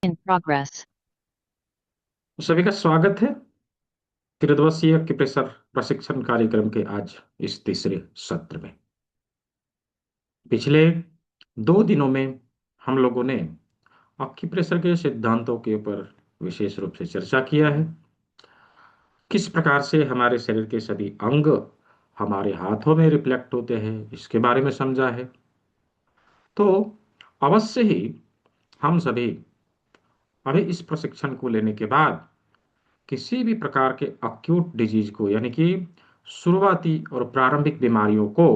In progress. सभी का स्वागत है त्रिदिवसीय प्रेशर प्रशिक्षण कार्यक्रम के आज इस तीसरे सत्र में। पिछले 2 दिनों में हम लोगों ने प्रेशर के सिद्धांतों के ऊपर विशेष रूप से चर्चा किया है। किस प्रकार से हमारे शरीर के सभी अंग हमारे हाथों में रिफ्लेक्ट होते हैं, इसके बारे में समझा है। तो अवश्य ही हम सभी अभी इस प्रशिक्षण को लेने के बाद किसी भी प्रकार के अक्यूट डिजीज को, यानी कि शुरुआती और प्रारंभिक बीमारियों को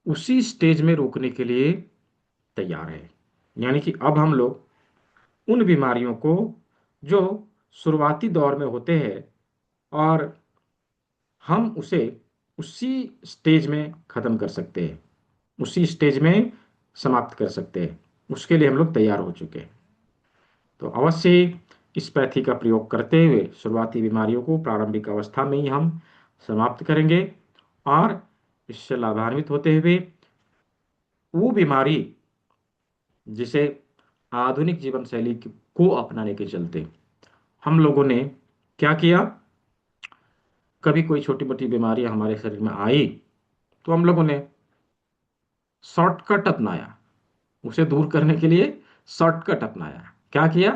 उसी स्टेज में रोकने के लिए तैयार है। यानी कि अब हम लोग उन बीमारियों को जो शुरुआती दौर में होते हैं और हम उसे उसी स्टेज में खत्म कर सकते हैं, उसी स्टेज में समाप्त कर सकते हैं, उसके लिए हम लोग तैयार हो चुके हैं। तो अवश्य ही इस पैथी का प्रयोग करते हुए शुरुआती बीमारियों को प्रारंभिक अवस्था में ही हम समाप्त करेंगे और इससे लाभान्वित होते हुए वो बीमारी जिसे आधुनिक जीवन शैली को अपनाने के चलते हम लोगों ने क्या किया, कभी कोई छोटी मोटी बीमारी हमारे शरीर में आई तो हम लोगों ने शॉर्टकट अपनाया, उसे दूर करने के लिए शॉर्टकट अपनाया। क्या किया,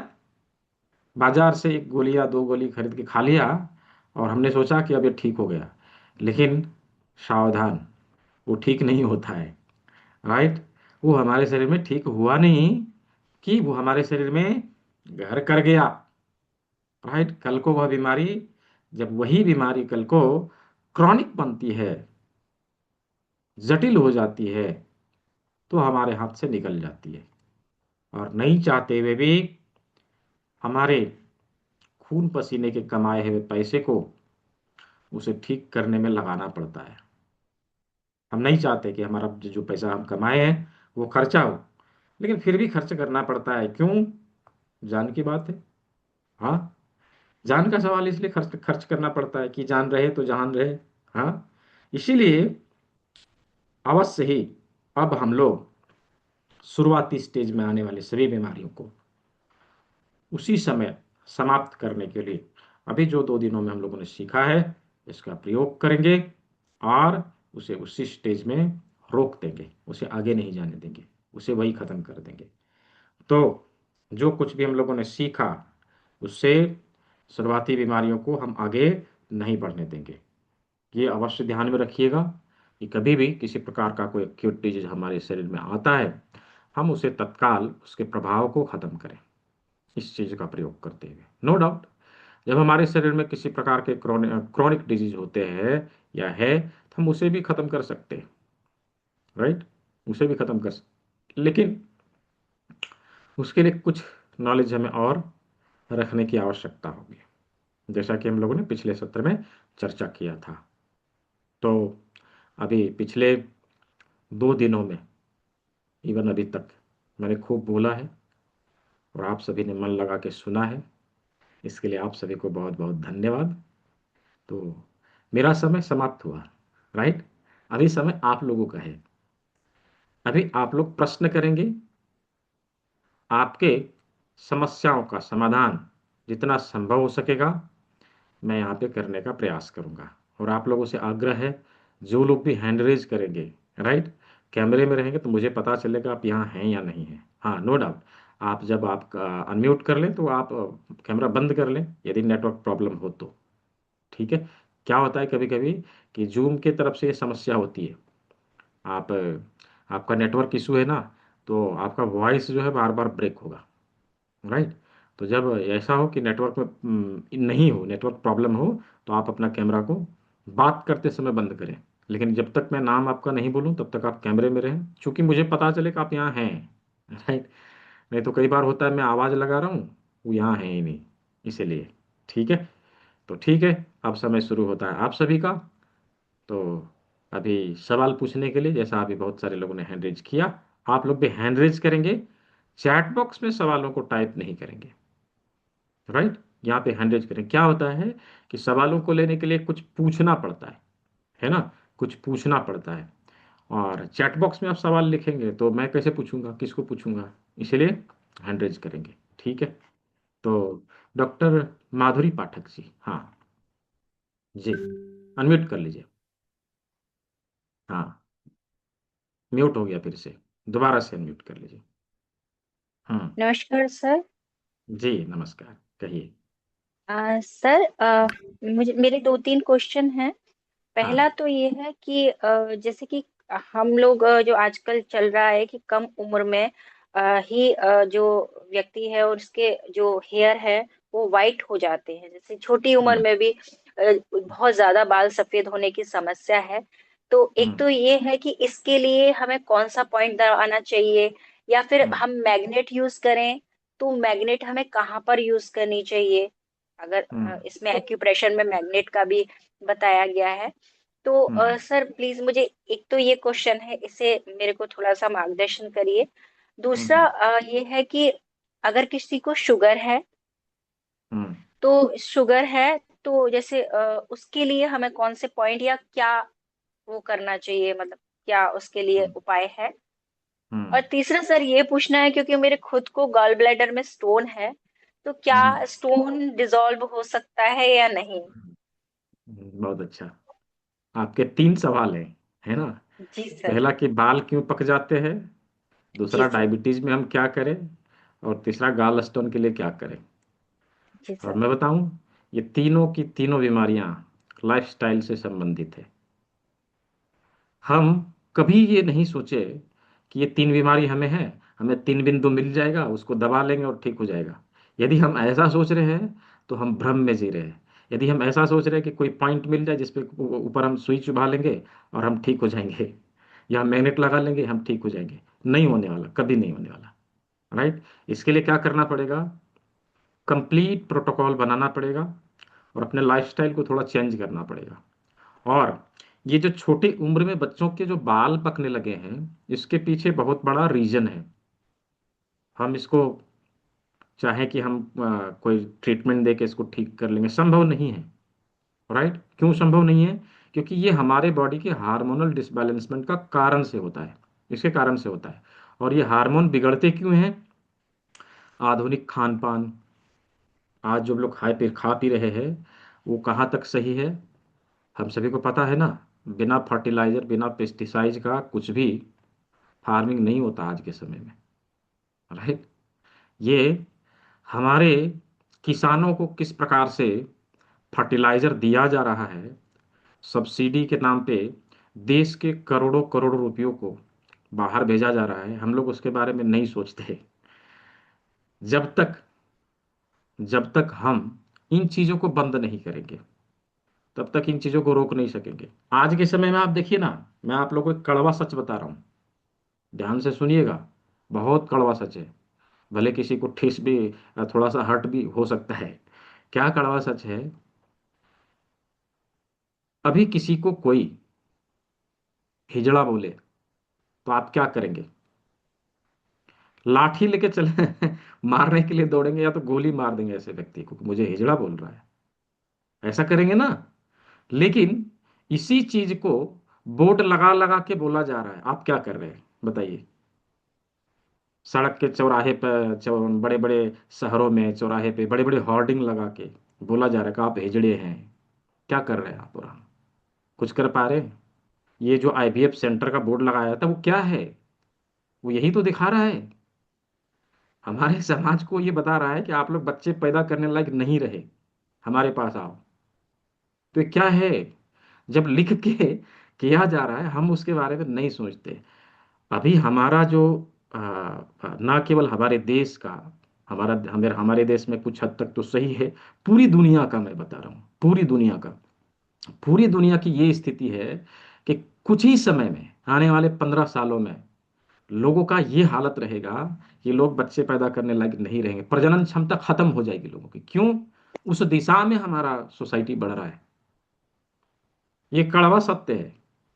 बाजार से एक गोली या दो गोली खरीद के खा लिया और हमने सोचा कि अब ये ठीक हो गया। लेकिन सावधान, वो ठीक नहीं होता है। राइट, वो हमारे शरीर में ठीक हुआ नहीं कि वो हमारे शरीर में घर कर गया। राइट, कल को वह बीमारी, जब वही बीमारी कल को क्रॉनिक बनती है, जटिल हो जाती है, तो हमारे हाथ से निकल जाती है और नहीं चाहते हुए भी हमारे खून पसीने के कमाए हुए पैसे को उसे ठीक करने में लगाना पड़ता है। हम नहीं चाहते कि हमारा जो पैसा हम कमाए हैं वो खर्चा हो, लेकिन फिर भी खर्च करना पड़ता है। क्यों? जान की बात है। हाँ, जान का सवाल इसलिए खर्च खर्च करना पड़ता है कि जान रहे तो जहान रहे। हाँ, इसीलिए अवश्य ही अब हम लोग शुरुआती स्टेज में आने वाली सभी बीमारियों को उसी समय समाप्त करने के लिए अभी जो 2 दिनों में हम लोगों ने सीखा है इसका प्रयोग करेंगे और उसे उसी स्टेज में रोक देंगे, उसे आगे नहीं जाने देंगे, उसे वही खत्म कर देंगे। तो जो कुछ भी हम लोगों ने सीखा उससे शुरुआती बीमारियों को हम आगे नहीं बढ़ने देंगे। ये अवश्य ध्यान में रखिएगा कि कभी भी किसी प्रकार का कोई एक्यूट डिजीज हमारे शरीर में आता है, हम उसे तत्काल उसके प्रभाव को खत्म करें इस चीज का प्रयोग करते हुए। नो डाउट, जब हमारे शरीर में किसी प्रकार के क्रोनिक डिजीज होते हैं या है तो हम उसे भी खत्म कर सकते हैं। राइट, उसे भी खत्म कर सकते, लेकिन उसके लिए कुछ नॉलेज हमें और रखने की आवश्यकता होगी, जैसा कि हम लोगों ने पिछले सत्र में चर्चा किया था। तो अभी पिछले 2 दिनों में, इवन अभी तक मैंने खूब बोला है और आप सभी ने मन लगा के सुना है, इसके लिए आप सभी को बहुत बहुत धन्यवाद। तो मेरा समय समाप्त हुआ। राइट, अभी समय आप लोगों का है। अभी आप लोग प्रश्न करेंगे, आपके समस्याओं का समाधान जितना संभव हो सकेगा मैं यहाँ पे करने का प्रयास करूँगा। और आप लोगों से आग्रह है, जो लोग भी हैंड रेज करेंगे, राइट, कैमरे में रहेंगे तो मुझे पता चलेगा आप यहाँ हैं या नहीं हैं। हाँ, नो डाउट, आप जब आप अनम्यूट कर लें तो आप कैमरा बंद कर लें यदि नेटवर्क प्रॉब्लम हो तो। ठीक है, क्या होता है कभी कभी कि जूम की तरफ से ये समस्या होती है। आप आपका नेटवर्क इशू है ना, तो आपका वॉइस जो है बार बार ब्रेक होगा। राइट, तो जब ऐसा हो कि नेटवर्क में नहीं हो, नेटवर्क प्रॉब्लम हो, तो आप अपना कैमरा को बात करते समय बंद करें। लेकिन जब तक मैं नाम आपका नहीं बोलूं तब तक आप कैमरे में रहें, क्योंकि मुझे पता चले कि आप यहाँ हैं। राइट, नहीं तो कई बार होता है मैं आवाज़ लगा रहा हूँ, वो यहाँ है ही नहीं, इसीलिए। ठीक है, तो ठीक है, अब समय शुरू होता है आप सभी का। तो अभी सवाल पूछने के लिए, जैसा अभी बहुत सारे लोगों ने हैंड रेज किया, आप लोग भी हैंड रेज करेंगे, चैट बॉक्स में सवालों को टाइप नहीं करेंगे। राइट, यहाँ पे हैंड रेज करें। क्या होता है कि सवालों को लेने के लिए कुछ पूछना पड़ता है ना, कुछ पूछना पड़ता है। और चैट बॉक्स में आप सवाल लिखेंगे तो मैं कैसे पूछूंगा, किसको पूछूंगा, इसलिए हैंड रेज करेंगे। ठीक है। तो डॉक्टर माधुरी पाठक जी, हाँ जी, अनम्यूट कर लीजिए। हाँ, म्यूट हो गया, फिर से दोबारा से अनम्यूट कर लीजिए। हम्म। नमस्कार सर। जी नमस्कार, कहिए। सर, मुझे मेरे दो तीन क्वेश्चन हैं। हाँ। पहला तो ये है कि जैसे कि हम लोग जो आजकल चल रहा है कि कम उम्र में जो व्यक्ति है और उसके जो हेयर है वो वाइट हो जाते हैं, जैसे छोटी उम्र हम्म। में भी बहुत ज्यादा बाल सफेद होने की समस्या है। तो एक हम्म। तो ये है कि इसके लिए हमें कौन सा पॉइंट दबाना चाहिए, या फिर हम्म। हम मैग्नेट यूज करें तो मैग्नेट हमें कहाँ पर यूज करनी चाहिए? अगर हम्म। इसमें एक्यूप्रेशर में मैग्नेट का भी बताया गया है। तो हम्म। सर प्लीज मुझे एक तो ये क्वेश्चन है, इसे मेरे को थोड़ा सा मार्गदर्शन करिए। दूसरा हम्म। ये है कि अगर किसी को शुगर है, हम्म। तो शुगर है तो जैसे उसके लिए हमें कौन से पॉइंट या क्या वो करना चाहिए, मतलब क्या उसके लिए हम्म। उपाय है? और हम्म। तीसरा सर ये पूछना है, क्योंकि मेरे खुद को गॉल ब्लैडर में स्टोन है, तो क्या हम्म। स्टोन डिसॉल्व हो सकता है या नहीं? बहुत अच्छा। आपके तीन सवाल हैं, है ना? जी सर। पहला कि बाल क्यों पक जाते हैं, जी दूसरा सर। डायबिटीज में हम क्या करें, और तीसरा गाल स्टोन के लिए क्या करें। जी और सर। मैं बताऊं, ये तीनों की तीनों बीमारियां लाइफस्टाइल से संबंधित है। हम कभी ये नहीं सोचे कि ये तीन बीमारी हमें है, हमें तीन बिंदु मिल जाएगा, उसको दबा लेंगे और ठीक हो जाएगा। यदि हम ऐसा सोच रहे हैं तो हम भ्रम में जी रहे हैं। यदि हम ऐसा सोच रहे हैं कि कोई पॉइंट मिल जाए जिस पे ऊपर हम सुई चुभा लेंगे और हम ठीक हो जाएंगे, या मैग्नेट लगा लेंगे हम ठीक हो जाएंगे, नहीं होने वाला, कभी नहीं होने वाला। राइट। इसके लिए क्या करना पड़ेगा, कंप्लीट प्रोटोकॉल बनाना पड़ेगा और अपने लाइफस्टाइल को थोड़ा चेंज करना पड़ेगा। और ये जो छोटी उम्र में बच्चों के जो बाल पकने लगे हैं, इसके पीछे बहुत बड़ा रीजन है। हम इसको चाहे कि हम कोई ट्रीटमेंट दे के इसको ठीक कर लेंगे, संभव नहीं है। राइट, क्यों संभव नहीं है? क्योंकि ये हमारे बॉडी के हार्मोनल डिसबैलेंसमेंट का कारण से होता है, इसके कारण से होता है। और ये हार्मोन बिगड़ते क्यों हैं? आधुनिक खान पान, आज जो लोग खा पी रहे हैं, वो कहाँ तक सही है? हम सभी को पता है ना, बिना फर्टिलाइजर बिना पेस्टिसाइड का कुछ भी फार्मिंग नहीं होता आज के समय में। राइट। ये हमारे किसानों को किस प्रकार से फर्टिलाइजर दिया जा रहा है, सब्सिडी के नाम पे देश के करोड़ों करोड़ों रुपयों को बाहर भेजा जा रहा है, हम लोग उसके बारे में नहीं सोचते। जब तक जब तक हम इन चीजों को बंद नहीं करेंगे, तब तक इन चीजों को रोक नहीं सकेंगे। आज के समय में आप देखिए ना, मैं आप लोगों को एक कड़वा सच बता रहा हूँ, ध्यान से सुनिएगा। बहुत कड़वा सच है, भले किसी को ठेस भी, थोड़ा सा हर्ट भी हो सकता है। क्या कड़वा सच है? अभी किसी को कोई हिजड़ा बोले तो आप क्या करेंगे? लाठी लेके चले मारने के लिए दौड़ेंगे, या तो गोली मार देंगे ऐसे व्यक्ति को कि मुझे हिजड़ा बोल रहा है, ऐसा करेंगे ना? लेकिन इसी चीज को बोर्ड लगा लगा के बोला जा रहा है, आप क्या कर रहे हैं बताइए? सड़क के चौराहे पर, बड़े बड़े शहरों में चौराहे पे बड़े बड़े होर्डिंग लगा के बोला जा रहा है कि आप हिजड़े हैं। क्या कर रहे हैं आप? और हम कुछ कर पा रहे हैं? ये जो आईवीएफ सेंटर का बोर्ड लगाया था वो क्या है? वो यही तो दिखा रहा है, हमारे समाज को ये बता रहा है कि आप लोग बच्चे पैदा करने लायक नहीं रहे, हमारे पास आओ। तो ये क्या है? जब लिख के किया जा रहा है, हम उसके बारे में नहीं सोचते। अभी हमारा जो ना केवल हमारे देश का, हमारे देश में कुछ हद तक तो सही है, पूरी दुनिया का मैं बता रहा हूँ, पूरी दुनिया का, पूरी दुनिया की ये स्थिति है कि कुछ ही समय में, आने वाले 15 सालों में, लोगों का ये हालत रहेगा कि लोग बच्चे पैदा करने लायक नहीं रहेंगे, प्रजनन क्षमता खत्म हो जाएगी लोगों की। क्यों? उस दिशा में हमारा सोसाइटी बढ़ रहा है। ये कड़वा सत्य है।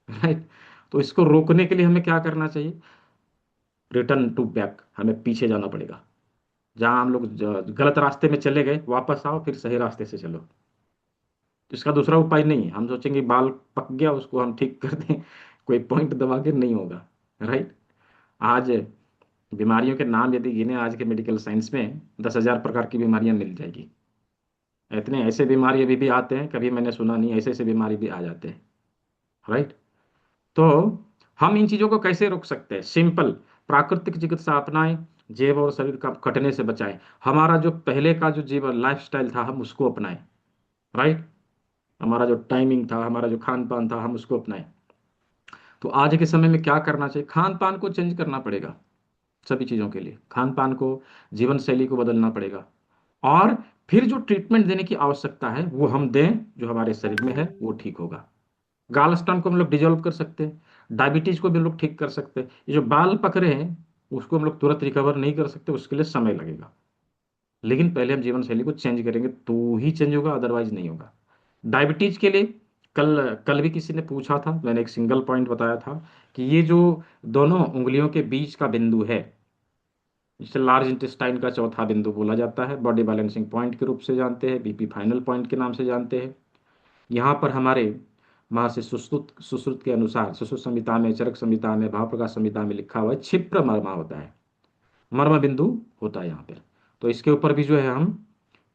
राइट। तो इसको रोकने के लिए हमें क्या करना चाहिए? रिटर्न टू बैक, हमें पीछे जाना पड़ेगा। जहां हम लोग गलत रास्ते में चले गए, वापस आओ, फिर सही रास्ते से चलो। तो इसका दूसरा उपाय नहीं है हम सोचेंगे बाल पक गया उसको हम ठीक कर दें, कोई पॉइंट दबा के नहीं होगा। राइट। आज बीमारियों के नाम यदि गिने आज के मेडिकल साइंस में, 10,000 प्रकार की बीमारियां मिल जाएगी। इतने ऐसे बीमारी अभी भी आते हैं, कभी मैंने सुना नहीं, ऐसे ऐसे बीमारी भी आ जाते हैं। राइट। तो हम इन चीजों को कैसे रोक सकते हैं? सिंपल, प्राकृतिक चिकित्सा अपनाएं, जेब और शरीर का कटने से बचाएं। हमारा जो पहले का जो जीवन लाइफस्टाइल था हम उसको अपनाएं। राइट। हमारा जो टाइमिंग था, हमारा जो खान पान था, हम उसको अपनाएं। तो आज के समय में क्या करना चाहिए? खान पान को चेंज करना पड़ेगा। सभी चीज़ों के लिए खान पान को, जीवन शैली को बदलना पड़ेगा। और फिर जो ट्रीटमेंट देने की आवश्यकता है वो हम दें, जो हमारे शरीर में है वो ठीक होगा। गाल स्टोन को हम लोग डिजोल्व कर सकते हैं, डायबिटीज को भी हम लोग ठीक कर सकते हैं। ये जो बाल पकड़े हैं उसको हम लोग तुरंत रिकवर नहीं कर सकते, उसके लिए समय लगेगा। लेकिन पहले हम जीवन शैली को चेंज करेंगे तो ही चेंज होगा, अदरवाइज नहीं होगा। डायबिटीज के लिए कल कल भी किसी ने पूछा था, मैंने एक सिंगल पॉइंट बताया था कि ये जो दोनों उंगलियों के बीच का बिंदु है, जिसे लार्ज इंटेस्टाइन का चौथा बिंदु बोला जाता है, बॉडी बैलेंसिंग पॉइंट के रूप से जानते हैं, बीपी फाइनल पॉइंट के नाम से जानते हैं। यहाँ पर हमारे महर्षि सुश्रुत सुश्रुत के अनुसार, सुश्रुत संहिता में, चरक संहिता में, भावप्रकाश संहिता में लिखा हुआ है, क्षिप्र मर्मा होता है, मर्म बिंदु होता है यहाँ पर। तो इसके ऊपर भी जो है हम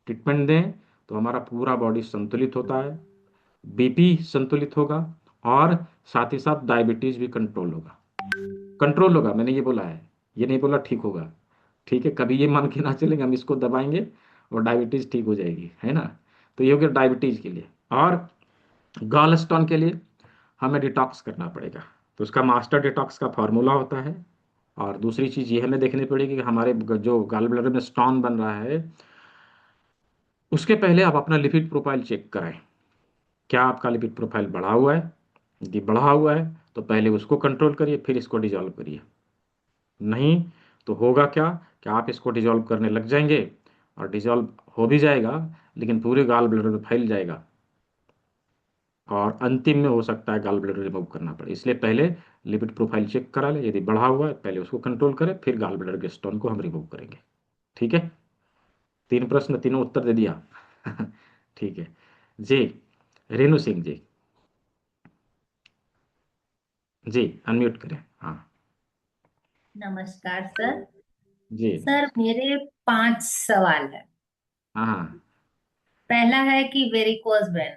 ट्रीटमेंट दें तो हमारा पूरा बॉडी संतुलित होता है, बीपी संतुलित होगा, और साथ ही साथ डायबिटीज भी कंट्रोल होगा। कंट्रोल होगा, मैंने ये बोला है, ये नहीं बोला ठीक होगा। ठीक है, कभी ये मान के ना चलेंगे हम इसको दबाएंगे और डायबिटीज ठीक हो जाएगी, है ना। तो ये हो गया डायबिटीज के लिए। और गॉल स्टोन के लिए हमें डिटॉक्स करना पड़ेगा। तो उसका मास्टर डिटॉक्स का फॉर्मूला होता है। और दूसरी चीज ये हमें देखनी पड़ेगी कि हमारे जो गॉल ब्लैडर में स्टोन बन रहा है उसके पहले आप अपना लिपिड प्रोफाइल चेक कराएं। क्या आपका लिपिड प्रोफाइल बढ़ा हुआ है? यदि बढ़ा हुआ है तो पहले उसको कंट्रोल करिए, फिर इसको डिजॉल्व करिए। नहीं तो होगा क्या कि आप इसको डिजॉल्व करने लग जाएंगे और डिजॉल्व हो भी जाएगा, लेकिन पूरे गाल ब्लैडर में फैल जाएगा, और अंतिम में हो सकता है गाल ब्लैडर रिमूव करना पड़े। इसलिए पहले लिपिड प्रोफाइल चेक करा ले, यदि बढ़ा हुआ है पहले उसको कंट्रोल करें, फिर गाल ब्लैडर के स्टोन को हम रिमूव करेंगे। ठीक है। 3 प्रश्न, तीनों उत्तर दे दिया। ठीक है जी। रेणु सिंह जी, जी अनम्यूट करें। हाँ। नमस्कार सर। जी। सर मेरे 5 सवाल है। हाँ हाँ। पहला है कि वेरिकोज वेन,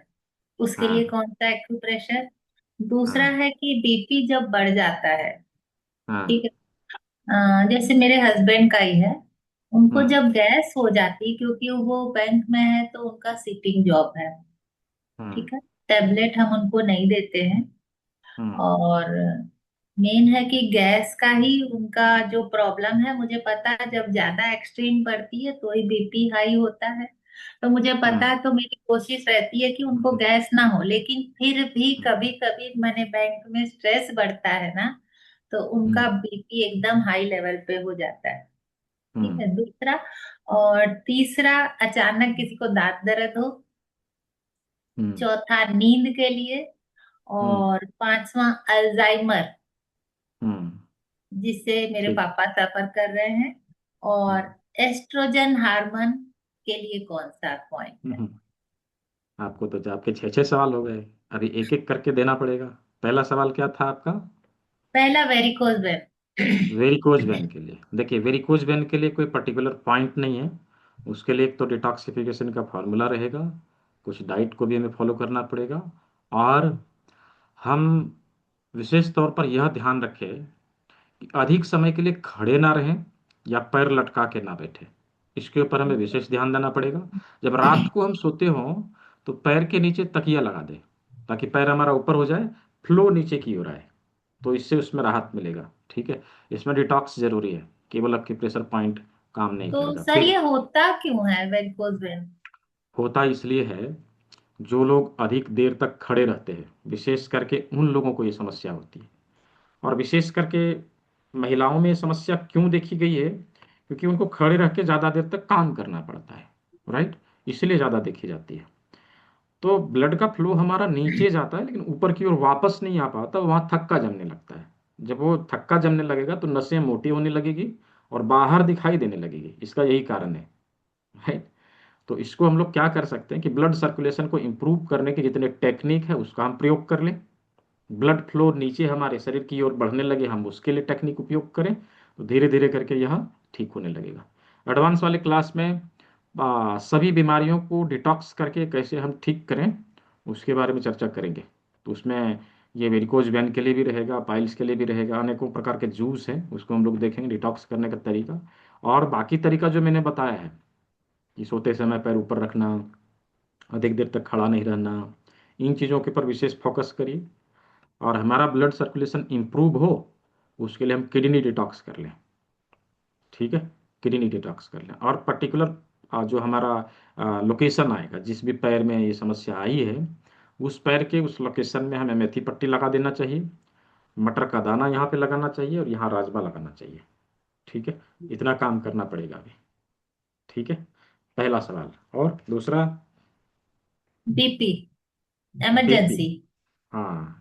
उसके लिए हाँ कौन सा एक्यूप्रेशर। दूसरा हाँ। है कि बीपी जब बढ़ जाता है, हाँ। ठीक है, जैसे मेरे हस्बैंड का ही है, उनको हाँ। जब गैस हो जाती, क्योंकि वो बैंक में है तो उनका सिटिंग जॉब है, हाँ। ठीक है, टेबलेट हम उनको नहीं देते हैं। हाँ। और मेन है कि गैस का ही उनका जो प्रॉब्लम है, मुझे पता है जब ज्यादा एक्सट्रीम पड़ती है तो ही बीपी हाई होता है। तो मुझे पता हाँ। है, तो मेरी कोशिश रहती है कि उनको गैस ना हो, लेकिन फिर भी कभी कभी मैंने बैंक में स्ट्रेस बढ़ता है ना, तो उनका हम्म। बीपी एकदम हाई लेवल पे हो जाता है। ठीक हम्म। है, दूसरा। और तीसरा, अचानक किसी को दांत दर्द हो। हम्म। चौथा, नींद के लिए। हम्म। और पांचवा, अल्जाइमर, हम्म। जिससे मेरे ठीक। पापा सफर कर रहे हैं। और हम्म। एस्ट्रोजन हार्मोन के लिए कौन सा पॉइंट है। हम्म। आपको तो आपके 6 6 सवाल हो गए। अभी एक एक करके देना पड़ेगा। पहला सवाल क्या था आपका? पहला, वेरिकोज वेरिकोज वेन। वेन के लिए देखिए, वेरिकोज वेन के लिए कोई पर्टिकुलर पॉइंट नहीं है। उसके लिए एक तो डिटॉक्सिफिकेशन का फार्मूला रहेगा, कुछ डाइट को भी हमें फॉलो करना पड़ेगा, और हम विशेष तौर पर यह ध्यान रखें कि अधिक समय के लिए खड़े ना रहें या पैर लटका के ना बैठे। इसके ऊपर हमें विशेष ध्यान देना पड़ेगा। जब रात को हम सोते हों तो पैर के नीचे तकिया लगा दें, ताकि पैर हमारा ऊपर हो जाए, फ्लो नीचे की ओर आए, तो इससे उसमें राहत मिलेगा। ठीक है। इसमें डिटॉक्स जरूरी है, केवल आपकी प्रेशर पॉइंट काम नहीं तो करेगा सर, फिर। ये होता क्यों है वेरिकोज वेन। होता इसलिए है, जो लोग अधिक देर तक खड़े रहते हैं, विशेष करके उन लोगों को ये समस्या होती है। और विशेष करके महिलाओं में ये समस्या क्यों देखी गई है? क्योंकि उनको खड़े रह के ज़्यादा देर तक काम करना पड़ता है। राइट। इसलिए ज़्यादा देखी जाती है। तो ब्लड का फ्लो हमारा नीचे जाता है लेकिन ऊपर की ओर वापस नहीं आ पाता, वहाँ थक्का जमने लगता है। जब वो थक्का जमने लगेगा तो नसें मोटी होने लगेगी और बाहर दिखाई देने लगेगी। इसका यही कारण है। राइट। तो इसको हम लोग क्या कर सकते हैं कि ब्लड सर्कुलेशन को इम्प्रूव करने के जितने टेक्निक है उसका हम प्रयोग कर लें। ब्लड फ्लो नीचे हमारे शरीर की ओर बढ़ने लगे, हम उसके लिए टेक्निक उपयोग करें, तो धीरे धीरे करके यह ठीक होने लगेगा। एडवांस वाले क्लास में सभी बीमारियों को डिटॉक्स करके कैसे हम ठीक करें उसके बारे में चर्चा करेंगे। तो उसमें ये वेरिकोज वेन के लिए भी रहेगा, पाइल्स के लिए भी रहेगा, अनेकों प्रकार के जूस हैं उसको हम लोग देखेंगे, डिटॉक्स करने का तरीका। और बाकी तरीका जो मैंने बताया है कि सोते समय पैर ऊपर रखना, अधिक देर तक खड़ा नहीं रहना, इन चीज़ों के ऊपर विशेष फोकस करिए। और हमारा ब्लड सर्कुलेशन इंप्रूव हो उसके लिए हम किडनी डिटॉक्स कर लें, ठीक है, किडनी डिटॉक्स कर लें। और पर्टिकुलर जो हमारा लोकेशन आएगा, जिस भी पैर में ये समस्या आई है, उस पैर के उस लोकेशन में हमें मेथी पट्टी लगा देना चाहिए, मटर का दाना यहाँ पे लगाना चाहिए और यहाँ राजमा लगाना चाहिए, ठीक है। इतना काम करना पड़ेगा अभी, ठीक है। पहला सवाल। और दूसरा? BP, BP. इमरजेंसी। हाँ,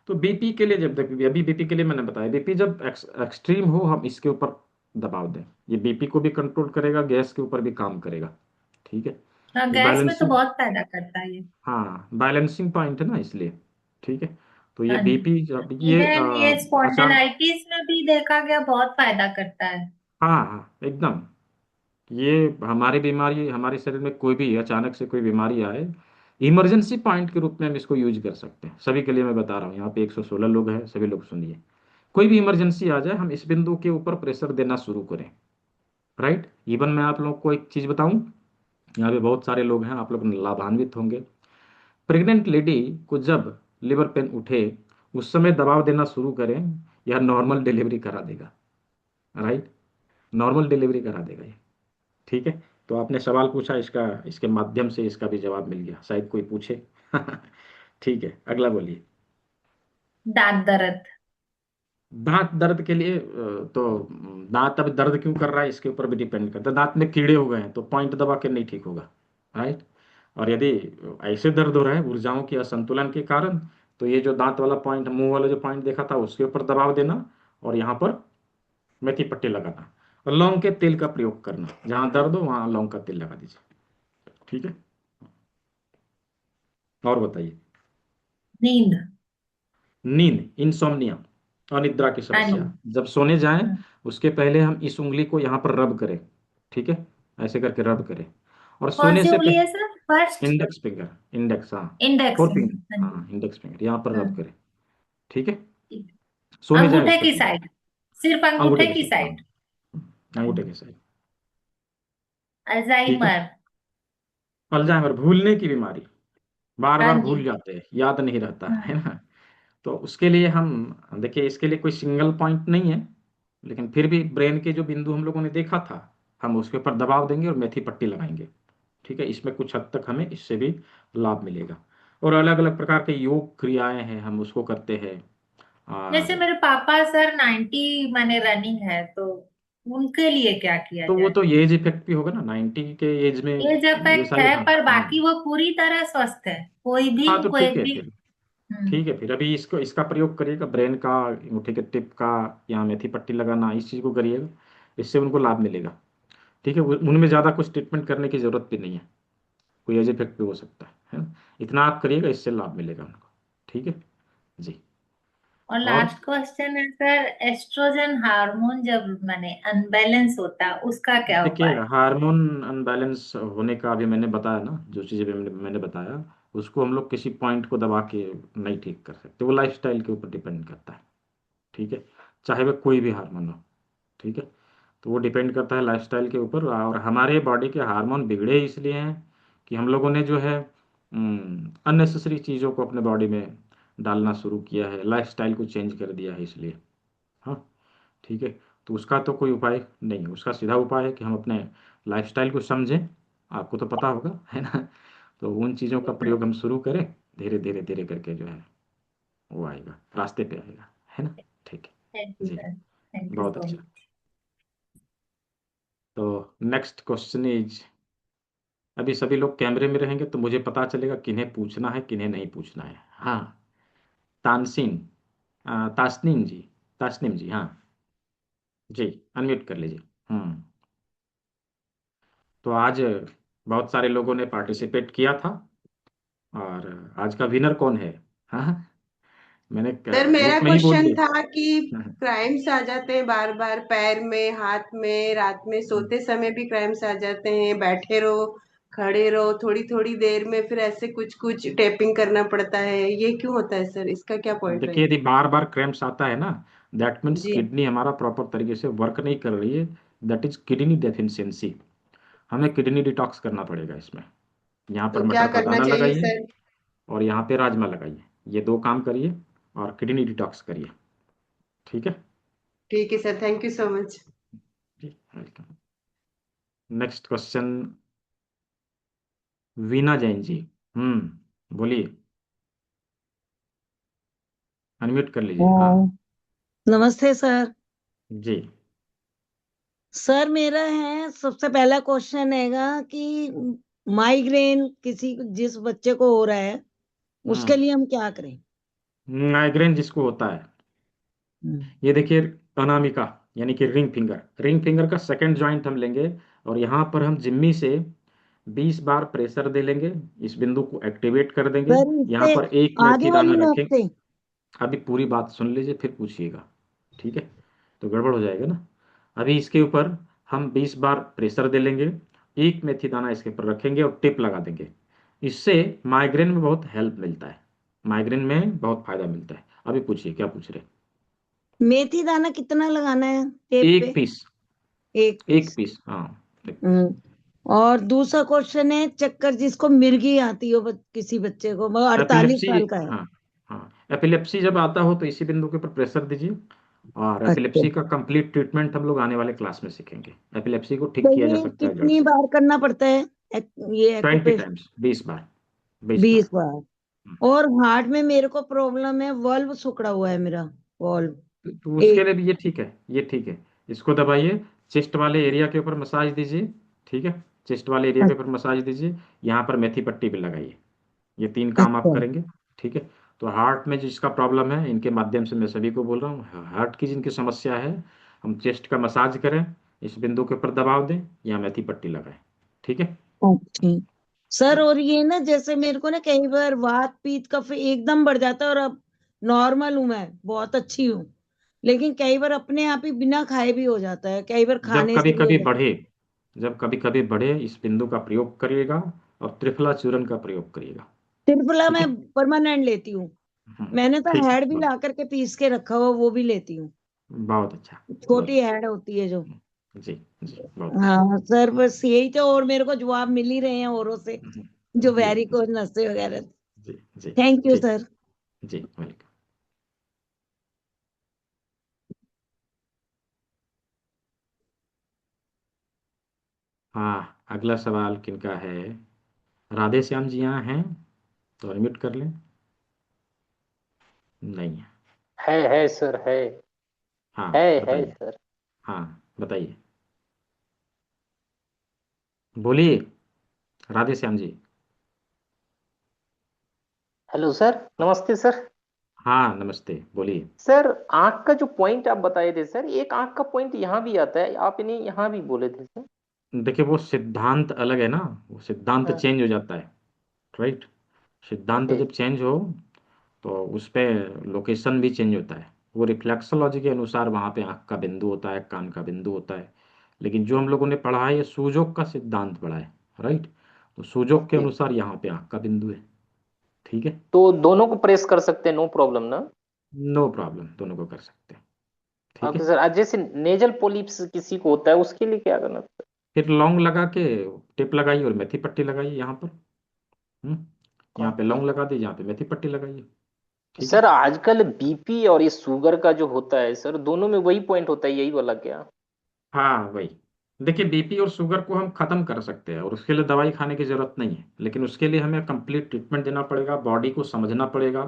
तो बीपी के लिए, जब तक अभी बीपी के लिए मैंने बताया, बीपी जब एक्सट्रीम हो हम इसके ऊपर दबाव दें, ये बीपी को भी कंट्रोल करेगा, गैस के ऊपर भी काम करेगा, ठीक है। हाँ, ये गैस में तो बैलेंसिंग, बहुत फायदा करता है ये। हाँ बैलेंसिंग पॉइंट है ना, इसलिए, ठीक है। तो ये हाँ जी। बीपी जब ये इवन ये अचानक, स्पॉन्डिलाइटिस में भी देखा गया बहुत फायदा करता है। हाँ हाँ एकदम, ये हमारी बीमारी, हमारे शरीर में कोई भी अचानक से कोई बीमारी आए, इमरजेंसी पॉइंट के रूप में हम इसको यूज कर सकते हैं। सभी के लिए मैं बता रहा हूँ, यहाँ पे 116 लोग हैं, सभी लोग सुनिए। कोई भी इमरजेंसी आ जाए, हम इस बिंदु के ऊपर प्रेशर देना शुरू करें, राइट। इवन मैं आप लोग को एक चीज़ बताऊं, यहाँ पे बहुत सारे लोग हैं, आप लोग लाभान्वित होंगे। प्रेग्नेंट लेडी को जब लिवर पेन उठे, उस समय दबाव देना शुरू करें, यह नॉर्मल डिलीवरी करा देगा, राइट, नॉर्मल डिलीवरी करा देगा ये, ठीक है। तो आपने सवाल पूछा, इसका इसके माध्यम से इसका भी जवाब मिल गया, शायद कोई पूछे। ठीक है, अगला बोलिए। दांत दर्द। दांत दर्द के लिए दांत अब दर्द क्यों कर रहा है इसके ऊपर भी डिपेंड करता है। दांत में कीड़े हो गए हैं तो पॉइंट दबा के नहीं ठीक होगा, राइट। और यदि ऐसे दर्द हो रहा है ऊर्जाओं के असंतुलन के कारण, तो ये जो दांत वाला पॉइंट, मुंह वाला जो पॉइंट देखा था, उसके ऊपर दबाव देना और यहाँ पर मेथी पट्टी लगाना और लौंग के तेल का प्रयोग करना, जहाँ दर्द हो वहाँ लौंग का तेल लगा दीजिए, ठीक है। और बताइए। नींद। नींद, इंसोम्निया, अनिद्रा की हाँ जी। समस्या, जब सोने जाएं हम्म। उसके पहले हम इस उंगली को यहाँ पर रब करें, ठीक है, ऐसे करके रब करें। और कौन सोने सी से उंगली है सर, पहले फर्स्ट? इंडेक्स फिंगर, इंडेक्स, हाँ, इंडेक्स। फोर फिंगर, हाँ जी। हाँ इंडेक्स फिंगर यहाँ पर रब हाँ। करें, ठीक है। ठीक। सोने जाएं अंगूठे उसके की पहले, साइड, सिर्फ अंगूठे अंगूठे के की साथ, हाँ, साइड। हाँ अंगूठे जी। के साथ, ठीक है। अल्जाइमर। अल्जाइमर, भूलने की बीमारी, बार हाँ बार जी। भूल जाते हैं, याद नहीं रहता है हाँ। ना। तो उसके लिए हम, देखिए इसके लिए कोई सिंगल पॉइंट नहीं है, लेकिन फिर भी ब्रेन के जो बिंदु हम लोगों ने देखा था, हम उसके ऊपर दबाव देंगे और मेथी पट्टी लगाएंगे, ठीक है। इसमें कुछ हद तक हमें इससे भी लाभ मिलेगा। और अलग अलग प्रकार के योग क्रियाएं हैं, हम उसको करते हैं। जैसे और मेरे पापा सर 90 माने रनिंग है, तो उनके लिए क्या किया तो वो जाए? तो एज इफेक्ट भी होगा ना, 90 के एज में एज ये इफेक्ट सारी, है, हाँ पर हाँ। बाकी वो पूरी तरह स्वस्थ है। कोई भी, हाँ तो कोई ठीक है भी। फिर, हम्म। ठीक है फिर अभी इसको, इसका प्रयोग करिएगा, ब्रेन का, अंगूठे के टिप का, यहाँ मेथी पट्टी लगाना, इस चीज़ को करिएगा, इससे उनको लाभ मिलेगा, ठीक है। उनमें ज़्यादा कुछ ट्रीटमेंट करने की ज़रूरत भी नहीं है, कोई एज इफेक्ट भी हो सकता है ना। इतना आप करिएगा, इससे लाभ मिलेगा उनको, ठीक है जी। और और लास्ट क्वेश्चन है सर, एस्ट्रोजन हार्मोन जब माने अनबैलेंस होता है, उसका क्या देखिए, उपाय? हार्मोन अनबैलेंस होने का अभी मैंने बताया ना, जो चीज़ें मैंने बताया, उसको हम लोग किसी पॉइंट को दबा के नहीं ठीक कर सकते, वो लाइफस्टाइल के ऊपर डिपेंड करता है, ठीक है, चाहे वह कोई भी हार्मोन हो, ठीक है। तो वो डिपेंड करता है लाइफस्टाइल के ऊपर। और हमारे बॉडी के हार्मोन बिगड़े इसलिए हैं कि हम लोगों ने जो है अननेसेसरी चीज़ों को अपने बॉडी में डालना शुरू किया है, लाइफस्टाइल को चेंज कर दिया है इसलिए, हाँ, ठीक है। तो उसका तो कोई उपाय नहीं है, उसका सीधा उपाय है कि हम अपने लाइफस्टाइल को समझें, आपको तो पता होगा है ना। तो उन चीज़ों का प्रयोग हम शुरू करें, धीरे धीरे धीरे करके जो है वो आएगा, रास्ते पे आएगा, है ना, ठीक थैंक है यू जी। सर, थैंक यू बहुत सो अच्छा। मच। तो नेक्स्ट क्वेश्चन इज, अभी सभी लोग कैमरे में रहेंगे तो मुझे पता चलेगा किन्हें पूछना है किन्हें नहीं पूछना है। हाँ, तानसीन, तासनीम जी, तासनीम जी, हाँ जी, अनम्यूट कर लीजिए। तो आज बहुत सारे लोगों ने पार्टिसिपेट किया था, और आज का विनर कौन है? हाँ, मैंने सर मेरा ग्रुप में ही बोल क्वेश्चन था दिया। कि क्राइम्स आ जाते हैं बार बार, पैर में, हाथ में, रात में सोते समय भी क्राइम्स आ जाते हैं, बैठे रहो, खड़े रहो, थोड़ी थोड़ी देर में फिर ऐसे कुछ कुछ टैपिंग करना पड़ता है, ये क्यों होता है सर? इसका क्या पॉइंट देखिए, रहेगा? यदि बार बार क्रैम्प्स आता है ना, दैट मीन्स जी। किडनी हमारा प्रॉपर तरीके से वर्क नहीं कर रही है। That is kidney deficiency. हमें किडनी डिटॉक्स करना पड़ेगा इसमें। यहाँ पर तो क्या मटर का करना दाना चाहिए लगाइए सर? और यहाँ पे राजमा लगाइए। ये दो काम करिए और किडनी डिटॉक्स करिए। ठीक है। ठीक है sir, thank you so much. जी, welcome. Next question, Veena Jain ji. बोलिए, अनम्यूट कर लीजिए। हाँ हाँ, नमस्ते सर। जी। सर मेरा है, सबसे पहला क्वेश्चन हैगा कि माइग्रेन किसी जिस बच्चे को हो रहा है उसके लिए हम क्या करें? माइग्रेन जिसको होता है, हम्म, ये देखिए, अनामिका यानी कि रिंग फिंगर, रिंग फिंगर का सेकंड जॉइंट हम लेंगे और यहाँ पर हम जिम्मी से 20 बार प्रेशर दे लेंगे। इस बिंदु को एक्टिवेट कर देंगे। सर यहाँ इससे पर एक आगे मेथी दाना वाली में रखें। हफ्ते। अभी पूरी बात सुन लीजिए फिर पूछिएगा। ठीक है, तो गड़बड़ हो जाएगा ना। अभी इसके ऊपर हम 20 बार प्रेशर दे लेंगे, एक मेथी दाना इसके ऊपर रखेंगे और टिप लगा देंगे। इससे माइग्रेन में बहुत हेल्प मिलता है, माइग्रेन में बहुत फायदा मिलता है। अभी पूछिए, क्या पूछ रहे? मेथी दाना कितना लगाना है टेप एक पे? पीस। एक एक पीस। पीस, हाँ, एक पीस। हम्म, और दूसरा क्वेश्चन है, चक्कर जिसको मिर्गी आती हो किसी बच्चे को, वो 48 एपिलेप्सी, साल का है। हाँ हाँ, एपिलेप्सी जब आता हो तो इसी बिंदु के ऊपर प्रेशर दीजिए। और अच्छा, एपिलेप्सी का कंप्लीट ट्रीटमेंट हम लोग आने वाले क्लास में सीखेंगे। एपिलेप्सी को तो ठीक किया जा ये सकता है जड़ कितनी से। बार करना पड़ता है? ये 20 एक्यूपेश टाइम्स, 20 बार, 20 बार। 20 बार। और हार्ट में मेरे को प्रॉब्लम है, वल्व सिकुड़ा हुआ है मेरा, वल्व। तो उसके एक। लिए भी ये ठीक है, ये ठीक है। इसको दबाइए, चेस्ट वाले एरिया के ऊपर मसाज दीजिए। ठीक है, चेस्ट वाले एरिया के ऊपर मसाज दीजिए। यहाँ पर मेथी पट्टी भी लगाइए। ये 3 काम आप अच्छा। करेंगे। ठीक है। तो हार्ट में जिसका प्रॉब्लम है, इनके माध्यम से मैं सभी को बोल रहा हूँ, हार्ट की जिनकी समस्या है, हम चेस्ट का मसाज करें, इस बिंदु के ऊपर दबाव दें या मेथी पट्टी लगाएं। ठीक है। अच्छा सर, जी। और ये ना जैसे मेरे को ना कई बार वात पीत कफ एकदम बढ़ जाता है, और अब नॉर्मल हूं, मैं बहुत अच्छी हूँ, लेकिन कई बार अपने आप ही बिना खाए भी हो जाता है, कई बार जब खाने कभी से भी हो कभी जाता बढ़े, जब कभी कभी बढ़े, इस बिंदु का प्रयोग करिएगा और त्रिफला चूर्ण का प्रयोग करिएगा। है। त्रिफला ठीक मैं है। परमानेंट लेती हूँ। मैंने तो ठीक है, हैड भी ला करके पीस के रखा हुआ, वो भी लेती हूँ। बहुत अच्छा। छोटी वेरी हैड होती है जो। गुड। जी जी, बहुत अच्छा। हाँ सर, बस यही तो, और मेरे को जवाब मिल ही रहे हैं औरों से, जो जी जी वेरिकोज नसें वगैरह। जी जी। थैंक यू ठीक। सर। जी, वेलकम। हाँ, अगला सवाल किनका है? राधे श्याम जी यहाँ हैं तो अनम्यूट कर लें। नहीं है। है सर, है। है बताइए। सर। हाँ, बताइए, बोलिए, राधे श्याम जी। हेलो सर, नमस्ते सर। हाँ, नमस्ते, बोलिए। सर, आंख का जो पॉइंट आप बताए थे सर, एक आंख का पॉइंट यहाँ भी आता है, आप इन्हें यहाँ भी बोले थे सर। देखिए, वो सिद्धांत अलग है ना, वो सिद्धांत हाँ। चेंज हो जाता है। राइट। सिद्धांत ओके। जब चेंज हो तो उस पे लोकेशन भी चेंज होता है। वो रिफ्लेक्सोलॉजी के अनुसार वहाँ पे आँख का बिंदु होता है, कान का बिंदु होता है। लेकिन जो हम लोगों ने पढ़ा है, ये सूजोग का सिद्धांत पढ़ा है। राइट। तो सूजोग के ओके, अनुसार यहाँ पे आँख का बिंदु है। ठीक है। तो दोनों को प्रेस कर सकते हैं, नो प्रॉब्लम ना? नो प्रॉब्लम, दोनों को कर सकते हैं। ठीक ओके है। सर, आज जैसे नेजल पोलिप्स किसी को होता है, उसके लिए क्या करना पड़ता फिर लौंग लगा के टिप लगाइए और मेथी पट्टी लगाइए यहाँ पर। हम्म। है? यहाँ पे ओके लौंग लगा दीजिए, यहाँ पे मेथी पट्टी लगाइए। ठीक है। सर, आजकल बीपी और ये शुगर का जो होता है सर, दोनों में वही पॉइंट होता है, यही वाला क्या? हाँ, वही। देखिए, बीपी और शुगर को हम खत्म कर सकते हैं और उसके लिए दवाई खाने की जरूरत नहीं है, लेकिन उसके लिए हमें कंप्लीट ट्रीटमेंट देना पड़ेगा, बॉडी को समझना पड़ेगा,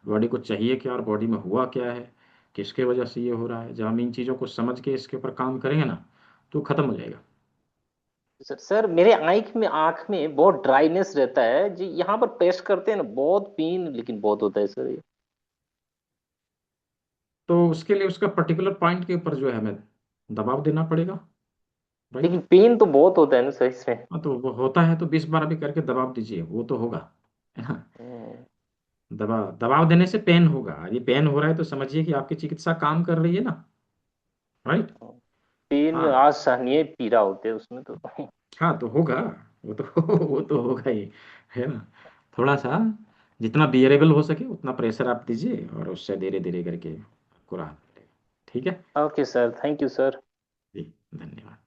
बॉडी को चाहिए क्या और बॉडी में हुआ क्या है, किसके वजह से ये हो रहा है। जब हम इन चीज़ों को समझ के इसके ऊपर काम करेंगे ना, तो खत्म हो जाएगा। सर मेरे आंख में बहुत ड्राइनेस रहता है जी, यहाँ पर प्रेस करते हैं ना, बहुत पेन लेकिन बहुत होता है सर ये। तो उसके लिए उसका पर्टिकुलर पॉइंट के ऊपर जो है हमें दबाव देना पड़ेगा। राइट। लेकिन पेन तो बहुत होता है ना सर इसमें। हाँ, तो वो होता है तो 20 बार अभी करके दबाव दीजिए, वो तो होगा, है ना। हम्म, दबाव दबाव देने से पेन होगा। ये पेन हो रहा है तो समझिए कि आपकी चिकित्सा काम कर रही है ना। राइट। पेन हाँ। असहनीय पीड़ा होते हैं उसमें तो। हाँ तो होगा। वो तो वो तो होगा ही, है ना। थोड़ा सा जितना बियरेबल हो सके उतना प्रेशर आप दीजिए और उससे धीरे धीरे करके आपको राहत मिलेगी। ठीक है। Okay sir, thank you sir. जी, धन्यवाद।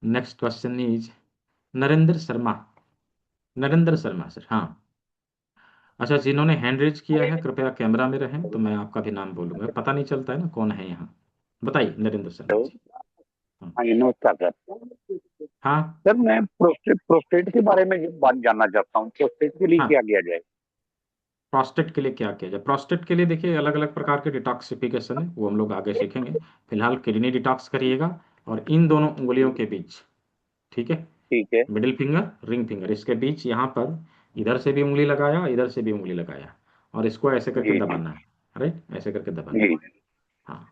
Next question is Narendra Sharma. Narendra Sharma sir, हाँ। अच्छा, जिन्होंने हैंड रेज किया है कृपया कैमरा में रहें, तो मैं आपका भी नाम बोलूंगा, पता नहीं चलता है ना कौन है यहाँ। बताइए नरेंद्र शर्मा हेलो। जी। हाँ। हाँ जी, नमस्कार सर। हाँ। सर मैं प्रोस्टेट प्रोस्टेट के बारे में बात जानना चाहता हूँ, प्रोस्टेट के लिए हाँ, क्या किया जाए? प्रोस्टेट के लिए क्या किया जाए? प्रोस्टेट के लिए देखिए अलग अलग प्रकार के डिटॉक्सिफिकेशन है, वो हम लोग आगे सीखेंगे। फिलहाल किडनी डिटॉक्स करिएगा, और इन दोनों उंगलियों के बीच, ठीक है, ठीक है। मिडिल फिंगर रिंग फिंगर, इसके बीच यहाँ पर इधर से भी उंगली लगाया, इधर से भी उंगली लगाया, और इसको ऐसे करके जी जी दबाना है। राइट, ऐसे करके दबाना है। जी। हाँ,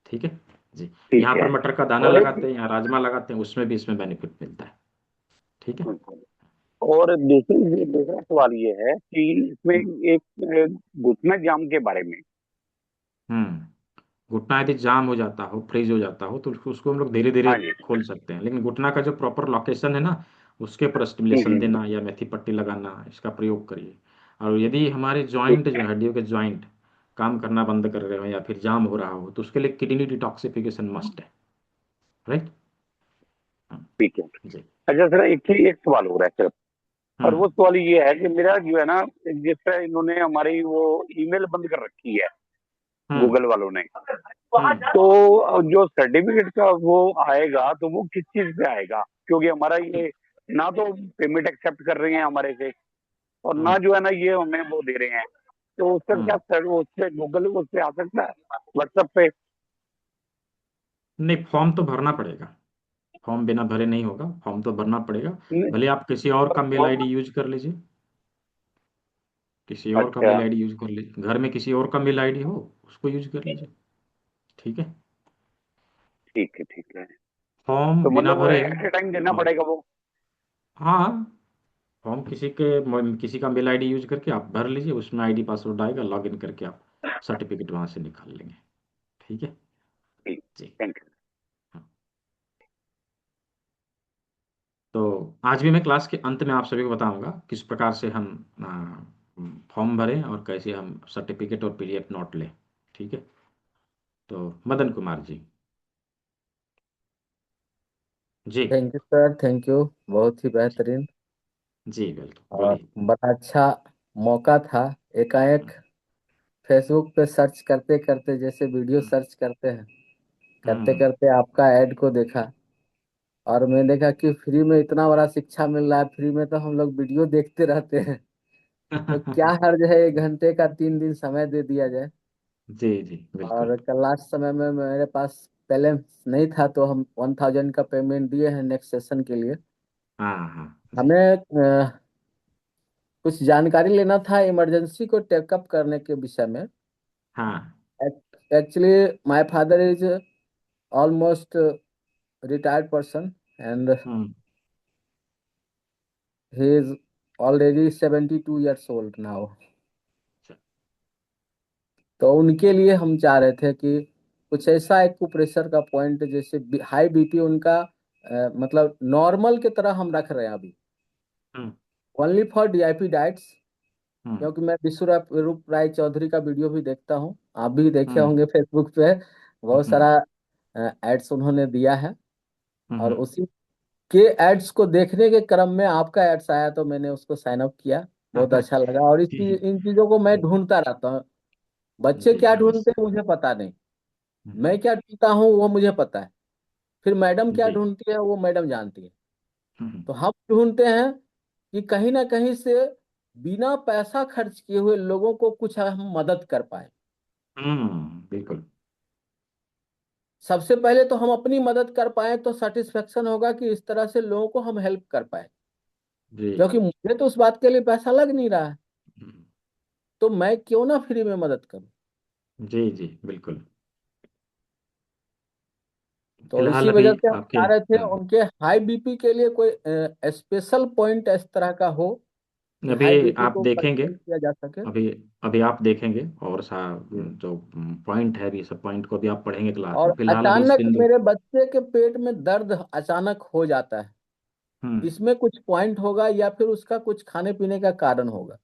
ठीक है जी। यहाँ ठीक पर है। मटर का दाना और लगाते एक हैं, यहाँ राजमा लगाते हैं, उसमें भी इसमें बेनिफिट मिलता है। ठीक है। और दूसरा सवाल ये है कि इसमें हम्म। एक घुटना जाम के बारे में। घुटना यदि जाम हो जाता हो, फ्रीज हो जाता हो, तो उसको हम लोग धीरे धीरे हाँ जी। खोल सकते हैं, लेकिन घुटना का जो प्रॉपर लोकेशन है ना, उसके ऊपर स्टिमुलेशन हम्म। देना या मेथी पट्टी लगाना, इसका प्रयोग करिए। और यदि हमारे ठीक जॉइंट जो है। है, हड्डियों के जॉइंट काम करना बंद कर रहे हो या फिर जाम हो रहा हो, तो उसके लिए किडनी डिटॉक्सिफिकेशन मस्ट है। राइट। ठीक है। जी। अच्छा सर, एक सवाल हो रहा है सर। और हम्म। वो सवाल ये है कि मेरा जो है ना, जिस तरह इन्होंने हमारी वो ईमेल बंद कर रखी है, हम्म। गूगल वालों ने, हम्म। तो जो सर्टिफिकेट का वो आएगा तो वो किस चीज पे आएगा? क्योंकि हमारा ये ना तो पेमेंट एक्सेप्ट कर रहे हैं हमारे से, और ना हम्म। जो है ना ये हमें वो दे रहे हैं। तो उसका क्या हम्म। सर, उससे गूगल उस पे आ सकता है, व्हाट्सएप पे? नहीं, फॉर्म तो भरना पड़ेगा। फॉर्म बिना भरे नहीं होगा, फॉर्म तो भरना पड़ेगा। नहीं, भले आप किसी और पर का मेल आईडी यूज कर लीजिए, किसी और का अच्छा। मेल आईडी यूज कर लीजिए, घर में किसी और का मेल आईडी हो उसको यूज कर लीजिए। ठीक है। ठीक है। ठीक है। फॉर्म तो बिना मतलब भरे। एट ए टाइम देना हाँ। पड़ेगा वो? हाँ, फॉर्म किसी का मेल आईडी यूज करके आप भर लीजिए, उसमें आईडी पासवर्ड आएगा, लॉग इन करके आप सर्टिफिकेट वहां से निकाल लेंगे। ठीक है ठीक। जी। Thank you. हाँ। तो आज भी मैं क्लास के अंत में आप सभी को बताऊंगा किस प्रकार से हम फॉर्म भरें और कैसे हम सर्टिफिकेट और पीडीएफ नोट लें। ठीक है। तो मदन कुमार जी। जी। Thank you sir, thank you. बहुत ही बेहतरीन जी बिल्कुल, और बोलिए। बड़ा अच्छा मौका था। एकाएक फेसबुक पे सर्च करते करते, जैसे वीडियो सर्च करते हैं, करते हम्म। करते आपका ऐड को देखा, और मैं देखा कि फ्री में इतना बड़ा शिक्षा मिल रहा है। फ्री में तो हम लोग वीडियो देखते रहते हैं, तो क्या हर्ज है 1 घंटे का 3 दिन समय दे दिया जाए। जी जी बिल्कुल। और लास्ट समय में मेरे पास बैलेंस नहीं था, तो हम 1000 का पेमेंट दिए हैं नेक्स्ट सेशन के लिए। हाँ हाँ जी। हमें कुछ जानकारी लेना था इमरजेंसी को टेकअप करने के विषय में। हाँ। Actually my father is almost retired person, and hmm. he is already 72 years old now. अच्छा। तो उनके लिए हम चाह रहे थे कि कुछ ऐसा एक्यूप्रेशर का पॉइंट, जैसे हाई बीपी उनका मतलब नॉर्मल के तरह हम रख रहे हैं अभी, हम्म। Only for DIP diets. हम्म। क्योंकि मैं विश्व रूप राय चौधरी का वीडियो भी देखता हूँ, आप भी देखे हम्म। होंगे फेसबुक पे, बहुत हम्म। सारा एड्स उन्होंने दिया है। और हम्म। उसी के एड्स को देखने के क्रम में आपका एड्स आया, तो मैंने उसको साइन अप किया। बहुत अच्छा लगा, और जी इन चीजों को मैं ढूंढता रहता हूँ। बच्चे जी क्या ढूंढते अवश्य। हैं मुझे पता नहीं, हम्म। मैं क्या ढूंढता हूँ वो मुझे पता है। फिर मैडम क्या जी। ढूंढती है वो मैडम जानती है। हम्म। तो हम ढूंढते हैं कि कहीं ना कहीं से बिना पैसा खर्च किए हुए लोगों को कुछ हम मदद कर पाए। बिल्कुल। सबसे पहले तो हम अपनी मदद कर पाए तो सेटिस्फेक्शन होगा कि इस तरह से लोगों को हम हेल्प कर पाए। जी। क्योंकि मुझे तो उस बात के लिए पैसा लग नहीं रहा है, हम्म। तो मैं क्यों ना फ्री में मदद करूं। जी जी बिल्कुल। तो फिलहाल इसी अभी वजह से हम आपके चाह रहे थे उनके हाई बीपी के लिए कोई स्पेशल पॉइंट इस तरह का हो, कि हाई अभी बीपी आप को देखेंगे, कंट्रोल किया जा सके। अभी अभी आप देखेंगे और सा जो पॉइंट है, अभी सब पॉइंट को भी आप पढ़ेंगे क्लास और में। फिलहाल अभी इस अचानक बिंदु। मेरे बच्चे के पेट में दर्द अचानक हो जाता है, हम्म इसमें कुछ पॉइंट होगा या फिर उसका कुछ खाने पीने का कारण होगा,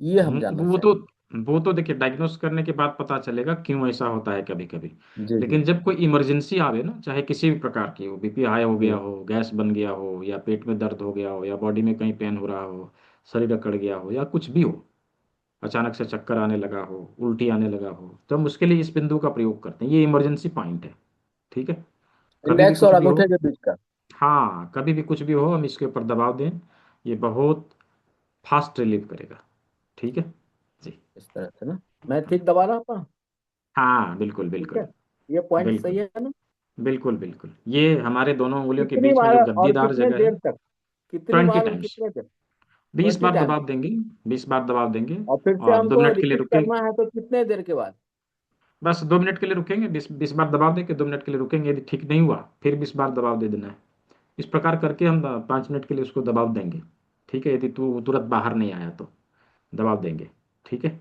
ये हम जानना वो तो चाहेंगे। वो तो देखिए डायग्नोस करने के बाद पता चलेगा क्यों ऐसा होता है कभी कभी। जी जी लेकिन जब कोई इमरजेंसी आवे ना, चाहे किसी भी प्रकार की हो, बीपी हाई हो गया जी। हो, गैस बन गया हो, या पेट में दर्द हो गया हो, या बॉडी में कहीं पेन हो रहा हो, शरीर अकड़ गया हो, या कुछ भी हो, अचानक से चक्कर आने लगा हो, उल्टी आने लगा हो, तो हम उसके लिए इस बिंदु का प्रयोग करते हैं। ये इमरजेंसी पॉइंट है। ठीक है। कभी भी इंडेक्स और कुछ भी हो, अंगूठे के बीच का। हाँ कभी भी कुछ भी हो, हम इसके ऊपर दबाव दें, ये बहुत फास्ट रिलीव करेगा। ठीक है जी। इस तरह से ना, मैं ठीक दबा रहा हूँ। हाँ बिल्कुल ठीक है, बिल्कुल। ये पॉइंट सही बिल्कुल है ना। बिल्कुल बिल्कुल, ये हमारे दोनों उंगलियों के कितनी बीच में बार जो और गद्दीदार कितने जगह है, देर तक, कितनी 20 बार और टाइम्स, कितने देर? 20 20 बार टाइम। दबाव देंगे, 20 बार दबाव देंगे। और फिर से और दो हमको मिनट के लिए रिपीट रुकेंगे। करना है तो कितने देर के बाद? बस 2 मिनट के लिए रुकेंगे, 20 बार दबाव देंगे, 2 मिनट के लिए रुकेंगे, यदि ठीक नहीं हुआ फिर 20 बार दबाव दे देना है। इस प्रकार करके हम 5 मिनट के लिए उसको दबाव देंगे। ठीक है। यदि तू तुरंत बाहर नहीं आया तो दबाव देंगे। ठीक है।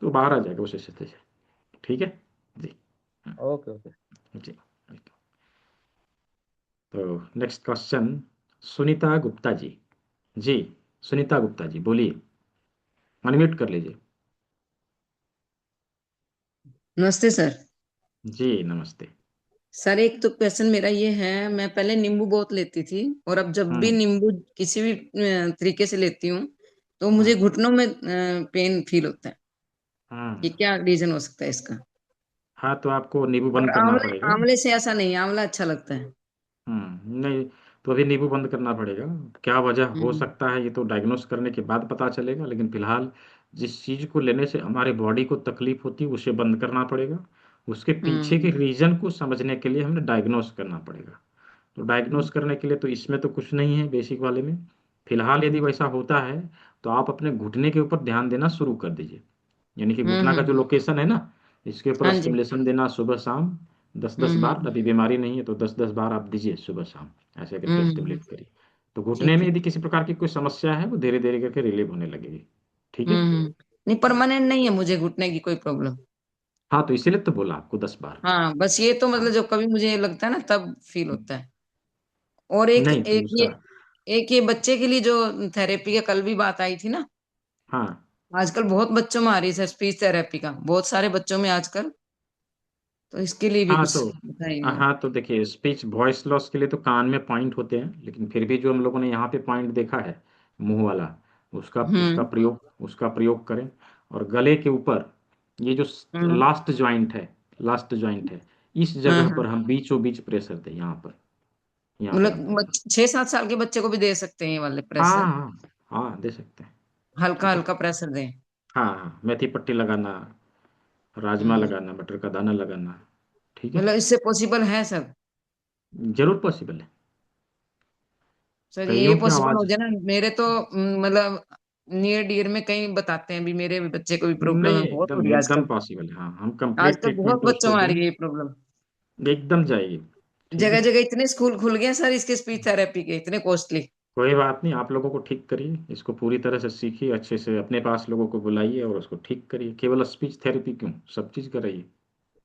तो बाहर आ जाएगा उस स्थिति से। ठीक है जी। Okay okay. जी। तो नेक्स्ट क्वेश्चन, सुनीता गुप्ता जी। जी, सुनीता गुप्ता जी बोलिए, अनम्यूट कर लीजिए। नमस्ते सर। जी नमस्ते। सर एक तो क्वेश्चन मेरा ये है, मैं पहले नींबू बहुत लेती थी और अब जब भी हम्म नींबू किसी भी तरीके से लेती हूँ तो मुझे हम्म घुटनों में पेन फील होता है। ये हम्म। क्या रीजन हो सकता है इसका? हाँ तो आपको नींबू और बंद करना आंवले पड़ेगा। आंवले से ऐसा नहीं, आंवला अच्छा लगता है। नहीं, तो अभी नींबू बंद करना पड़ेगा। क्या वजह हो हम्म सकता है ये तो डायग्नोस करने के बाद पता चलेगा, लेकिन फिलहाल जिस चीज़ को लेने से हमारे बॉडी को तकलीफ होती है उसे बंद करना पड़ेगा। उसके पीछे के हम्म रीजन को समझने के लिए हमें डायग्नोस करना पड़ेगा। तो डायग्नोस करने के लिए तो इसमें तो कुछ नहीं है बेसिक वाले में। फिलहाल यदि वैसा होता है तो आप अपने घुटने के ऊपर ध्यान देना शुरू कर दीजिए। यानी कि घुटना का जो हम्म। लोकेशन है ना, इसके ऊपर हाँ जी। स्टिमुलेशन देना सुबह शाम, 10-10 बार। हम्म अभी बीमारी नहीं है तो 10-10 बार आप दीजिए सुबह शाम, ऐसे करके हम्म। स्टिमुलेट करिए। तो घुटने ठीक में है। यदि किसी प्रकार की कोई समस्या है वो धीरे धीरे करके रिलीव होने लगेगी। ठीक है। नहीं, परमानेंट नहीं है मुझे घुटने की कोई प्रॉब्लम। हाँ तो इसीलिए तो बोला आपको 10 बार। हाँ बस ये तो मतलब हाँ। जब कभी मुझे लगता है ना तब फील होता है। और एक नहीं तो एक ये उसका। एक ये बच्चे के लिए जो थेरेपी की कल भी बात आई थी ना, हाँ आजकल बहुत बच्चों में आ रही है स्पीच थेरेपी का, बहुत सारे बच्चों में आजकल। तो इसके लिए भी हाँ कुछ तो बताइए। हाँ तो देखिए, स्पीच वॉइस लॉस के लिए तो कान में पॉइंट होते हैं, लेकिन फिर भी जो हम लोगों ने यहाँ पे पॉइंट देखा है, मुंह वाला, उसका उसका हम्म प्रयोग करें। और गले के ऊपर ये जो हम्म। लास्ट जॉइंट है, इस हाँ जगह पर हाँ। हम बीचों बीच प्रेशर दें, यहाँ पर हम मतलब देंगे। 6-7 साल के बच्चे को भी दे सकते हैं ये वाले हाँ प्रेशर? हाँ हाँ दे सकते हैं। हल्का ठीक है। हल्का प्रेशर दें? हाँ हाँ, मेथी पट्टी लगाना, राजमा हम्म। लगाना, मटर का दाना लगाना। ठीक है। मतलब इससे पॉसिबल है सर? जरूर पॉसिबल है। सर ये कईयों की पॉसिबल हो आवाज। जाए ना मेरे तो मतलब नियर डियर में कहीं बताते हैं भी मेरे बच्चे को भी प्रॉब्लम नहीं, है, बहुत हो एकदम रही है एकदम आजकल। पॉसिबल है। हाँ, हम कंप्लीट आजकल बहुत ट्रीटमेंट बच्चों उसको में आ दें। रही है ये प्रॉब्लम। एकदम जाएगी। ठीक जगह है। जगह इतने स्कूल खुल गए हैं सर इसके स्पीच थेरेपी के, इतने कॉस्टली। कोई बात नहीं, आप लोगों को ठीक करिए, इसको पूरी तरह से सीखिए, अच्छे से अपने पास लोगों को बुलाइए और उसको ठीक करिए। केवल स्पीच थेरेपी क्यों, सब चीज़ कराइए।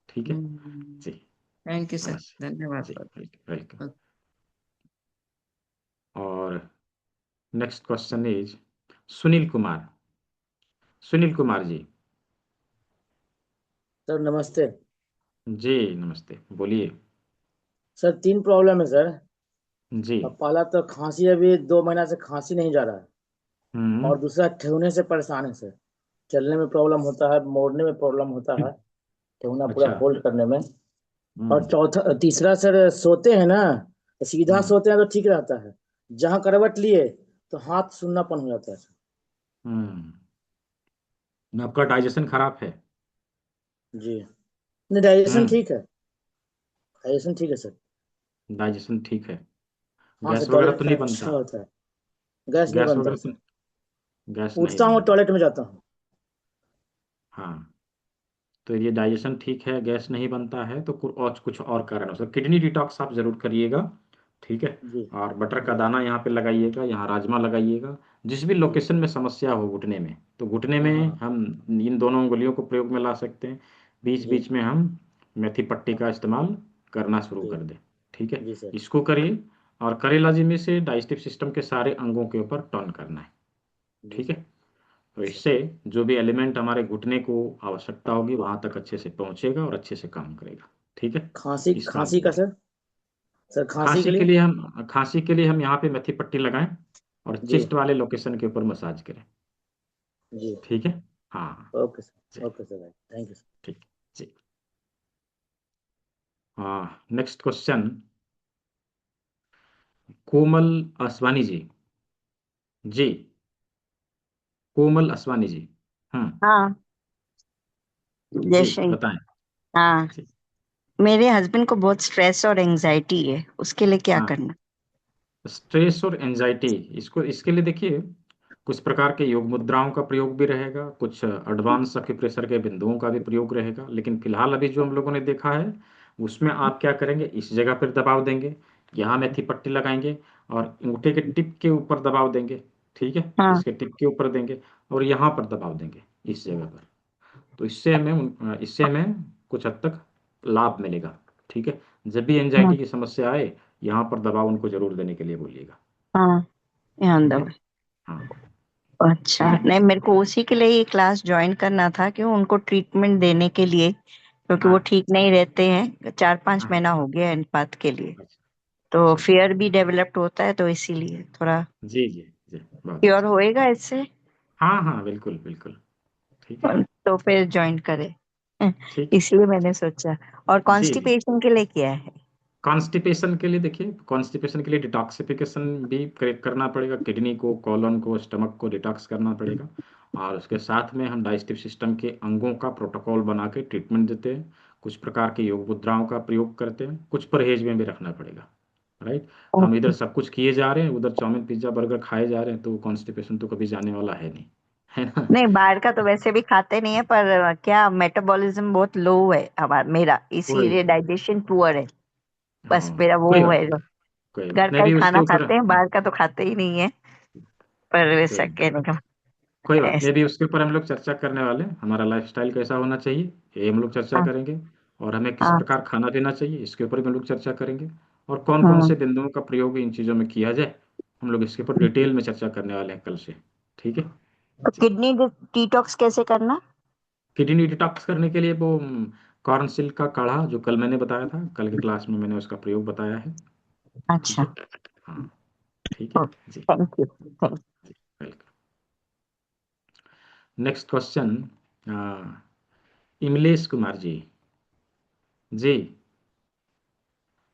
ठीक है जी। थैंक यू सर, नमस्ते। धन्यवाद जी सर। Welcome welcome. और next question is Sunil Kumar. Sunil Kumar ji. Sir नमस्ते। जी नमस्ते, बोलिए। सर 3 प्रॉब्लम है सर। जी। अब पहला तो खांसी, अभी 2 महीना से खांसी नहीं जा रहा है। हम्म और दूसरा ठेवने से परेशान है सर। चलने में प्रॉब्लम होता है, मोड़ने में प्रॉब्लम होता है, ठेवना पूरा अच्छा। फोल्ड करने में। और हम्म चौथा तीसरा सर, सोते हैं ना तो सीधा हम्म सोते हैं तो ठीक रहता है, जहाँ करवट लिए तो हाथ सुन्नापन हो जाता है सर। आपका डाइजेशन खराब है। जी। नहीं, डाइजेशन हम्म ठीक है, डाइजेशन ठीक है सर। डाइजेशन ठीक है। हाँ सर, गैस वगैरह टॉयलेट तो का नहीं अच्छा बनता। होता है। गैस नहीं गैस बनता वगैरह है तो, सर। गैस नहीं उठता हूँ बनता। टॉयलेट में जाता हूँ। हाँ तो ये डाइजेशन ठीक है, गैस नहीं बनता है, तो और कुछ और कारण हो सकता है। किडनी डिटॉक्स आप जरूर करिएगा। ठीक है। जी और बटर का दाना यहाँ पे लगाइएगा, यहाँ राजमा लगाइएगा। जिस भी लोकेशन में समस्या हो घुटने में, तो घुटने में हाँ हम इन दोनों उंगलियों को प्रयोग में ला सकते हैं। बीच जी बीच में हम मेथी पट्टी का इस्तेमाल करना शुरू जी कर दें। ठीक है, जी सर इसको करिए। और करेला जी में से डाइजेस्टिव सिस्टम के सारे अंगों के ऊपर टर्न करना है। जी ठीक है, सर तो जी सर। इससे जो भी एलिमेंट हमारे घुटने को आवश्यकता होगी वहां तक अच्छे से पहुंचेगा और अच्छे से काम करेगा। ठीक है, खांसी इस काम खांसी को का करें। सर खांसी के लिए। खांसी के लिए हम यहाँ पे मेथी पट्टी लगाएं और जी चेस्ट वाले लोकेशन के ऊपर मसाज करें। जी ठीक है, हाँ। जी, ओके सर भाई, थैंक यू सर। ठीक। जी, हाँ, नेक्स्ट क्वेश्चन। कोमल असवानी जी। जी, कोमल असवानी जी। हाँ, जी जैसे बताएं। हाँ, जी, मेरे हस्बैंड को बहुत स्ट्रेस और एंजाइटी है, उसके लिए क्या हाँ, करना? स्ट्रेस और एंजाइटी, इसके लिए देखिए, कुछ प्रकार के योग मुद्राओं का प्रयोग भी रहेगा, कुछ एडवांस एक्यूप्रेशर के बिंदुओं का भी प्रयोग रहेगा। लेकिन फिलहाल अभी जो हम लोगों ने देखा है उसमें आप क्या करेंगे, इस जगह पर दबाव देंगे, यहाँ मेथी पट्टी लगाएंगे और अंगूठे के टिप के ऊपर दबाव देंगे। ठीक है, हाँ इसके टिप के ऊपर देंगे और यहाँ पर दबाव देंगे, इस जगह पर। तो इससे हमें कुछ हद तक लाभ मिलेगा। ठीक है, जब भी हाँ एंजाइटी की समस्या आए यहाँ पर दबाव उनको जरूर देने के लिए बोलिएगा। हाँ, ध्यान ठीक दो। है, हाँ। अच्छा, ठीक है, नहीं, मेरे को उसी के लिए ये क्लास ज्वाइन करना था कि उनको ट्रीटमेंट देने के लिए, क्योंकि वो हाँ ठीक नहीं रहते हैं, 4-5 हाँ, महीना हो गया है इन बात के लिए। अच्छा तो अच्छा। फियर भी डेवलप्ड होता है, तो इसीलिए थोड़ा जी जी जी, बहुत क्योर अच्छा। होएगा इससे। हाँ हाँ, बिल्कुल बिल्कुल। ठीक है, तो फिर ज्वाइन करें। ठीक है। इसलिए मैंने सोचा। और जी जी, कॉन्स्टिपेशन के लिए क्या है? कॉन्स्टिपेशन के लिए देखिए, कॉन्स्टिपेशन के लिए डिटॉक्सिफिकेशन भी करना पड़ेगा, किडनी को, कॉलन को, स्टमक को डिटॉक्स करना पड़ेगा। और उसके साथ में हम डाइजेस्टिव सिस्टम के अंगों का प्रोटोकॉल बना के ट्रीटमेंट देते हैं। कुछ प्रकार के योग मुद्राओं का प्रयोग करते हैं, कुछ परहेज में भी रखना पड़ेगा। राइट, हम इधर ओके। सब कुछ किए जा रहे हैं, उधर चाउमीन पिज्जा बर्गर खाए जा रहे हैं, तो कॉन्स्टिपेशन तो कभी जाने वाला है नहीं, है ना। नहीं, बाहर का तो वैसे भी खाते नहीं है, पर क्या मेटाबॉलिज्म बहुत लो है हमारा, मेरा, कोई इसीलिए डाइजेशन पुअर है। बस हाँ, मेरा वो कोई है, बात नहीं, कोई बात घर मैं का ही भी उसके खाना ऊपर खाते हैं, बाहर का तो खाते ही नहीं है। पर कोई वैसा नहीं, कहने का कोई बात नहीं, ऐसा। अभी उसके ऊपर हम लोग चर्चा करने वाले हैं, हमारा लाइफस्टाइल कैसा होना चाहिए ये हम लोग चर्चा हाँ करेंगे। और हमें किस हाँ प्रकार खाना पीना चाहिए इसके ऊपर भी हम लोग चर्चा करेंगे। और कौन कौन हाँ। से बिंदुओं का प्रयोग इन चीज़ों में किया जाए, हम लोग इसके ऊपर डिटेल में चर्चा करने वाले हैं कल से। ठीक है तो जी। किडनी डिटॉक्स कैसे करना? किडनी डिटॉक्स करने के लिए वो कॉर्न सिल्क का काढ़ा जो कल मैंने बताया था, कल की क्लास में मैंने उसका प्रयोग बताया है। ठीक अच्छा। है, हाँ, ठीक है जी थैंक यू, थैंक। जी, welcome. Next question, Imlesh Kumar ji. जी,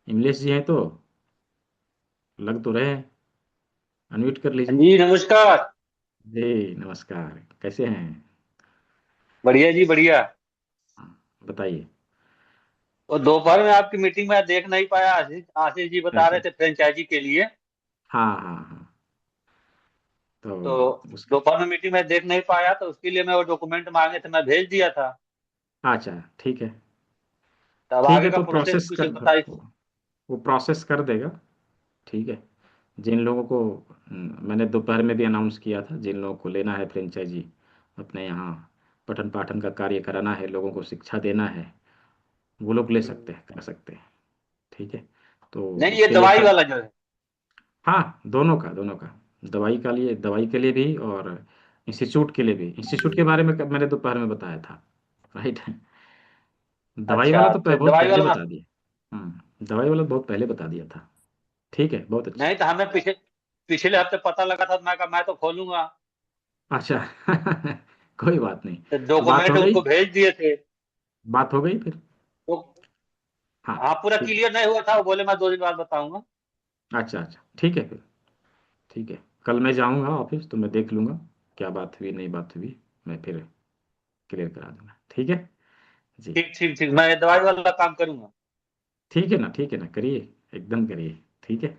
इमलेश जी हैं तो लग तो रहे हैं, अनम्यूट कर लीजिए। जी नमस्कार। जी नमस्कार, कैसे हैं। बढ़िया जी बढ़िया। हाँ, बताइए। और दोपहर में आपकी मीटिंग में देख नहीं पाया, आशीष आशीष जी बता अच्छा, रहे थे फ्रेंचाइजी के लिए। हाँ हाँ हाँ, तो तो उसका, दोपहर में मीटिंग में देख नहीं पाया, तो उसके लिए मैं वो डॉक्यूमेंट मांगे थे, मैं भेज दिया था। अच्छा ठीक है। तो अब ठीक आगे है, का तो प्रोसेस प्रोसेस कुछ कर, बताइए। वो प्रोसेस कर देगा। ठीक है, जिन लोगों को मैंने दोपहर में भी अनाउंस किया था, जिन लोगों को लेना है फ्रेंचाइजी, अपने यहाँ पठन पाठन का कार्य कराना है, लोगों को शिक्षा देना है, वो लोग ले सकते हैं, कर सकते हैं। ठीक है, तो नहीं, ये उसके लिए दवाई कल, वाला जो है। हाँ, दोनों का, दवाई के लिए भी और इंस्टीट्यूट के लिए भी। इंस्टीट्यूट के बारे में मैंने दोपहर में बताया था। राइट, दवाई वाला अच्छा, तो तो बहुत दवाई पहले वाला बता दिया। दवाई वाला बहुत पहले बता दिया था। ठीक है, बहुत अच्छा। नहीं, तो हमें पिछले हफ्ते पता लगा था, मैं कहा मैं तो खोलूंगा। अच्छा कोई बात नहीं, तो तो बात डॉक्यूमेंट हो गई, उनको भेज दिए थे। बात हो गई फिर। तो हाँ, हाँ, पूरा ठीक क्लियर नहीं हुआ था, वो बोले मैं 2 दिन बाद बताऊंगा। है, अच्छा अच्छा, ठीक है फिर। ठीक है, कल मैं जाऊंगा ऑफिस तो मैं देख लूंगा क्या बात हुई, नहीं बात हुई, मैं फिर क्लियर करा दूंगा। ठीक है जी। ठीक ठीक ठीक, मैं दवाई वाला काम करूंगा। ठीक है ना, ठीक है ना, करिए, एकदम करिए। ठीक है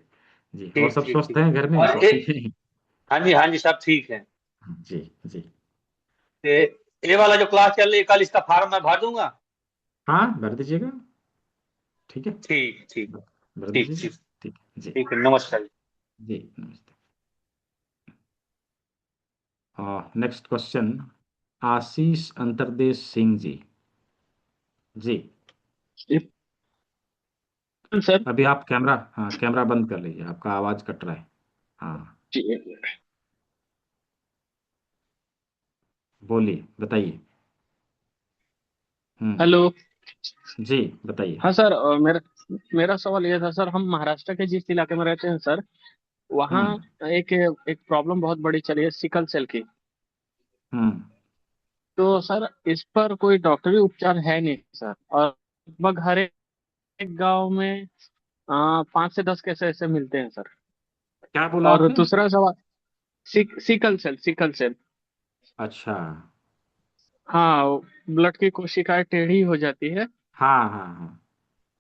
जी, और ठीक सब ठीक स्वस्थ ठीक। हैं घर में, और सब ठीक एक, है। हाँ जी सब ठीक है। जी जी, ते ये वाला जो क्लास चल रही है कल, इसका फॉर्म मैं भर दूंगा। हाँ भर दीजिएगा। ठीक है, ठीक ठीक भर ठीक दीजिएगा। ठीक। ठीक जी ठीक है, नमस्कार जी। जी नमस्ते। नेक्स्ट क्वेश्चन आशीष अंतरदेश सिंह जी। जी सर अभी आप कैमरा बंद कर लीजिए, आपका आवाज कट रहा है। हाँ जी। बोलिए, बताइए। हेलो। जी बताइए। हाँ सर, मेरा मेरा सवाल ये था सर, हम महाराष्ट्र के जिस इलाके में रहते हैं सर, वहाँ हम्म एक एक प्रॉब्लम बहुत बड़ी चली है सिकल सेल की। हम्म तो सर इस पर कोई डॉक्टरी उपचार है नहीं सर, और लगभग हर एक गांव में 5 से 10 केस ऐसे मिलते हैं सर। क्या बोला और आपने? दूसरा सवाल, सिकल सेल। अच्छा। हाँ, ब्लड की कोशिकाएं टेढ़ी हो जाती है। हाँ हाँ हाँ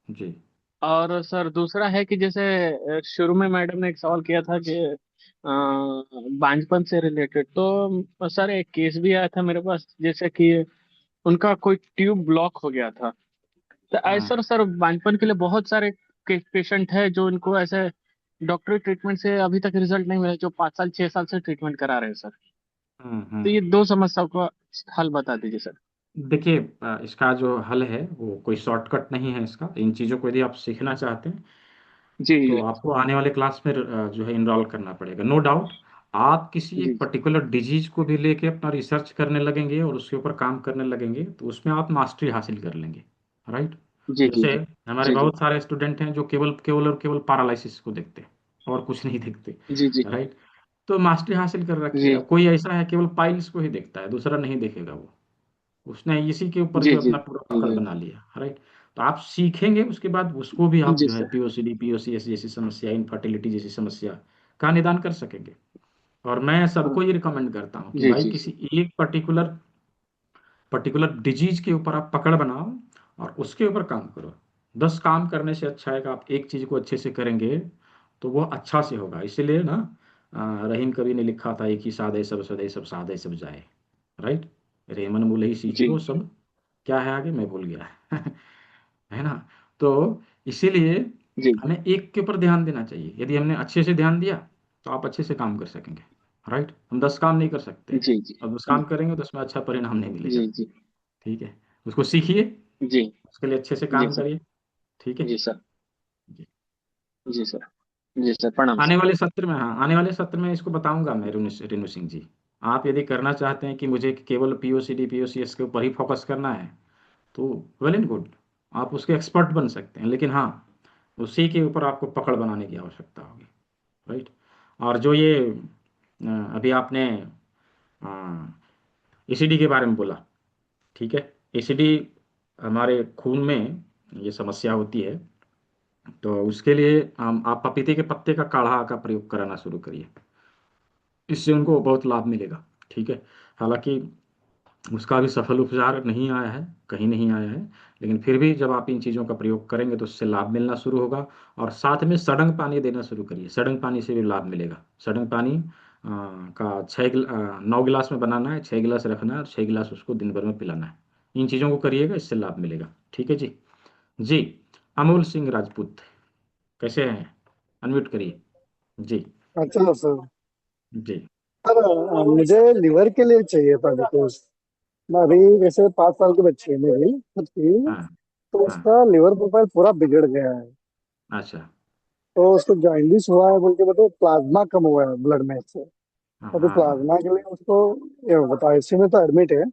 जी। और सर दूसरा है कि जैसे शुरू में मैडम ने एक सवाल किया था कि बांझपन से रिलेटेड, तो सर एक केस भी आया था मेरे पास, जैसे कि उनका कोई ट्यूब ब्लॉक हो गया था। तो ऐसा हाँ सर बांझपन के लिए बहुत सारे पेशेंट है जो इनको ऐसे डॉक्टरी ट्रीटमेंट से अभी तक रिजल्ट नहीं मिला, जो 5 साल 6 साल से ट्रीटमेंट करा रहे हैं सर। तो ये हम्म। दो समस्याओं का हल बता दीजिए सर। देखिए, इसका जो हल है वो कोई शॉर्टकट नहीं है इसका। इन चीज़ों को यदि आप सीखना चाहते हैं जी तो आपको आने वाले क्लास में जो है इनरोल करना पड़ेगा, नो डाउट। आप किसी जी एक पर्टिकुलर डिजीज को भी लेके अपना रिसर्च करने लगेंगे और उसके ऊपर काम करने लगेंगे तो उसमें आप मास्टरी हासिल कर लेंगे, राइट। जी जी जैसे जी हमारे जी जी बहुत सारे स्टूडेंट हैं जो केवल केवल और केवल पैरालिसिस को देखते हैं और कुछ नहीं देखते, जी जी राइट। तो मास्टरी हासिल कर रखी है। जी अब कोई ऐसा है केवल पाइल्स को ही देखता है, दूसरा नहीं देखेगा वो, उसने इसी के ऊपर जी जो जी अपना पूरा पकड़ जी बना लिया, राइट। तो आप सीखेंगे, उसके बाद उसको भी आप जी जो है सर। पीओसीडी पीओसीएस जैसी समस्या, इनफर्टिलिटी जैसी समस्या का निदान कर सकेंगे। और मैं सबको ये रिकमेंड करता हूँ कि जी भाई जी किसी एक पर्टिकुलर पर्टिकुलर डिजीज के ऊपर आप पकड़ बनाओ और उसके ऊपर काम करो। 10 काम करने से अच्छा है कि आप एक चीज को अच्छे से करेंगे तो वो अच्छा से होगा। इसीलिए ना रहीम कवि ने लिखा था, एक ही साधे सब सदे सब साधे सब जाए, राइट। रेमन मूल ही सीखी जी वो सब, क्या है आगे मैं भूल गया है ना। तो इसीलिए जी हमें एक के ऊपर ध्यान देना चाहिए। यदि हमने अच्छे से ध्यान दिया तो आप अच्छे से काम कर सकेंगे, राइट। हम 10 काम नहीं कर सकते, जी जी अब 10 काम करेंगे तो उसमें अच्छा परिणाम नहीं मिलेगा, जी जी ठीक है। उसको सीखिए, जी उसके लिए अच्छे से जी काम सर। करिए, ठीक है जी सर। जी। जी सर। जी सर, प्रणाम आने सर। वाले सत्र में, हाँ आने वाले सत्र में इसको बताऊंगा मैं, रेणु सिंह जी। आप यदि करना चाहते हैं कि मुझे केवल पीओसीडी पीओसीएस के ऊपर ही फोकस करना है तो वेल एंड गुड, आप उसके एक्सपर्ट बन सकते हैं, लेकिन हाँ उसी के ऊपर आपको पकड़ बनाने की आवश्यकता होगी, राइट। और जो ये अभी आपने एसिडी के बारे में बोला, ठीक है। एसिडी हमारे खून में ये समस्या होती है, तो उसके लिए आप पपीते के पत्ते का काढ़ा का प्रयोग कराना शुरू करिए, इससे उनको बहुत लाभ मिलेगा, ठीक है। हालांकि उसका भी सफल उपचार नहीं आया है, कहीं नहीं आया है, लेकिन फिर भी जब आप इन चीज़ों का प्रयोग करेंगे तो उससे लाभ मिलना शुरू होगा। और साथ में सड़ंग पानी देना शुरू करिए, सड़ंग पानी से भी लाभ मिलेगा। सड़ंग पानी का 9 गिलास में बनाना है, 6 गिलास रखना है और 6 गिलास उसको दिन भर में पिलाना है। इन चीज़ों को करिएगा, इससे लाभ मिलेगा, ठीक है जी। जी अमोल सिंह राजपूत कैसे हैं? अनम्यूट करिए जी। अच्छा सर। जी सर मुझे लिवर के लिए चाहिए था डिटेल्स। मैं अभी जैसे 5 साल की बच्ची है मेरी खुद की, हाँ तो हाँ उसका लिवर प्रोफाइल पूरा बिगड़ गया है। अच्छा तो उसको जॉइंडिस हुआ है बोल के बताओ, प्लाज्मा कम हुआ है ब्लड में से। हाँ अभी हाँ हाँ प्लाज्मा के लिए उसको ये बताओ, इसी में तो एडमिट है।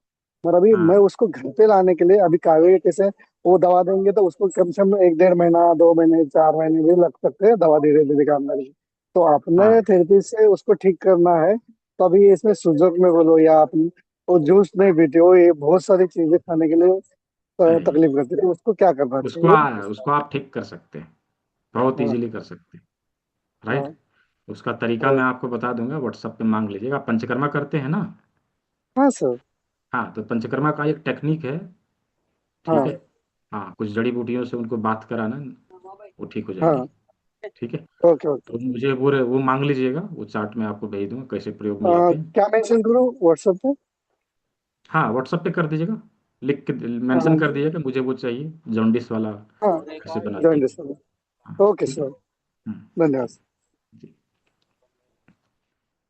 पर अभी मैं हाँ उसको घर पे लाने के लिए अभी कागज कैसे वो दवा देंगे तो उसको कम से कम 1 1.5 महीना 2 महीने 4 महीने भी लग सकते हैं दवा धीरे धीरे काम करने में। तो अपने हाँ थेरेपी से उसको ठीक करना है। तो अभी इसमें सुजक में बोलो या आप वो जूस नहीं पीते हो, ये बहुत सारी चीजें खाने के लिए नहीं, तकलीफ करती है, उसको क्या करना उसको चाहिए? उसको आप ठीक कर सकते हैं, बहुत हाँ इजीली कर सकते हैं, राइट। हाँ उसका तरीका हाँ मैं आपको बता दूंगा, व्हाट्सएप पे मांग लीजिएगा। आप पंचकर्मा करते हैं ना? हाँ सर। हाँ तो पंचकर्मा का एक टेक्निक है, ठीक है। हाँ हाँ कुछ जड़ी बूटियों से उनको बात कराना, वो ठीक हो हाँ। जाएंगी, ठीक है। Okay okay. तो मुझे वो मांग लीजिएगा, वो चार्ट मैं आपको भेज दूंगा कैसे प्रयोग में लाते हैं। क्या मेंशन करूँ व्हाट्सएप पे? हाँ व्हाट्सएप पे कर दीजिएगा, लिख के मेंशन हाँ कर दीजिएगा मुझे वो चाहिए, जॉन्डिस वाला हाँ। कैसे बनाते जॉइन हैं। डिस्टेंस। हाँ ओके ठीक है सर। धन्यवाद। जी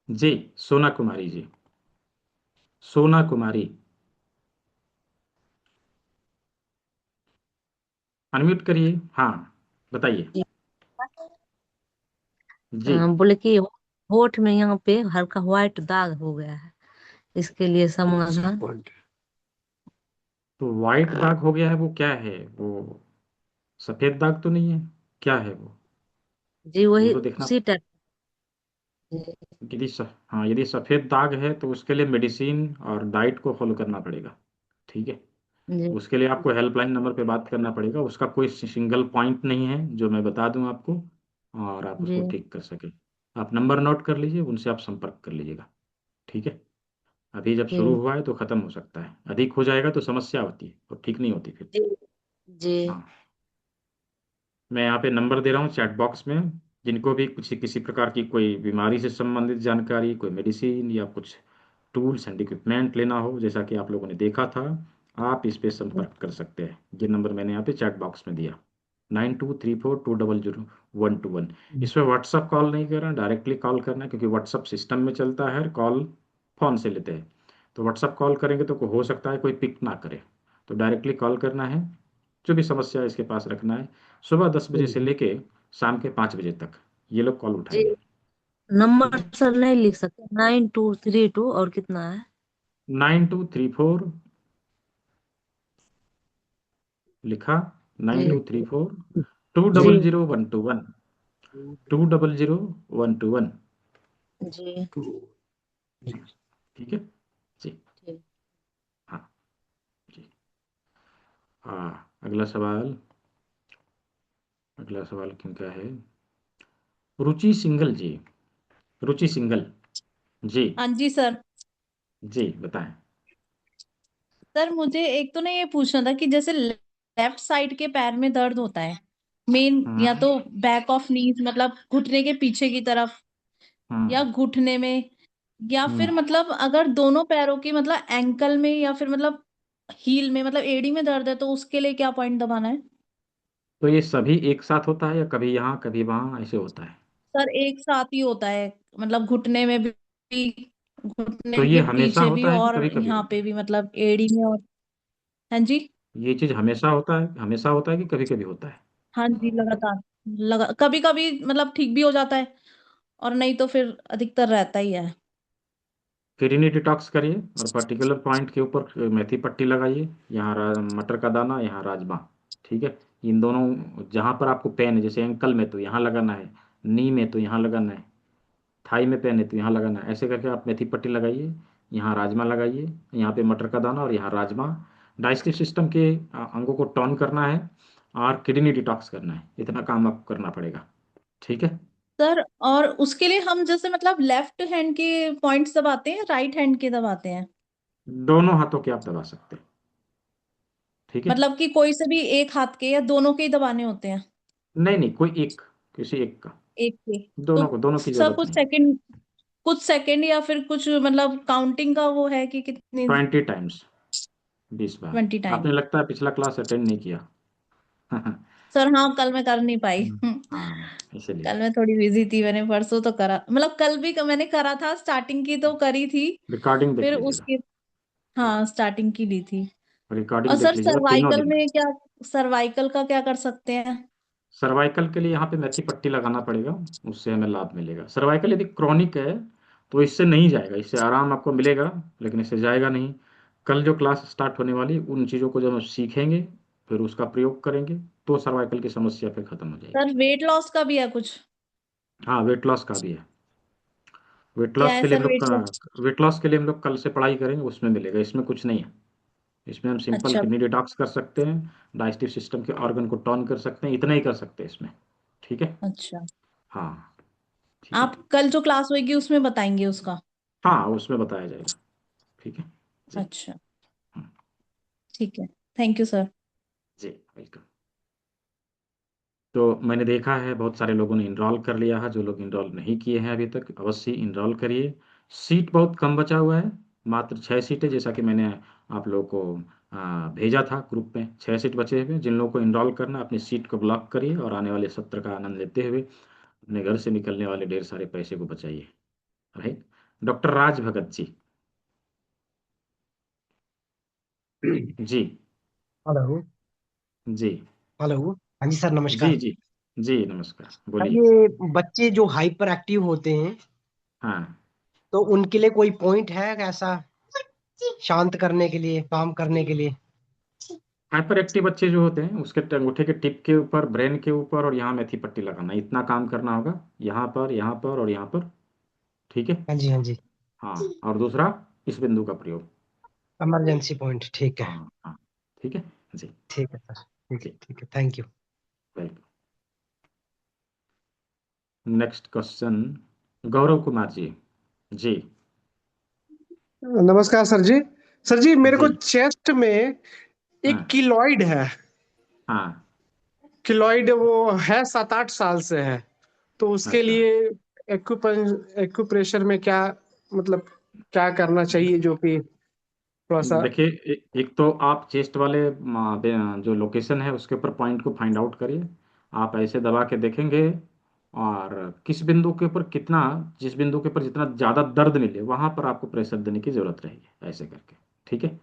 जी, सोना कुमारी जी, सोना कुमारी, अनम्यूट करिए। हाँ, बताइए। जी, बोले कि होठ में यहाँ पे हल्का व्हाइट दाग हो गया है, इसके लिए समाधान। तो व्हाइट दाग हो गया है, वो क्या है? वो सफेद दाग तो नहीं है? क्या है वो? जी वो वही तो देखना। उसी टाइप। हाँ, यदि सफेद दाग है तो उसके लिए मेडिसिन और डाइट को फॉलो करना पड़ेगा। ठीक है। जी उसके लिए आपको हेल्पलाइन नंबर पे बात करना पड़ेगा। उसका कोई सिंगल पॉइंट नहीं है जो मैं बता दूं आपको, और आप जी उसको ठीक कर सके। आप नंबर नोट कर लीजिए, उनसे आप संपर्क कर लीजिएगा। ठीक है। अभी जब शुरू जी हुआ है तो ख़त्म हो सकता है, अधिक हो जाएगा तो समस्या होती है और ठीक नहीं होती फिर। जी जी हाँ, मैं यहाँ पे नंबर दे रहा हूँ चैट बॉक्स में। जिनको भी कुछ किसी प्रकार की कोई बीमारी से संबंधित जानकारी, कोई मेडिसिन या कुछ टूल्स एंड इक्विपमेंट लेना हो, जैसा कि आप लोगों ने देखा था, आप इस पे संपर्क कर सकते हैं। ये नंबर मैंने यहाँ पे चैट बॉक्स में दिया, 9234200121। इस पर व्हाट्सअप कॉल नहीं करना, डायरेक्टली कॉल करना है, क्योंकि व्हाट्सअप सिस्टम में चलता है, कॉल फ़ोन से लेते हैं। तो व्हाट्सअप कॉल करेंगे तो हो सकता है कोई पिक ना करे, तो डायरेक्टली कॉल करना है। जो भी समस्या है इसके पास रखना है। सुबह 10 बजे से लेके शाम के 5 बजे तक ये लोग कॉल जी। उठाएंगे। ठीक नंबर है। सर नहीं लिख सकते? 9232 और कितना है? 9234 लिखा, नाइन जी टू थ्री फोर टू जी double zero one two one 200 121। जी ठीक है जी। जी। हाँ जी। हाँ, अगला सवाल, अगला सवाल किनका है? रुचि सिंगल जी, रुचि सिंगल जी। हाँ जी सर। जी बताएं। सर मुझे एक तो ना ये पूछना था कि जैसे लेफ्ट साइड के पैर में दर्द होता है, मेन या हम्म तो बैक ऑफ नीज मतलब घुटने के पीछे की तरफ, या हम्म घुटने में, या हम्म फिर मतलब अगर दोनों पैरों की मतलब एंकल में या फिर मतलब हील में मतलब एड़ी में दर्द है तो उसके लिए क्या पॉइंट दबाना है? तो ये सभी एक साथ होता है या कभी यहाँ कभी वहाँ ऐसे होता है? सर एक साथ ही होता है, मतलब घुटने में भी, तो घुटने ये के हमेशा पीछे भी होता है कि और कभी कभी यहाँ होता पे है? भी मतलब एड़ी में और। हाँ जी। ये चीज़ हमेशा होता है, हमेशा होता है कि कभी कभी होता है? हाँ जी लगातार, कभी कभी मतलब ठीक भी हो जाता है और नहीं तो फिर अधिकतर रहता ही है। किडनी डिटॉक्स करिए और पर्टिकुलर पॉइंट के ऊपर मेथी पट्टी लगाइए। यहाँ मटर का दाना, यहाँ राजमा। ठीक है। इन दोनों जहाँ पर आपको पेन है, जैसे एंकल में तो यहाँ लगाना है, नी में तो यहाँ लगाना है, थाई में पेन है तो यहाँ लगाना है। ऐसे करके आप मेथी पट्टी लगाइए, यहाँ राजमा लगाइए, यहाँ पे मटर का दाना और यहाँ राजमा। डाइजेस्टिव सिस्टम के अंगों को टॉन करना है और किडनी डिटॉक्स करना है। इतना काम आपको करना पड़ेगा। ठीक है। सर और उसके लिए हम जैसे मतलब लेफ्ट हैंड के पॉइंट्स दबाते हैं, राइट हैंड के दबाते हैं? दोनों हाथों के आप दबा सकते हैं। ठीक है। मतलब कि कोई से भी एक हाथ के या दोनों के ही दबाने होते हैं? नहीं नहीं, कोई एक, किसी एक का। एक के तो दोनों को, दोनों की सर जरूरत कुछ नहीं है। सेकंड, कुछ सेकंड या फिर कुछ मतलब काउंटिंग का वो है कि कितनी? 20 टाइम्स, 20 बार। 20 टाइम? आपने लगता है पिछला क्लास अटेंड नहीं किया। सर हाँ कल मैं कर नहीं पाई। हाँ, इसलिए कल मैं थोड़ी बिजी थी, मैंने परसों तो करा, मतलब कल भी मैंने करा था, स्टार्टिंग की तो करी थी, रिकॉर्डिंग देख फिर लीजिएगा। उसकी हाँ स्टार्टिंग की ली थी। और रिकॉर्डिंग देख सर लीजिएगा तीनों सर्वाइकल दिन का। में क्या, सर्वाइकल का क्या कर सकते हैं? सर्वाइकल के लिए यहाँ पे मेथी पट्टी लगाना पड़ेगा, उससे हमें लाभ मिलेगा। सर्वाइकल यदि क्रॉनिक है तो इससे नहीं जाएगा, इससे आराम आपको मिलेगा लेकिन इससे जाएगा नहीं। कल जो क्लास स्टार्ट होने वाली, उन चीज़ों को जब हम सीखेंगे, फिर उसका प्रयोग करेंगे, तो सर्वाइकल की समस्या फिर खत्म हो जाएगी। सर वेट लॉस का भी है कुछ? हाँ, वेट लॉस का भी है। वेट क्या लॉस है के लिए सर हम लोग वेट लॉस? का, वेट लॉस के लिए हम लोग कल से पढ़ाई करेंगे, उसमें मिलेगा। इसमें कुछ नहीं है। इसमें हम सिंपल अच्छा किडनी डिटॉक्स कर सकते हैं, डाइजेस्टिव सिस्टम के ऑर्गन को टॉन कर सकते हैं, इतना ही कर सकते हैं इसमें। ठीक है। अच्छा। हाँ ठीक है। आप कल जो क्लास होगी उसमें बताएंगे उसका? हाँ, उसमें बताया जाएगा। ठीक है जी। अच्छा हम्म, ठीक है, थैंक यू सर। जी वेलकम। तो मैंने देखा है बहुत सारे लोगों ने इनरोल कर लिया है। जो लोग इनरोल नहीं किए हैं अभी तक, अवश्य इनरोल करिए। सीट बहुत कम बचा हुआ है, मात्र 6 सीटें, जैसा कि मैंने आप लोगों को भेजा था ग्रुप में। 6 सीट बचे हुए हैं। जिन लोगों को इनरोल करना है, अपनी सीट को ब्लॉक करिए और आने वाले सत्र का आनंद लेते हुए अपने घर से निकलने वाले ढेर सारे पैसे को बचाइए। राइट। डॉक्टर राज भगत जी। जी। हेलो। जी। हेलो। हाँ जी सर, जी। नमस्कार। जी। जी नमस्कार, सर बोलिए। ये बच्चे जो हाइपर एक्टिव होते हैं, हाँ। तो उनके लिए कोई पॉइंट है ऐसा शांत करने के लिए, काम करने के लिए? हाइपर एक्टिव बच्चे जो होते हैं उसके अंगूठे के टिप के ऊपर, ब्रेन के ऊपर और यहाँ मेथी पट्टी लगाना, इतना काम करना होगा। यहाँ पर और यहाँ पर। ठीक है। हाँ जी, हाँ जी। हाँ, और दूसरा इस बिंदु का प्रयोग। इमरजेंसी पॉइंट, ठीक है। हाँ हाँ। ठीक है जी। ठीक है सर, ठीक है, जी। ठीक है, thank you. Welcome. Next question, Gaurav Kumar ji. जी। नमस्कार सर जी। सर जी, मेरे को जी। चेस्ट में एक हाँ किलॉइड है। हाँ। किलॉइड वो है 7-8 साल से है। तो उसके अच्छा। लिए एक्यूप्रेशर में क्या, मतलब क्या करना चाहिए, जो कि थोड़ा सा। देखिए, एक तो आप चेस्ट वाले जो लोकेशन है उसके ऊपर पॉइंट को फाइंड आउट करिए। आप ऐसे दबा के देखेंगे और किस बिंदु के ऊपर कितना, जिस बिंदु के ऊपर जितना ज़्यादा दर्द मिले वहां पर आपको प्रेशर देने की जरूरत रहेगी, ऐसे करके। ठीक है।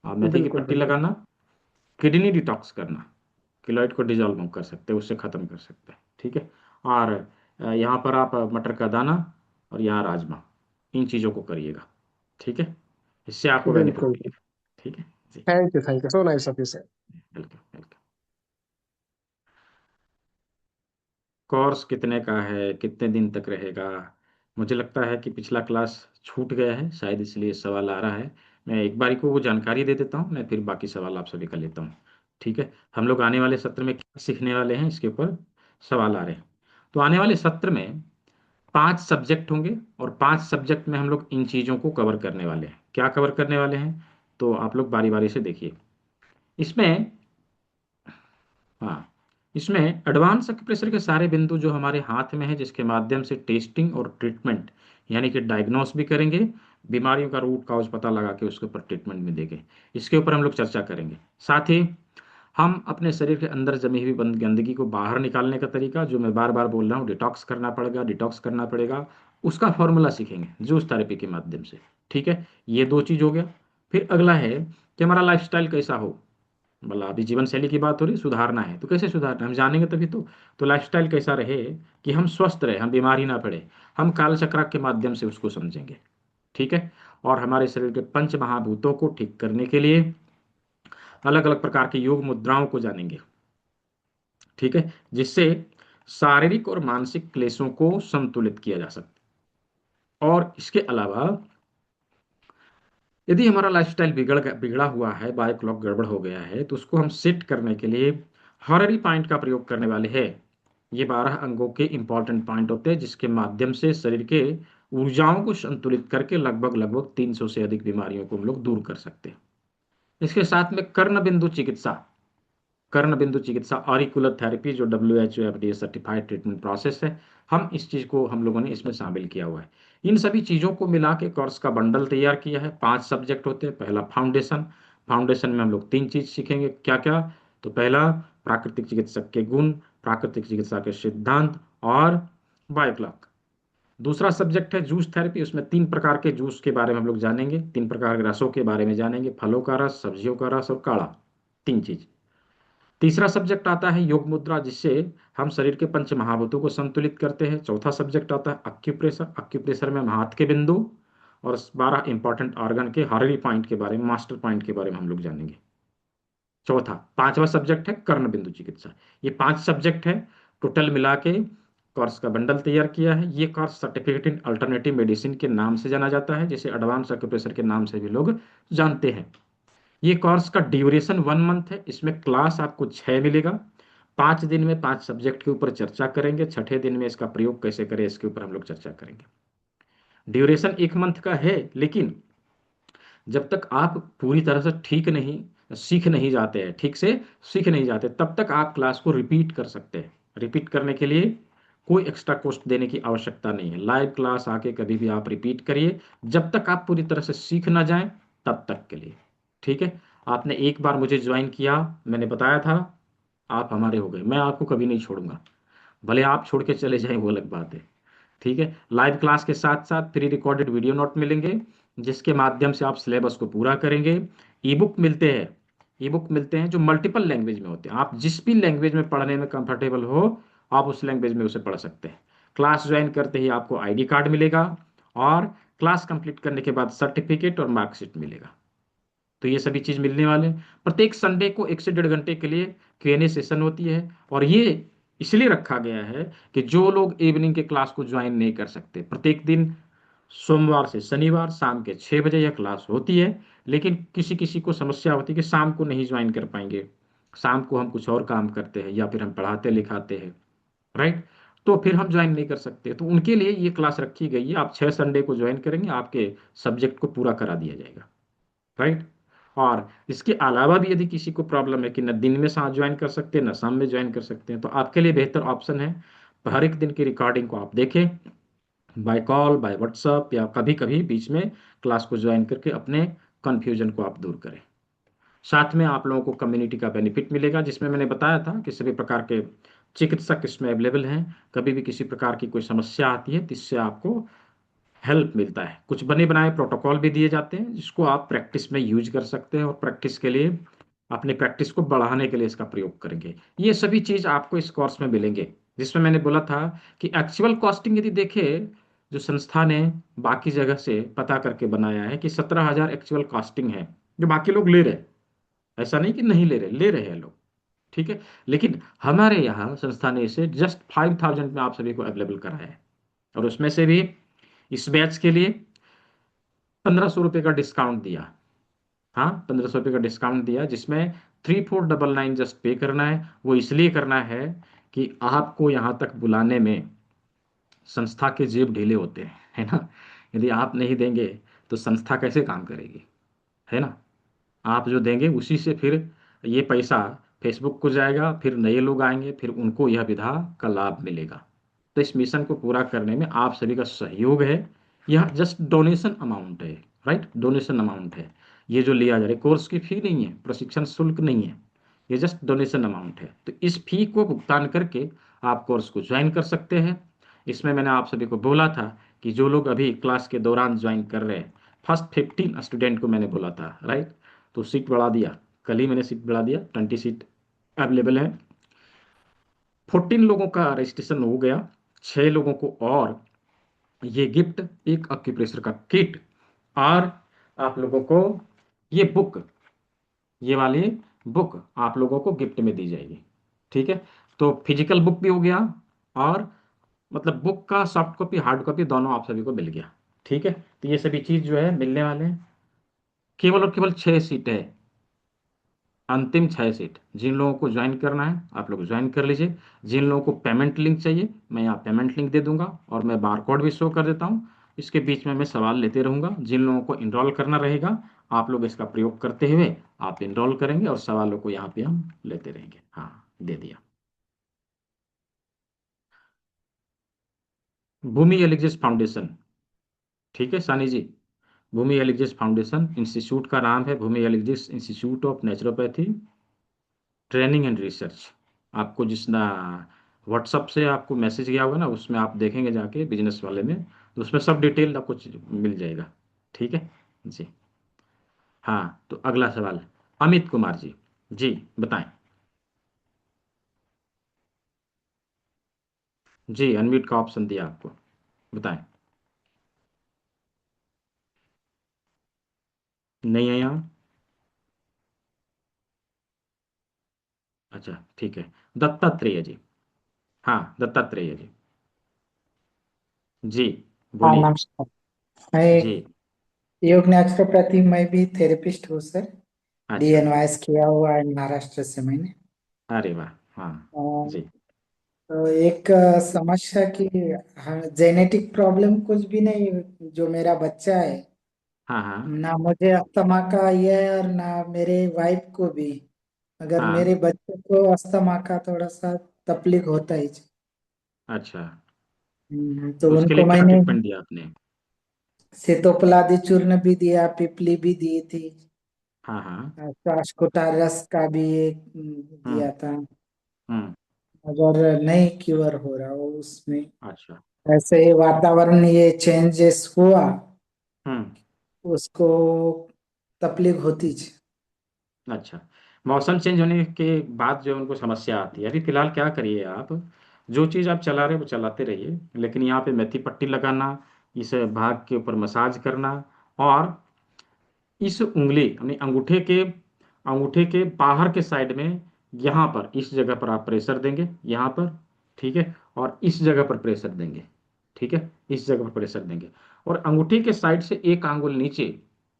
आप मेथी की बिल्कुल पट्टी बिल्कुल। लगाना, किडनी डिटॉक्स करना, किलॉइड को डिजॉल्व कर सकते हैं, उससे ख़त्म कर सकते हैं। ठीक है। और यहाँ पर आप मटर का दाना और यहाँ राजमा, इन चीज़ों को करिएगा। ठीक है। इससे आपको बेनिफिट बिल्कुल। मिलेगा। ठीक है जी। Thank you so nice of you sir. Welcome welcome. Course कितने का है, कितने दिन तक रहेगा? मुझे लगता है कि पिछला क्लास छूट गया है, शायद इसलिए सवाल आ रहा है। मैं एक बारी को वो जानकारी दे देता हूँ, मैं फिर बाकी सवाल आप सभी का लेता हूँ। ठीक है। हम लोग आने वाले सत्र में क्या सीखने वाले हैं, इसके ऊपर सवाल आ रहे हैं। तो आने वाले सत्र में 5 सब्जेक्ट होंगे और 5 सब्जेक्ट में हम लोग इन चीज़ों को कवर करने वाले हैं। क्या कवर करने वाले हैं, तो आप लोग बारी बारी से देखिए। इसमें, हाँ, इसमें एडवांस एक्यूप्रेशर के सारे बिंदु जो हमारे हाथ में है, जिसके माध्यम से टेस्टिंग और ट्रीटमेंट, यानी कि डायग्नोस भी करेंगे, बीमारियों का रूट काउज पता लगा के उसके ऊपर ट्रीटमेंट भी देंगे, इसके ऊपर हम लोग चर्चा करेंगे। साथ ही हम अपने शरीर के अंदर जमी हुई गंदगी को बाहर निकालने का तरीका, जो मैं बार बार बोल रहा हूँ, डिटॉक्स करना पड़ेगा, डिटॉक्स करना पड़ेगा, उसका फॉर्मूला सीखेंगे जूस थेरेपी के माध्यम से। ठीक है। ये 2 चीज़ हो गया। फिर अगला है कि हमारा लाइफस्टाइल कैसा हो, मतलब अभी जीवन शैली की बात हो रही, सुधारना है तो कैसे सुधारना है हम जानेंगे तभी तो लाइफस्टाइल कैसा रहे कि हम स्वस्थ रहे, हम बीमार ही ना पड़े, हम कालचक्र के माध्यम से उसको समझेंगे। ठीक है। और हमारे शरीर के पंच महाभूतों को ठीक करने के लिए अलग अलग प्रकार की योग मुद्राओं को जानेंगे। ठीक है। जिससे शारीरिक और मानसिक क्लेशों को संतुलित किया जा सकता है। और इसके अलावा यदि हमारा लाइफस्टाइल बिगड़ा हुआ है, बायो क्लॉक गड़बड़ हो गया है, तो उसको हम सेट करने के लिए हॉररी पॉइंट का प्रयोग करने वाले हैं। ये 12 अंगों के इंपॉर्टेंट पॉइंट होते हैं, जिसके माध्यम से शरीर के ऊर्जाओं को संतुलित करके लगभग लगभग 300 से अधिक बीमारियों को हम लोग दूर कर सकते हैं। इसके साथ में कर्ण बिंदु चिकित्सा ऑरिकुलर थेरेपी, जो WHO FDA certified treatment process है, इस चीज को हम लोगों ने इसमें शामिल किया हुआ है। इन सभी चीजों को मिला के कोर्स का बंडल तैयार किया है। 5 सब्जेक्ट होते हैं। पहला फाउंडेशन, फाउंडेशन में हम लोग 3 चीज सीखेंगे। क्या क्या? तो पहला, प्राकृतिक चिकित्सक के गुण, प्राकृतिक चिकित्सा के सिद्धांत और बायोक्लॉक। दूसरा सब्जेक्ट है जूस थेरेपी, उसमें 3 प्रकार के जूस के बारे में हम लोग जानेंगे, 3 प्रकार के रसों के बारे में जानेंगे, फलों का रस, सब्जियों का रस और काढ़ा, 3 चीज। तीसरा सब्जेक्ट आता है योग मुद्रा, जिससे हम शरीर के पंच महाभूतों को संतुलित करते हैं। चौथा सब्जेक्ट आता है अक्यूप्रेशर, अक्यूप्रेशर में हम हाथ के बिंदु और 12 इंपॉर्टेंट ऑर्गन के हॉररी पॉइंट के बारे में, मास्टर पॉइंट के बारे में हम लोग जानेंगे। चौथा, पांचवा सब्जेक्ट है कर्ण बिंदु चिकित्सा। ये 5 सब्जेक्ट है, टोटल मिला के कोर्स का बंडल तैयार किया है। ये course certificate in alternative medicine के नाम से जाना जाता है, जिसे एडवांस एक्यूप्रेशर के नाम से भी लोग जानते हैं। ये कोर्स का ड्यूरेशन 1 मंथ है। इसमें क्लास आपको 6 मिलेगा। 5 दिन में 5 सब्जेक्ट के ऊपर चर्चा करेंगे। छठे दिन में इसका प्रयोग कैसे करें, इसके ऊपर हम लोग चर्चा करेंगे। ड्यूरेशन 1 मंथ का है, लेकिन जब तक आप पूरी तरह से सीख नहीं जाते हैं, ठीक से सीख नहीं जाते, तब तक आप क्लास को रिपीट कर सकते हैं। रिपीट करने के लिए कोई एक्स्ट्रा कॉस्ट देने की आवश्यकता नहीं है। लाइव क्लास आके कभी भी आप रिपीट करिए, जब तक आप पूरी तरह से सीख ना जाएं तब तक के लिए। ठीक है। आपने एक बार मुझे ज्वाइन किया, मैंने बताया था, आप हमारे हो गए, मैं आपको कभी नहीं छोड़ूंगा। भले आप छोड़ के चले जाएं वो अलग बात है। ठीक है, लाइव क्लास के साथ साथ प्री रिकॉर्डेड वीडियो नोट मिलेंगे जिसके माध्यम से आप सिलेबस को पूरा करेंगे। ई बुक मिलते हैं, ई बुक मिलते हैं जो मल्टीपल लैंग्वेज में होते हैं। आप जिस भी लैंग्वेज में पढ़ने में कंफर्टेबल हो आप उस लैंग्वेज में उसे पढ़ सकते हैं। क्लास ज्वाइन करते ही आपको आईडी कार्ड मिलेगा और क्लास कंप्लीट करने के बाद सर्टिफिकेट और मार्कशीट मिलेगा। तो ये सभी चीज मिलने वाले हैं। प्रत्येक संडे को 1 से 1.5 घंटे के लिए Q&A सेशन होती है और ये इसलिए रखा गया है कि जो लोग इवनिंग के क्लास को ज्वाइन नहीं कर सकते, प्रत्येक दिन सोमवार से शनिवार शाम के 6 बजे यह क्लास होती है। लेकिन किसी किसी को समस्या होती है कि शाम को नहीं ज्वाइन कर पाएंगे, शाम को हम कुछ और काम करते हैं या फिर हम पढ़ाते लिखाते हैं, राइट, तो फिर हम ज्वाइन नहीं कर सकते। तो उनके लिए ये क्लास रखी गई है। आप 6 संडे को ज्वाइन करेंगे आपके सब्जेक्ट को पूरा करा दिया जाएगा, राइट। और इसके अलावा भी यदि किसी को प्रॉब्लम है कि न दिन में साथ ज्वाइन कर सकते हैं न शाम में ज्वाइन कर सकते हैं, तो आपके लिए बेहतर ऑप्शन है हर एक दिन की रिकॉर्डिंग को आप देखें बाय कॉल बाय व्हाट्सएप या कभी कभी बीच में क्लास को ज्वाइन करके अपने कन्फ्यूजन को आप दूर करें। साथ में आप लोगों को कम्युनिटी का बेनिफिट मिलेगा जिसमें मैंने बताया था कि सभी प्रकार के चिकित्सक इसमें अवेलेबल हैं। कभी भी किसी प्रकार की कोई समस्या आती है तो इससे आपको हेल्प मिलता है। कुछ बने बनाए प्रोटोकॉल भी दिए जाते हैं जिसको आप प्रैक्टिस में यूज कर सकते हैं और प्रैक्टिस के लिए अपने प्रैक्टिस को बढ़ाने के लिए इसका प्रयोग करेंगे। ये सभी चीज आपको इस कोर्स में मिलेंगे जिसमें मैंने बोला था कि एक्चुअल कॉस्टिंग यदि देखें जो संस्था ने बाकी जगह से पता करके बनाया है कि 17,000 एक्चुअल कॉस्टिंग है जो बाकी लोग ले रहे हैं। ऐसा नहीं कि नहीं ले रहे, ले रहे हैं लोग, ठीक है। लेकिन हमारे यहाँ संस्था ने इसे जस्ट 5,000 में आप सभी को अवेलेबल कराया है और उसमें से भी इस बैच के लिए 1,500 रुपये का डिस्काउंट दिया। हाँ, 1,500 रुपये का डिस्काउंट दिया जिसमें 3,499 जस्ट पे करना है। वो इसलिए करना है कि आपको यहाँ तक बुलाने में संस्था के जेब ढीले होते हैं, है ना। यदि आप नहीं देंगे तो संस्था कैसे काम करेगी, है ना। आप जो देंगे उसी से फिर ये पैसा फेसबुक को जाएगा, फिर नए लोग आएंगे, फिर उनको यह विधा का लाभ मिलेगा। तो इस मिशन को पूरा करने में आप सभी का सहयोग है। यह जस्ट डोनेशन अमाउंट है, राइट, डोनेशन अमाउंट है। ये जो लिया जा रहा है कोर्स की फी नहीं है, प्रशिक्षण शुल्क नहीं है, ये जस्ट डोनेशन अमाउंट है। तो इस फी को भुगतान करके आप कोर्स को ज्वाइन कर सकते हैं। इसमें मैंने आप सभी को बोला था कि जो लोग अभी क्लास के दौरान ज्वाइन कर रहे हैं, फर्स्ट 15 स्टूडेंट को मैंने बोला था, राइट, तो सीट बढ़ा दिया, कल ही मैंने सीट बढ़ा दिया, 20 सीट अवेलेबल है। 14 लोगों का रजिस्ट्रेशन हो गया, 6 लोगों को और ये गिफ्ट, एक अक्यूप्रेशर का किट और आप लोगों को ये बुक, ये वाली बुक आप लोगों को गिफ्ट में दी जाएगी, ठीक है। तो फिजिकल बुक भी हो गया और मतलब बुक का सॉफ्ट कॉपी हार्ड कॉपी दोनों आप सभी को मिल गया, ठीक है। तो ये सभी चीज जो है मिलने वाले हैं। केवल और केवल 6 सीट है, अंतिम 6 सीट। जिन लोगों को ज्वाइन करना है आप लोग ज्वाइन कर लीजिए। जिन लोगों को पेमेंट लिंक चाहिए मैं यहाँ पेमेंट लिंक दे दूंगा और मैं बार कोड भी शो कर देता हूँ। इसके बीच में मैं सवाल लेते रहूंगा। जिन लोगों को इनरोल करना रहेगा आप लोग इसका प्रयोग करते हुए आप इनरोल करेंगे और सवालों को यहाँ पे हम लेते रहेंगे। हाँ, दे दिया। भूमि एलिजिस फाउंडेशन, ठीक है सानी जी, भूमि एलिजिस फाउंडेशन। इंस्टीट्यूट का नाम है भूमि एलिजिस institute of naturopathy training and research. आपको जिस ना व्हाट्सअप से आपको मैसेज गया होगा ना उसमें आप देखेंगे जाके बिजनेस वाले में, तो उसमें सब डिटेल आपको मिल जाएगा, ठीक है जी। हाँ, तो अगला सवाल अमित कुमार जी, जी बताएं। जी अनम्यूट का ऑप्शन दिया आपको, बताएं। नहीं है यहाँ, अच्छा ठीक है। दत्तात्रेय जी, हाँ दत्तात्रेय जी, जी हाँ बोलिए। नमस्कार। मैं जी, योग नेचुरोपैथी में भी थेरेपिस्ट हूँ सर। अच्छा, डीएनवाईएस किया हुआ है महाराष्ट्र से मैंने। अरे वाह, हाँ अ, जी, तो एक समस्या कि हाँ जेनेटिक प्रॉब्लम कुछ भी नहीं, जो मेरा बच्चा है हाँ हाँ ना मुझे अस्थमा का ये है और ना मेरे वाइफ को भी, अगर मेरे हाँ, बच्चे को अस्थमा का थोड़ा सा तकलीफ होता है। अच्छा, तो तो उसके लिए उनको क्या मैंने ट्रीटमेंट दिया आपने? सीतोपलादी चूर्ण भी दिया, पिपली भी दी थी, हाँ हाँ, श्वास रस का भी एक हम्म दिया था। हम्म अगर नहीं क्योर हो रहा हो उसमें, अच्छा। ऐसे वातावरण ये चेंजेस हुआ, हम्म। उसको तकलीफ होती जी। अच्छा, मौसम चेंज होने के बाद जो उनको समस्या आती है, अभी फिलहाल क्या करिए आप, जो चीज़ आप चला रहे हो वो चलाते रहिए, लेकिन यहाँ पे मेथी पट्टी लगाना, इस भाग के ऊपर मसाज करना, और इस उंगली यानी अंगूठे के बाहर के साइड में, यहाँ पर इस जगह पर आप प्रेशर देंगे, यहाँ पर, ठीक है, और इस जगह पर प्रेशर देंगे, ठीक है, इस जगह पर प्रेशर देंगे, और अंगूठे के साइड से एक आंगुल नीचे,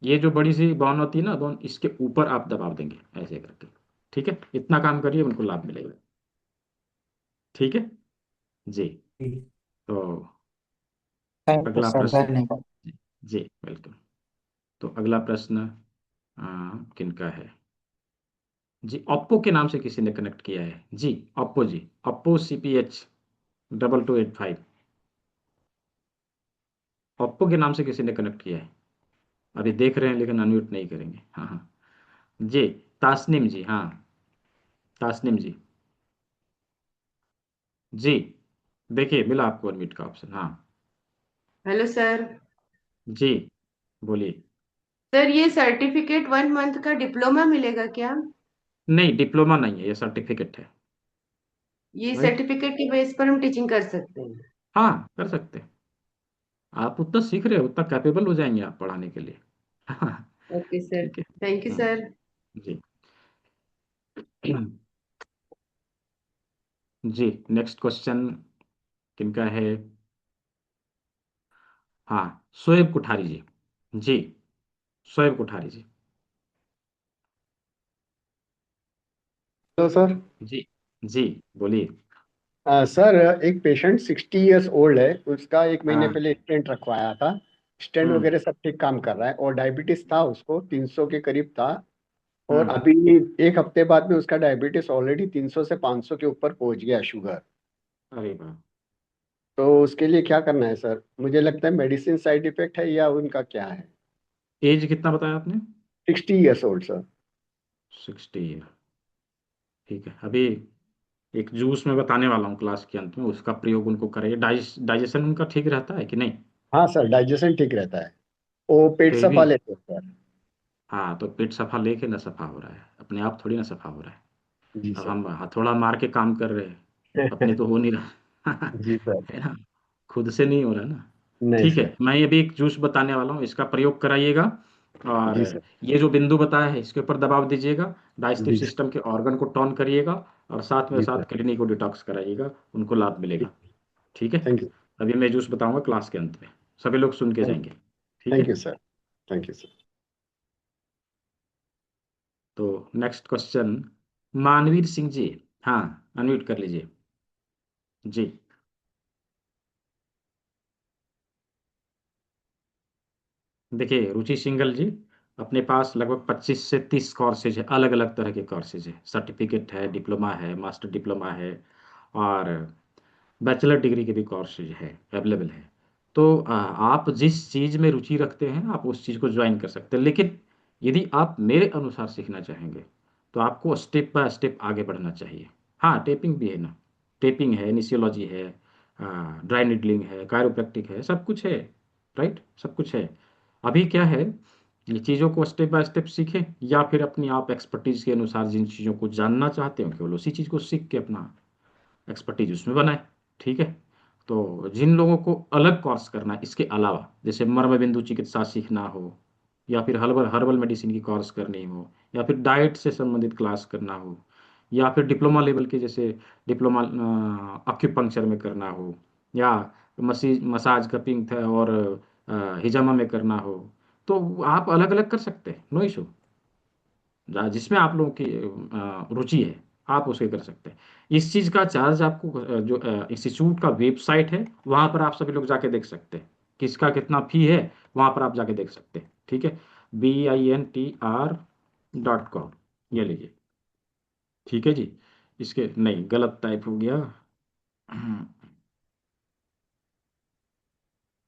ये जो बड़ी सी बॉन होती है ना बॉन, इसके ऊपर आप दबाव देंगे ऐसे करके, ठीक है, इतना काम करिए, उनको लाभ मिलेगा, ठीक है जी। तो थैंक यू अगला सर, प्रश्न। धन्यवाद। जी वेलकम। तो अगला प्रश्न किनका है जी? ओप्पो के नाम से किसी ने कनेक्ट किया है जी, ओप्पो जी, ओप्पो CPH 2285, ओप्पो के नाम से किसी ने कनेक्ट किया है, अभी देख रहे हैं लेकिन अनम्यूट नहीं करेंगे, हाँ हाँ जी, तासनिम जी, हाँ तासनिम जी, जी देखिए मिला आपको अनम्यूट का ऑप्शन, हाँ हेलो सर। जी बोलिए। सर ये सर्टिफिकेट 1 मंथ का डिप्लोमा मिलेगा क्या? नहीं, डिप्लोमा नहीं है, ये सर्टिफिकेट है, ये राइट। सर्टिफिकेट के बेस पर हम टीचिंग कर सकते हैं? हाँ कर सकते हैं, आप उतना सीख रहे हो उतना कैपेबल हो जाएंगे आप पढ़ाने के लिए, हाँ ओके सर, ठीक है। थैंक यू हाँ सर। जी। जी नेक्स्ट क्वेश्चन किनका है? हाँ, शोएब कोठारी जी, जी शोएब कोठारी जी, तो सर जी जी बोलिए। सर एक पेशेंट 60 इयर्स ओल्ड है, उसका 1 महीने हाँ। पहले स्टेंट रखवाया था। स्टेंट हम्म। वगैरह सब ठीक काम कर रहा है, और डायबिटीज था उसको 300 के करीब था। और हम्म। अभी 1 हफ्ते बाद में उसका डायबिटीज ऑलरेडी 300 से 500 के ऊपर पहुंच गया, शुगर। अरे वाह। तो उसके लिए क्या करना है सर? मुझे लगता है मेडिसिन साइड इफेक्ट है, या उनका क्या है? एज कितना बताया आपने? 60 इयर्स ओल्ड सर। 60 ईयर, ठीक है, अभी एक जूस में बताने वाला हूँ क्लास के अंत में, उसका प्रयोग उनको करें, डाइजेशन उनका ठीक रहता है कि नहीं? हाँ सर, डाइजेशन ठीक रहता है, वो पेट फिर भी, सफा लेते हैं सर। हाँ तो पेट सफा लेके ना सफा हो रहा है, अपने आप थोड़ी ना सफा हो रहा है, जी अब सर। हम हथौड़ा मार के काम कर रहे हैं, अपने तो हो नहीं रहा जी सर। है ना, खुद से नहीं हो रहा ना। नहीं ठीक सर। है, मैं ये भी एक जूस बताने वाला हूँ, इसका प्रयोग कराइएगा, और जी सर। ये जो बिंदु बताया है इसके ऊपर दबाव दीजिएगा, डाइजेस्टिव जी सर। सिस्टम के ऑर्गन को टॉन करिएगा, और साथ में जी साथ सर। किडनी को डिटॉक्स कराइएगा, उनको लाभ मिलेगा, ठीक है। Thank you. अभी मैं जूस बताऊंगा क्लास के अंत में, सभी लोग सुन के जाएंगे, ठीक थैंक है। You sir. Thank you sir. तो नेक्स्ट क्वेश्चन, मानवीर सिंह जी, हाँ अनम्यूट कर लीजिए जी। देखिए रुचि सिंगल जी, अपने पास लगभग 25 से 30 कोर्सेज है, अलग अलग तरह के कोर्सेज है, सर्टिफिकेट है, डिप्लोमा है, मास्टर डिप्लोमा है, और बैचलर डिग्री के भी कोर्सेज है, अवेलेबल है। तो आप जिस चीज़ में रुचि रखते हैं आप उस चीज़ को ज्वाइन कर सकते हैं, लेकिन यदि आप मेरे अनुसार सीखना चाहेंगे तो आपको स्टेप बाय स्टेप आगे बढ़ना चाहिए। हाँ टेपिंग भी है ना, टेपिंग है, निशियोलॉजी है, ड्राई निडलिंग है, कायरोप्रैक्टिक है, सब कुछ है, राइट, सब कुछ है। अभी क्या है, ये चीज़ों को स्टेप बाय स्टेप सीखें, या फिर अपनी आप एक्सपर्टीज के अनुसार जिन चीज़ों को जानना चाहते हो केवल उसी चीज़ को सीख के अपना एक्सपर्टीज उसमें बनाए, ठीक है। तो जिन लोगों को अलग कोर्स करना है इसके अलावा, जैसे मर्म बिंदु चिकित्सा सीखना हो, या फिर हर्बल हर्बल मेडिसिन की कोर्स करनी हो, या फिर डाइट से संबंधित क्लास करना हो, या फिर डिप्लोमा लेवल के जैसे डिप्लोमा अक्यूपंक्चर में करना हो, या मसाज कपिंग था और हिजामा में करना हो, तो आप अलग अलग कर सकते हैं, नो इशू, जिसमें आप लोगों की रुचि है आप उसे कर सकते हैं। इस चीज़ का चार्ज आपको जो इंस्टीट्यूट का वेबसाइट है वहाँ पर आप सभी लोग जाके देख सकते हैं, किसका कितना फी है, वहाँ पर आप जाके देख सकते हैं, ठीक है। BINTR.com, ये लीजिए, ठीक है जी। इसके नहीं, गलत टाइप हो गया,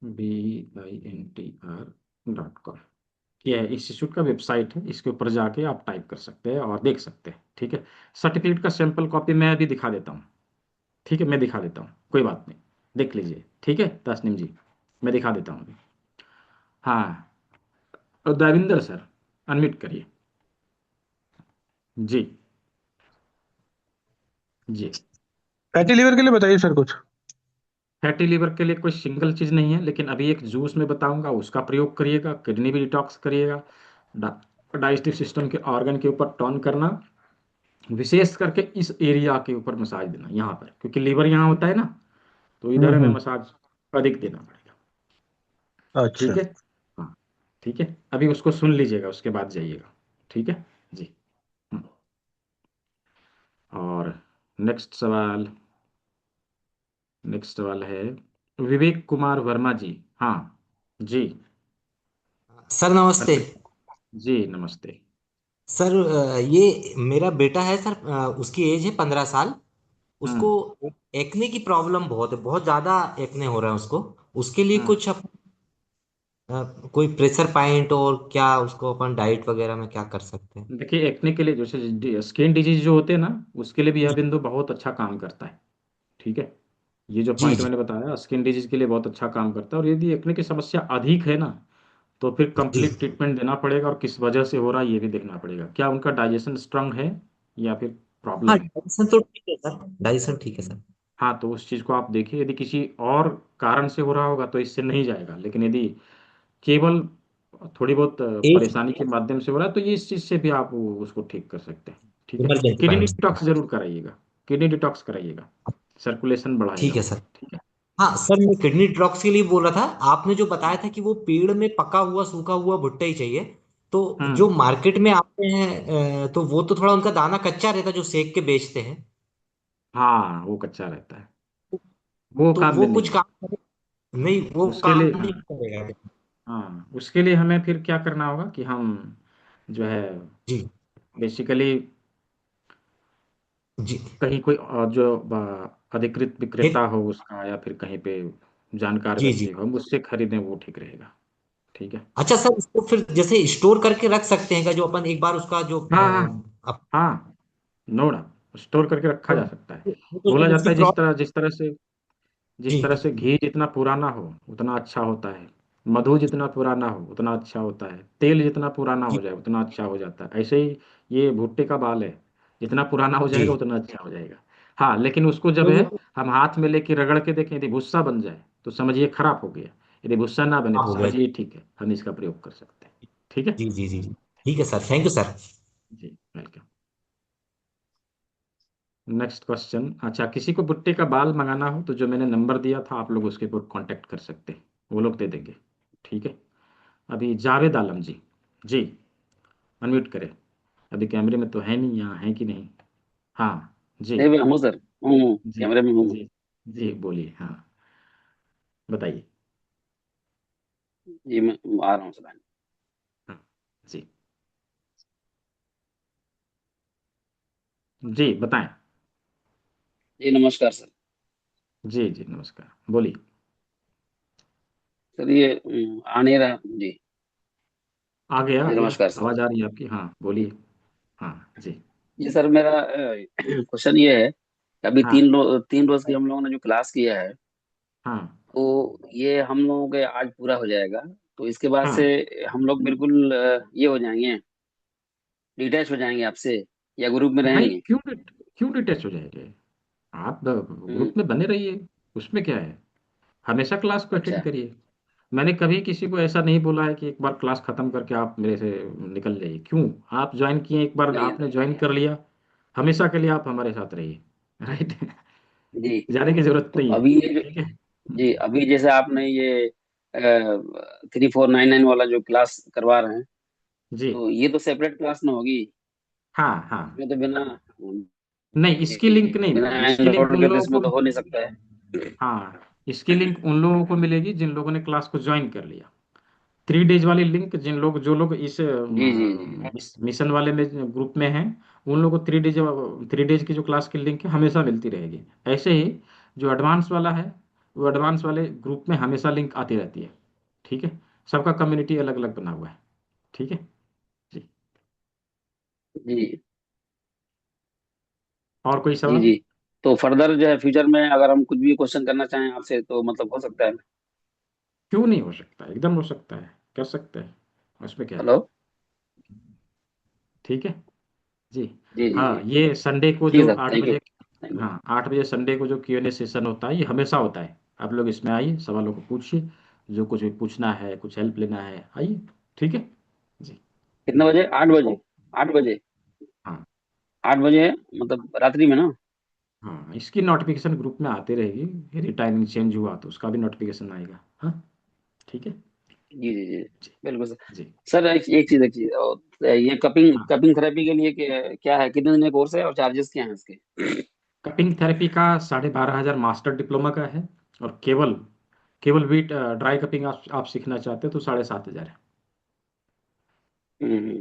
BINTR.com, ये इंस्टीट्यूट का वेबसाइट है, इसके ऊपर जाके आप टाइप कर सकते हैं और देख सकते हैं, ठीक है। सर्टिफिकेट का सैंपल कॉपी मैं अभी दिखा देता हूँ, ठीक है, मैं दिखा देता हूँ, कोई बात नहीं, देख लीजिए। ठीक है तस्नीम जी, मैं दिखा देता हूँ अभी। हाँ, और देविंदर सर अनम्यूट करिए। जी जी। फैटी लिवर के लिए बताइए सर कुछ। फैटी लिवर के लिए कोई सिंगल चीज़ नहीं है, लेकिन अभी एक जूस में बताऊंगा, उसका प्रयोग करिएगा, किडनी भी डिटॉक्स करिएगा, डाइजेस्टिव सिस्टम के ऑर्गन के ऊपर टर्न करना, विशेष करके इस एरिया के ऊपर मसाज देना यहाँ पर, क्योंकि लीवर यहाँ होता है ना, तो इधर हमें मसाज अधिक देना पड़ेगा। अच्छा। ठीक है, हाँ ठीक है, अभी उसको सुन लीजिएगा, उसके बाद जाइएगा। ठीक है जी। हम्म, और नेक्स्ट सवाल, नेक्स्ट सवाल है विवेक कुमार वर्मा जी। हाँ जी। सर नमस्ते। जी नमस्ते। सर ये मेरा बेटा है सर, उसकी एज है 15 साल। उसको हम्म एक्ने की प्रॉब्लम बहुत है, बहुत ज्यादा एक्ने हो रहा है उसको। उसके लिए हम्म। कुछ कोई प्रेशर पॉइंट और क्या उसको अपन डाइट वगैरह में क्या कर सकते हैं? देखिए, एक्ने के लिए जैसे स्किन डिजीज जो होते हैं ना, उसके लिए भी यह बिंदु बहुत अच्छा काम करता है। ठीक है, ये जो जी पॉइंट जी मैंने बताया स्किन डिजीज के लिए बहुत अच्छा काम करता है। और यदि एक्ने की समस्या अधिक है ना, तो फिर जी। कंप्लीट ट्रीटमेंट देना पड़ेगा, और किस वजह से हो रहा है ये भी देखना पड़ेगा। क्या उनका डाइजेशन स्ट्रांग है या फिर हाँ प्रॉब्लम है। डाइजेशन तो ठीक है सर, डाइजेशन ठीक है सर। हाँ, तो उस चीज़ को आप देखिए, यदि किसी और कारण से हो रहा होगा तो इससे नहीं जाएगा, लेकिन यदि केवल थोड़ी बहुत एज परेशानी के माध्यम से हो रहा है, तो ये इस चीज़ से भी आप उसको ठीक कर सकते हैं। ठीक है, इमरजेंसी किडनी पॉइंट। डिटॉक्स जरूर कराइएगा, किडनी डिटॉक्स कराइएगा, सर्कुलेशन बढ़ाएगा ठीक है वो। सर। ठीक है। हाँ सर, मैं किडनी डिटॉक्स के लिए बोल रहा था। आपने जो बताया था कि वो पेड़ में पका हुआ सूखा हुआ भुट्टा ही चाहिए, तो जो हम्म। मार्केट में आते हैं तो वो तो थोड़ा उनका दाना कच्चा रहता है जो सेक के बेचते हैं। हाँ, वो कच्चा रहता है, वो तो काम वो में नहीं कुछ है। काम नहीं, वो उसके लिए, काम नहीं हाँ करेगा। हाँ, उसके लिए हमें फिर क्या करना होगा कि हम जो है जी बेसिकली जी। कहीं कोई जो अधिकृत एक विक्रेता हो उसका, या फिर कहीं पे जानकार जी व्यक्ति जी। हो, हम उससे खरीदें, वो ठीक रहेगा। ठीक है। अच्छा सर, इसको फिर जैसे स्टोर करके रख सकते हैं क्या, जो अपन एक बार उसका जो हाँ हाँ हाँ, नो डाउट स्टोर करके रखा जा सकता है। वो तो बोला सर जाता उसकी है प्रॉब्लम। जिस जी तरह से घी जितना पुराना हो उतना अच्छा होता है, मधु जितना पुराना हो उतना अच्छा होता है, तेल जितना पुराना जी हो जाए उतना अच्छा हो जाता है, ऐसे ही ये भुट्टे का बाल है, जितना पुराना हो जी। जाएगा उतना अच्छा हो जाएगा। हाँ, लेकिन उसको जब तो है वो हम हाथ में लेके रगड़ के देखें, यदि भुस्सा बन जाए तो समझिए खराब हो गया, यदि भुस्सा ना बने तो खराब हो गया। समझिए ठीक है, हम इसका प्रयोग कर सकते हैं। ठीक है जी जी जी जी। ठीक है सर, थैंक यू सर। जी, वेलकम। Next question. अच्छा, किसी को भुट्टे का बाल मंगाना हो तो जो मैंने नंबर दिया था आप लोग उसके ऊपर कांटेक्ट कर सकते हैं, वो लोग दे देंगे। ठीक है, अभी जावेद आलम जी। जी, अनम्यूट करें, अभी कैमरे में तो है नहीं, यहाँ है कि नहीं। हाँ जी। नहीं भाई हूँ सर, हूँ जी कैमरे में हूँ। जी जी, बोलिए, हाँ बताइए। जी मैं आ रहा हूँ सर। हाँ जी जी, बताएं। जी नमस्कार सर। जी जी नमस्कार, बोलिए। सर ये आ नहीं रहा जी। आ गया आ जी गया, नमस्कार सर। आवाज़ आ रही है आपकी, हाँ जी बोलिए। हाँ जी। जी सर, मेरा क्वेश्चन ये है कि अभी हाँ 3 रोज की हम लोगों ने जो क्लास किया है, हाँ तो ये हम लोगों के आज पूरा हो जाएगा। तो इसके बाद से हाँ। हम लोग बिल्कुल ये हो जाएंगे, डिटैच हो जाएंगे आपसे, या ग्रुप में नहीं, रहेंगे। क्यों डिटेच हो जाएंगे, आप हम्म, ग्रुप में बने रहिए, उसमें क्या है, हमेशा क्लास को अटेंड अच्छा। करिए। मैंने कभी किसी को ऐसा नहीं बोला है कि एक बार क्लास खत्म करके आप मेरे से निकल जाइए। क्यों, आप ज्वाइन किए, एक बार नहीं। आपने ज्वाइन कर लिया, हमेशा के लिए आप हमारे साथ रहिए। राइट। जी। जाने की जरूरत तो नहीं है। अभी ये जो, ठीक है। जी अभी जैसे आपने ये 3499 वाला जो क्लास करवा रहे हैं, जी। तो ये तो सेपरेट क्लास ना होगी। हाँ हाँ। इसमें तो बिना, नहीं, जी इसकी जी, लिंक नहीं बिना मिलेगी, इसकी लिंक एनरोल उन के तो लोगों इसमें को, तो हो नहीं सकता है। हाँ इसकी लिंक उन लोगों को मिलेगी जिन लोगों ने क्लास को ज्वाइन कर लिया। 3 डेज वाली लिंक जो लोग इस जी जी जी। मिशन वाले में ग्रुप में हैं, उन लोगों को 3 डेज की जो क्लास की लिंक है हमेशा मिलती रहेगी। ऐसे ही जो एडवांस वाला है, वो एडवांस वाले ग्रुप में हमेशा लिंक आती रहती है। ठीक है, सबका कम्युनिटी अलग अलग बना हुआ है। ठीक है जी। जी और कोई जी सवाल। जी। तो फर्दर जो है फ्यूचर में अगर हम कुछ भी क्वेश्चन करना चाहें आपसे तो मतलब हो सकता है। क्यों नहीं हो सकता, एकदम हो सकता है, कर सकते हैं, उसमें क्या है। हेलो। ठीक है जी। जी जी जी। हाँ, ये संडे को ठीक जो है सर, 8 थैंक यू। बजे, थैंक यू। हाँ 8 बजे संडे को जो Q&A सेशन होता है, ये हमेशा होता है। आप लोग इसमें आइए, सवालों को पूछिए, जो कुछ भी पूछना है, कुछ हेल्प लेना है, आइए। ठीक है जी। कितने बजे? 8 बजे? 8 बजे? हाँ 8 बजे मतलब रात्रि में ना? हाँ, इसकी नोटिफिकेशन ग्रुप में आती रहेगी, रिटायरिंग चेंज हुआ तो उसका भी नोटिफिकेशन आएगा। हाँ ठीक है जी जी जी। जी बिल्कुल सर। जी। सर एक चीज और ये कपिंग हाँ, कपिंग थेरेपी के लिए क्या है, कितने दिन का कोर्स है और चार्जेस क्या है इसके? कपिंग थेरेपी का 12,500 मास्टर डिप्लोमा का है, और केवल केवल वीट ड्राई कपिंग आप सीखना चाहते हो तो 7,500 है।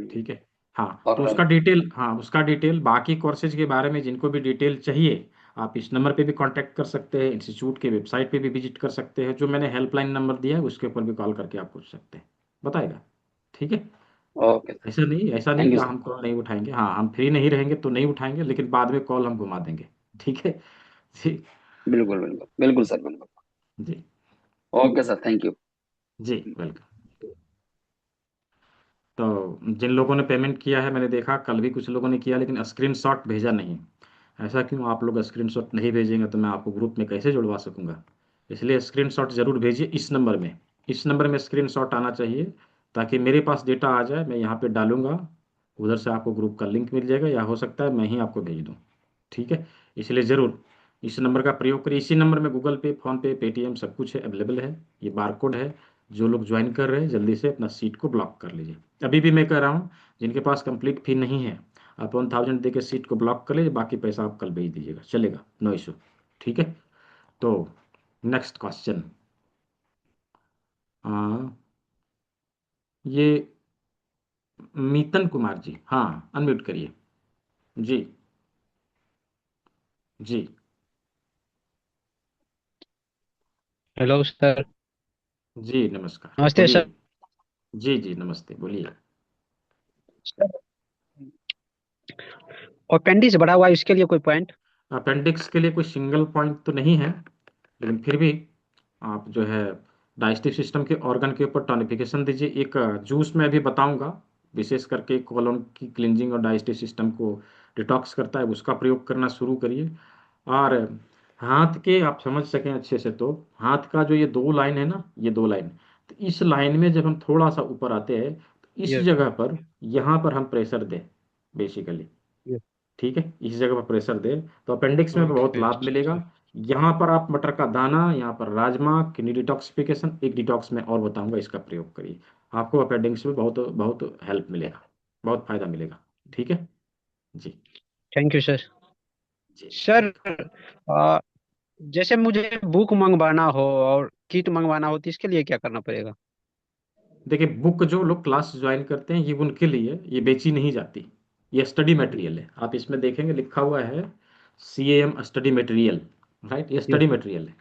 ठीक है। हाँ तो और उसका डिटेल बाकी कोर्सेज के बारे में जिनको भी डिटेल चाहिए, आप इस नंबर पे भी कांटेक्ट कर सकते हैं, इंस्टीट्यूट के वेबसाइट पे भी विजिट कर सकते हैं, जो मैंने हेल्पलाइन नंबर दिया है उसके ऊपर भी कॉल करके आप पूछ सकते हैं, बताएगा। ठीक है। Okay sir. ऐसा नहीं थैंक कि यू सर। हम कॉल नहीं उठाएंगे, हाँ हम फ्री नहीं रहेंगे तो नहीं उठाएंगे, लेकिन बाद में कॉल हम घुमा देंगे। ठीक है जी। बिल्कुल बिल्कुल बिल्कुल सर, बिल्कुल। जी ओके सर, थैंक यू। जी वेलकम। तो जिन लोगों ने पेमेंट किया है, मैंने देखा कल भी कुछ लोगों ने किया, लेकिन स्क्रीनशॉट भेजा नहीं। ऐसा क्यों? आप लोग स्क्रीनशॉट नहीं भेजेंगे तो मैं आपको ग्रुप में कैसे जुड़वा सकूंगा? इसलिए स्क्रीनशॉट जरूर भेजिए इस नंबर में स्क्रीनशॉट आना चाहिए, ताकि मेरे पास डेटा आ जाए, मैं यहाँ पे डालूंगा, उधर से आपको ग्रुप का लिंक मिल जाएगा, या हो सकता है मैं ही आपको भेज दूँ। ठीक है। इसलिए ज़रूर इस नंबर का प्रयोग करिए। इसी नंबर में गूगल पे, फोन पे, पेटीएम सब कुछ है, अवेलेबल है। ये बारकोड है। जो लोग ज्वाइन कर रहे हैं जल्दी से अपना सीट को ब्लॉक कर लीजिए। अभी भी मैं कह रहा हूँ, जिनके पास कंप्लीट फी नहीं है, आप 1,000 दे के सीट को ब्लॉक कर लीजिए, बाकी पैसा आप कल भेज दीजिएगा, चलेगा, नो इशू। ठीक है। तो नेक्स्ट क्वेश्चन, ये मीतन कुमार जी, हाँ अनम्यूट करिए। जी जी हेलो सर। जी नमस्कार, नमस्ते बोलिए। सर। जी जी नमस्ते, बोलिए। अपेंडिक्स बढ़ा हुआ है, इसके लिए कोई पॉइंट? अपेंडिक्स के लिए कोई सिंगल पॉइंट तो नहीं है, लेकिन फिर भी आप जो है डाइजेस्टिव सिस्टम के ऑर्गन के ऊपर टॉनिफिकेशन दीजिए। एक जूस में अभी बताऊंगा, विशेष करके कोलोन की क्लिनजिंग और डाइजेस्टिव सिस्टम को डिटॉक्स करता है, उसका प्रयोग करना शुरू करिए। और हाथ के आप समझ सकें अच्छे से, तो हाथ का जो ये 2 लाइन है ना, ये 2 लाइन, तो इस लाइन में जब हम थोड़ा सा ऊपर आते हैं, तो इस यस। जगह पर, यहाँ पर हम प्रेशर दें बेसिकली। यस। ठीक है, इस जगह पर प्रेशर दें तो अपेंडिक्स में बहुत ओके। लाभ मिलेगा। यहाँ पर आप मटर का दाना, यहाँ पर राजमा, किडनी डिटॉक्सिफिकेशन, एक डिटॉक्स में और बताऊंगा, इसका प्रयोग करिए, आपको अपेंडिक्स में बहुत बहुत हेल्प मिलेगा, बहुत फायदा मिलेगा। ठीक है जी। Thank you sir. जी सर, वेलकम। जैसे मुझे बुक मंगवाना हो और किट मंगवाना हो तो इसके लिए क्या करना पड़ेगा? देखिए, बुक जो लोग क्लास ज्वाइन करते हैं, ये उनके लिए, ये बेची नहीं जाती, ये स्टडी मटेरियल है। आप इसमें देखेंगे लिखा हुआ है CAM स्टडी मटेरियल, राइट, ये यस। स्टडी मटेरियल है।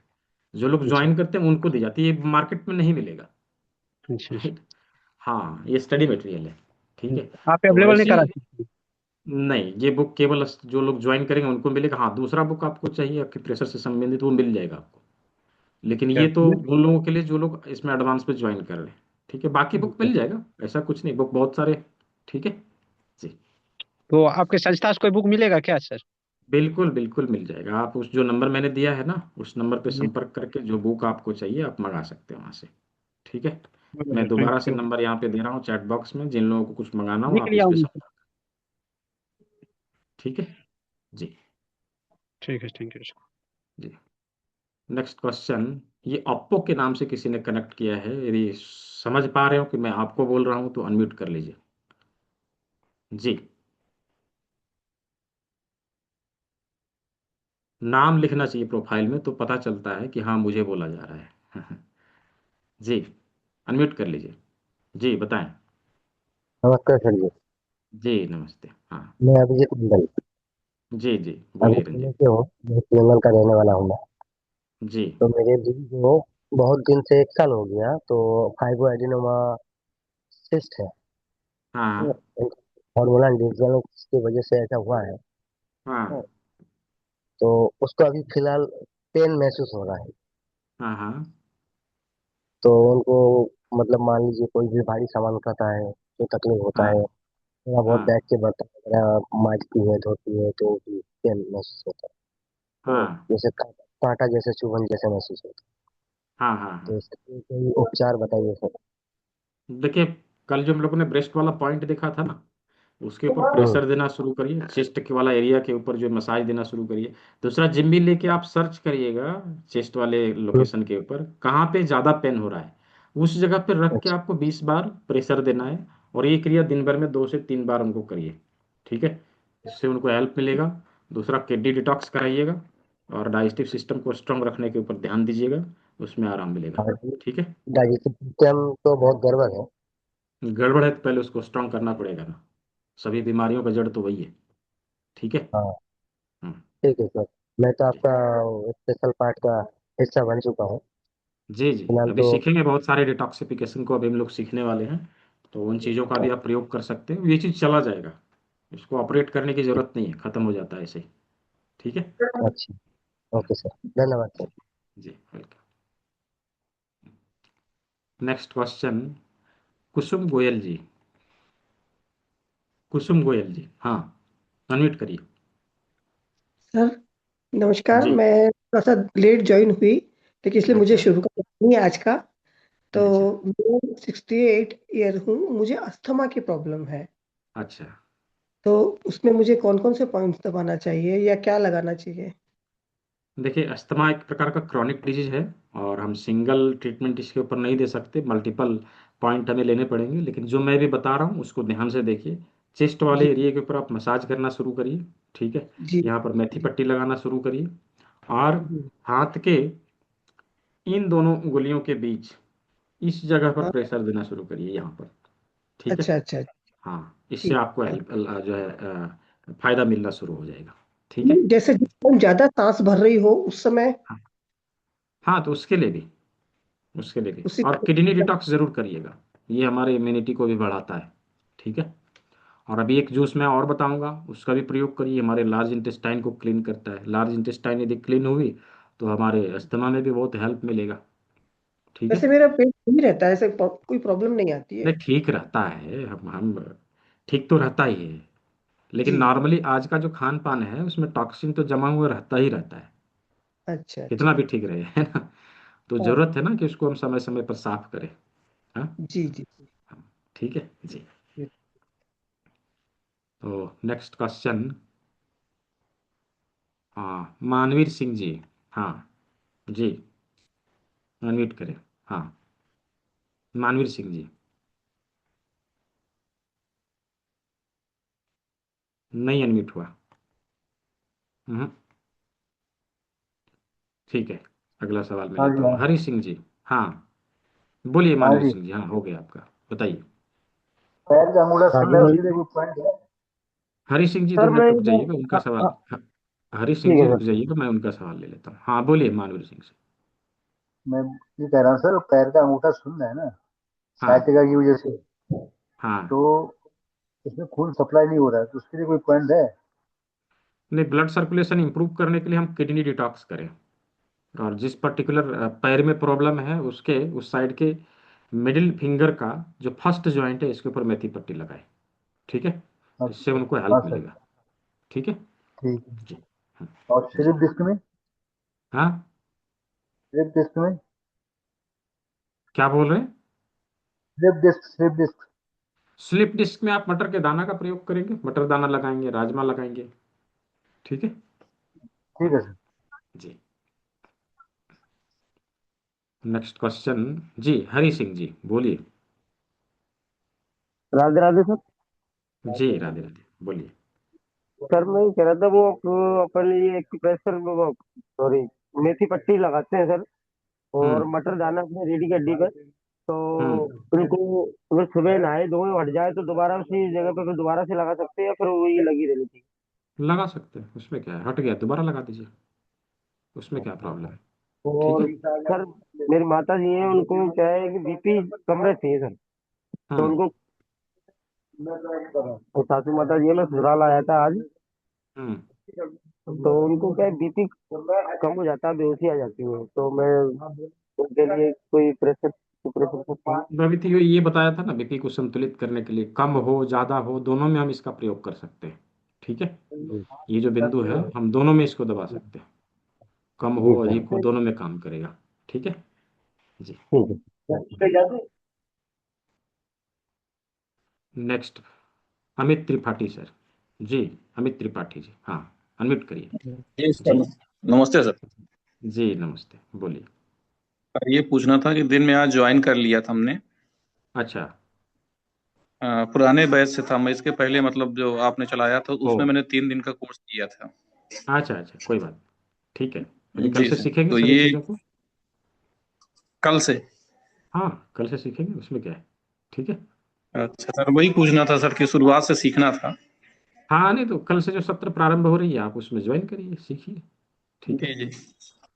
जो लोग अच्छा। ज्वाइन करते हैं उनको दी जाती है, ये मार्केट में नहीं मिलेगा। अच्छा। राइट। हाँ, ये स्टडी मटेरियल है। ठीक है। आप तो अवेलेबल नहीं ऐसी, करा सकते? नहीं, ये बुक केवल जो लोग ज्वाइन करेंगे उनको मिलेगा। हाँ, दूसरा बुक आपको चाहिए आपके प्रेशर से संबंधित, वो मिल जाएगा आपको, लेकिन क्या? ये तो उन लोगों के लिए जो लोग इसमें एडवांस में ज्वाइन कर रहे हैं। ठीक है, बाकी बुक मिल जाएगा, ऐसा कुछ नहीं, बुक बहुत सारे। ठीक है जी। तो आपके संस्था से कोई बुक मिलेगा क्या सर? बिल्कुल बिल्कुल मिल जाएगा। आप उस जो नंबर मैंने दिया है ना, उस नंबर पे जी। संपर्क करके जो बुक आपको चाहिए आप मंगा सकते हैं वहाँ से। ठीक है। मैं थैंक दोबारा से यू। नंबर यहाँ पे दे रहा हूँ चैट बॉक्स में, जिन लोगों को कुछ मंगाना हो लिख आप लिया इस पे हूँ। संपर्क। ठीक है जी। ठीक है, थैंक यू सर। जी नेक्स्ट क्वेश्चन, ये ओप्पो के नाम से किसी ने कनेक्ट किया है, यदि समझ पा रहे हो कि मैं आपको बोल रहा हूँ तो अनम्यूट कर लीजिए। जी, नाम लिखना चाहिए प्रोफाइल में, तो पता चलता है कि हाँ मुझे बोला जा रहा है। जी, अनम्यूट कर लीजिए। जी बताएं। नमस्कार सर जी। जी नमस्ते, हाँ। मैं अभिजीत मंडल, जी जी अभी बोलिए पुणे रंजीत। से हूँ, मैं तेलंगाना का रहने वाला हूँ मैं। जी तो मेरे भी जो बहुत दिन से 1 साल हो गया, तो फाइब्रोएडेनोमा सिस्ट है, हाँ हार्मोनल डिस्बैलेंस की वजह से ऐसा हुआ है। हाँ तो उसको अभी फिलहाल पेन महसूस हो रहा है। हाँ हाँ तो उनको मतलब मान लीजिए कोई भी भारी सामान उठाता है तो तकलीफ होता है, हाँ थोड़ा बहुत हाँ बैठ के बर्तन वगैरह मांजती है धोती है तो भी पेन महसूस होता है। तो हाँ जैसे कांटा जैसे चुभन जैसे महसूस होता हाँ हाँ है। तो हाँ। इसके लिए कोई उपचार बताइए सर। देखिए, कल जो हम लोगों ने ब्रेस्ट वाला पॉइंट देखा था ना, उसके ऊपर हम्म। प्रेशर देना शुरू करिए, चेस्ट के वाला एरिया के ऊपर जो मसाज देना शुरू करिए। दूसरा, जिम भी लेके आप सर्च करिएगा चेस्ट वाले हम्म। लोकेशन के ऊपर कहाँ पे ज़्यादा पेन हो रहा है, उस जगह पे रख के अच्छा। आपको 20 बार प्रेशर देना है। और ये क्रिया दिन भर में 2 से 3 बार उनको करिए। ठीक है, इससे उनको हेल्प मिलेगा। दूसरा, किडनी डिटॉक्स कराइएगा और डाइजेस्टिव सिस्टम को स्ट्रांग रखने के ऊपर ध्यान दीजिएगा, उसमें आराम मिलेगा। ठीक है। डाइजेस्टिव सिस्टम तो बहुत गड़बड़ है। गड़बड़ है तो पहले उसको स्ट्रांग करना पड़ेगा ना, सभी बीमारियों का जड़ तो वही है। ठीक है। हाँ हम्म, ठीक है सर। मैं तो जी आपका स्पेशल पार्ट का हिस्सा बन चुका हूँ। जी जी। फिलहाल अभी तो सीखेंगे बहुत सारे डिटॉक्सिफिकेशन को, अभी हम लोग सीखने वाले हैं। तो उन चीज़ों का भी आप प्रयोग कर सकते हैं, ये चीज़ चला जाएगा। इसको ऑपरेट करने की जरूरत नहीं है, खत्म हो जाता है ऐसे ही। ठीक है। अच्छा। ओके सर, धन्यवाद जी सर। जी, वेलकम। नेक्स्ट क्वेश्चन, कुसुम गोयल जी। कुसुम गोयल जी, हाँ, अनम्यूट करिए। सर नमस्कार। जी। मैं थोड़ा सा लेट ज्वाइन हुई लेकिन इसलिए मुझे अच्छा शुरू करना नहीं है आज का। तो अच्छा मैं 68 ईयर हूँ, मुझे अस्थमा की प्रॉब्लम है। अच्छा। तो उसमें मुझे कौन कौन से पॉइंट्स दबाना चाहिए या क्या लगाना चाहिए? देखिए, अस्थमा एक प्रकार का क्रॉनिक डिजीज है, और हम सिंगल ट्रीटमेंट इसके ऊपर नहीं दे सकते, मल्टीपल पॉइंट हमें लेने पड़ेंगे। लेकिन जो मैं भी बता रहा हूँ उसको ध्यान से देखिए। चेस्ट वाले जी एरिया के ऊपर आप मसाज करना शुरू करिए। ठीक है। जी यहाँ पर मेथी जी पट्टी लगाना शुरू करिए। और जी। हाथ के इन दोनों उंगलियों के बीच इस जगह पर हाँ। प्रेशर देना शुरू करिए, यहाँ पर। ठीक है। अच्छा अच्छा। हाँ, इससे ठीक आपको है। हेल्प जो है फायदा मिलना शुरू हो जाएगा। ठीक है। नहीं, जैसे जिस टाइम ज्यादा सांस भर रही हो उस समय हाँ हाँ, तो उसके लिए भी, उसके लिए भी, उसी और किडनी डिटॉक्स जरूर करिएगा। ये हमारे इम्यूनिटी को भी बढ़ाता है। ठीक है। और अभी एक जूस मैं और बताऊंगा, उसका भी प्रयोग करिए, हमारे लार्ज इंटेस्टाइन को क्लीन करता है। लार्ज इंटेस्टाइन यदि क्लीन हुई तो हमारे अस्थमा में भी बहुत हेल्प मिलेगा। ठीक है। वैसे मेरा पेट सही रहता है, ऐसे कोई प्रॉब्लम नहीं आती है। नहीं, ठीक रहता है, हम ठीक तो रहता ही है। लेकिन जी। नॉर्मली आज का जो खान पान है उसमें टॉक्सिन तो जमा हुआ रहता ही रहता है, अच्छा कितना अच्छा। भी ठीक रहे, है ना। तो हाँ। जरूरत है ना कि उसको हम समय समय पर साफ करें। हाँ। जी जी ठीक है जी। जी। तो नेक्स्ट क्वेश्चन, हाँ, मानवीर सिंह जी। हाँ जी, अनम्यूट करें। हाँ, मानवीर सिंह जी। नहीं अनम्यूट हुआ। हम्म, ठीक है। अगला सवाल मैं हाँ लेता जी हूँ, हाँ। हरी सिंह जी। हाँ, बोलिए हाँ मानवीर जी। सिंह जी, हाँ हो गया आपका, बताइए। पैर का अंगूठा हाँ सुन जी रहा है, उसके लिए बोलिए। कोई पॉइंट है? हरी सिंह जी, दो सर मैं मिनट रुक जाइएगा, उनका सवाल हरी सिंह ठीक जी है रुक सर। जाइएगा, मैं उनका सवाल ले लेता हूँ। हाँ, बोलिए मानवीर सिंह से। मैं ये कह रहा हूँ सर, पैर का अंगूठा सुन रहा है ना, हाँ साइटिका की वजह से। हाँ। तो उसमें खून सप्लाई नहीं हो रहा है, तो उसके लिए कोई पॉइंट है? नहीं, ब्लड सर्कुलेशन इंप्रूव करने के लिए हम किडनी डिटॉक्स करें, और जिस पर्टिकुलर पैर में प्रॉब्लम है उसके उस साइड के मिडिल फिंगर का जो फर्स्ट जॉइंट है इसके ऊपर मेथी पट्टी लगाए। ठीक है। इससे अच्छा। उनको हाँ हेल्प सर। मिलेगा। ठीक है। ठीक है। जी। हाँ और जी। स्लिप डिस्क में? हाँ, स्लिप डिस्क में? क्या बोल रहे हैं। Slip disc. स्लिप डिस्क में आप मटर के दाना का प्रयोग करेंगे, मटर दाना लगाएंगे, राजमा लगाएंगे। ठीक है। ठीक है हाँ सर। जी। नेक्स्ट क्वेश्चन, जी हरी सिंह जी, बोलिए। राधे राधे सर। जी राधे राधे, बोलिए। सर मैं ये कह रहा था वो अपन ये प्रेशर सॉरी मेथी पट्टी लगाते हैं सर, और हम्म मटर दाना अपने रीढ़ की हड्डी पर। तो हम्म। उनको अगर सुबह नहाए धोए हट जाए तो दोबारा उसी जगह पे फिर दोबारा से लगा सकते हैं या फिर वही लगी रहनी चाहिए? लगा सकते हैं, उसमें क्या है, हट गया दोबारा लगा दीजिए, उसमें क्या प्रॉब्लम है। ठीक और है। सर मेरी माता जी हैं, उनको क्या है कि बीपी कम रहती है सर। तो हम्म उनको तो सासू माता जी है, मैं ससुराल आया था आज। हम्म तो उनको क्या बीपी कम हो जाता है, बेहोशी आ जाती है, तो मैं उनके लिए कोई प्रेशर प्रेशर सकता हूँ। मैं भी तो ये बताया था ना, बीपी को संतुलित करने के लिए कम हो ज्यादा हो दोनों में हम इसका प्रयोग कर सकते हैं। ठीक है, जी ये जो बिंदु है हम दोनों में इसको दबा सकते हैं, कम हो जी सर। अधिक हो दोनों में काम करेगा। ठीक है जी। ठीक है। Next Amit Tripathi sir. जी अमित त्रिपाठी जी, हाँ अनम्यूट करिए। जी सर, जी नमस्ते सर। जी नमस्ते, बोलिए। ये पूछना था कि दिन में आज ज्वाइन कर लिया था हमने। अच्छा। पुराने बैच से था मैं, इसके पहले मतलब जो आपने चलाया था ओ उसमें मैंने 3 दिन का कोर्स किया था। अच्छा अच्छा, कोई बात नहीं। ठीक है, अभी कल जी से सर, सीखेंगे तो सभी ये चीज़ों को। कल से। हाँ कल से सीखेंगे, उसमें क्या है। ठीक है। अच्छा सर, वही पूछना था सर कि शुरुआत से सीखना था। हाँ नहीं तो कल से जो सत्र प्रारंभ हो रही है आप उसमें ज्वाइन करिए, सीखिए। ठीक है। जी जी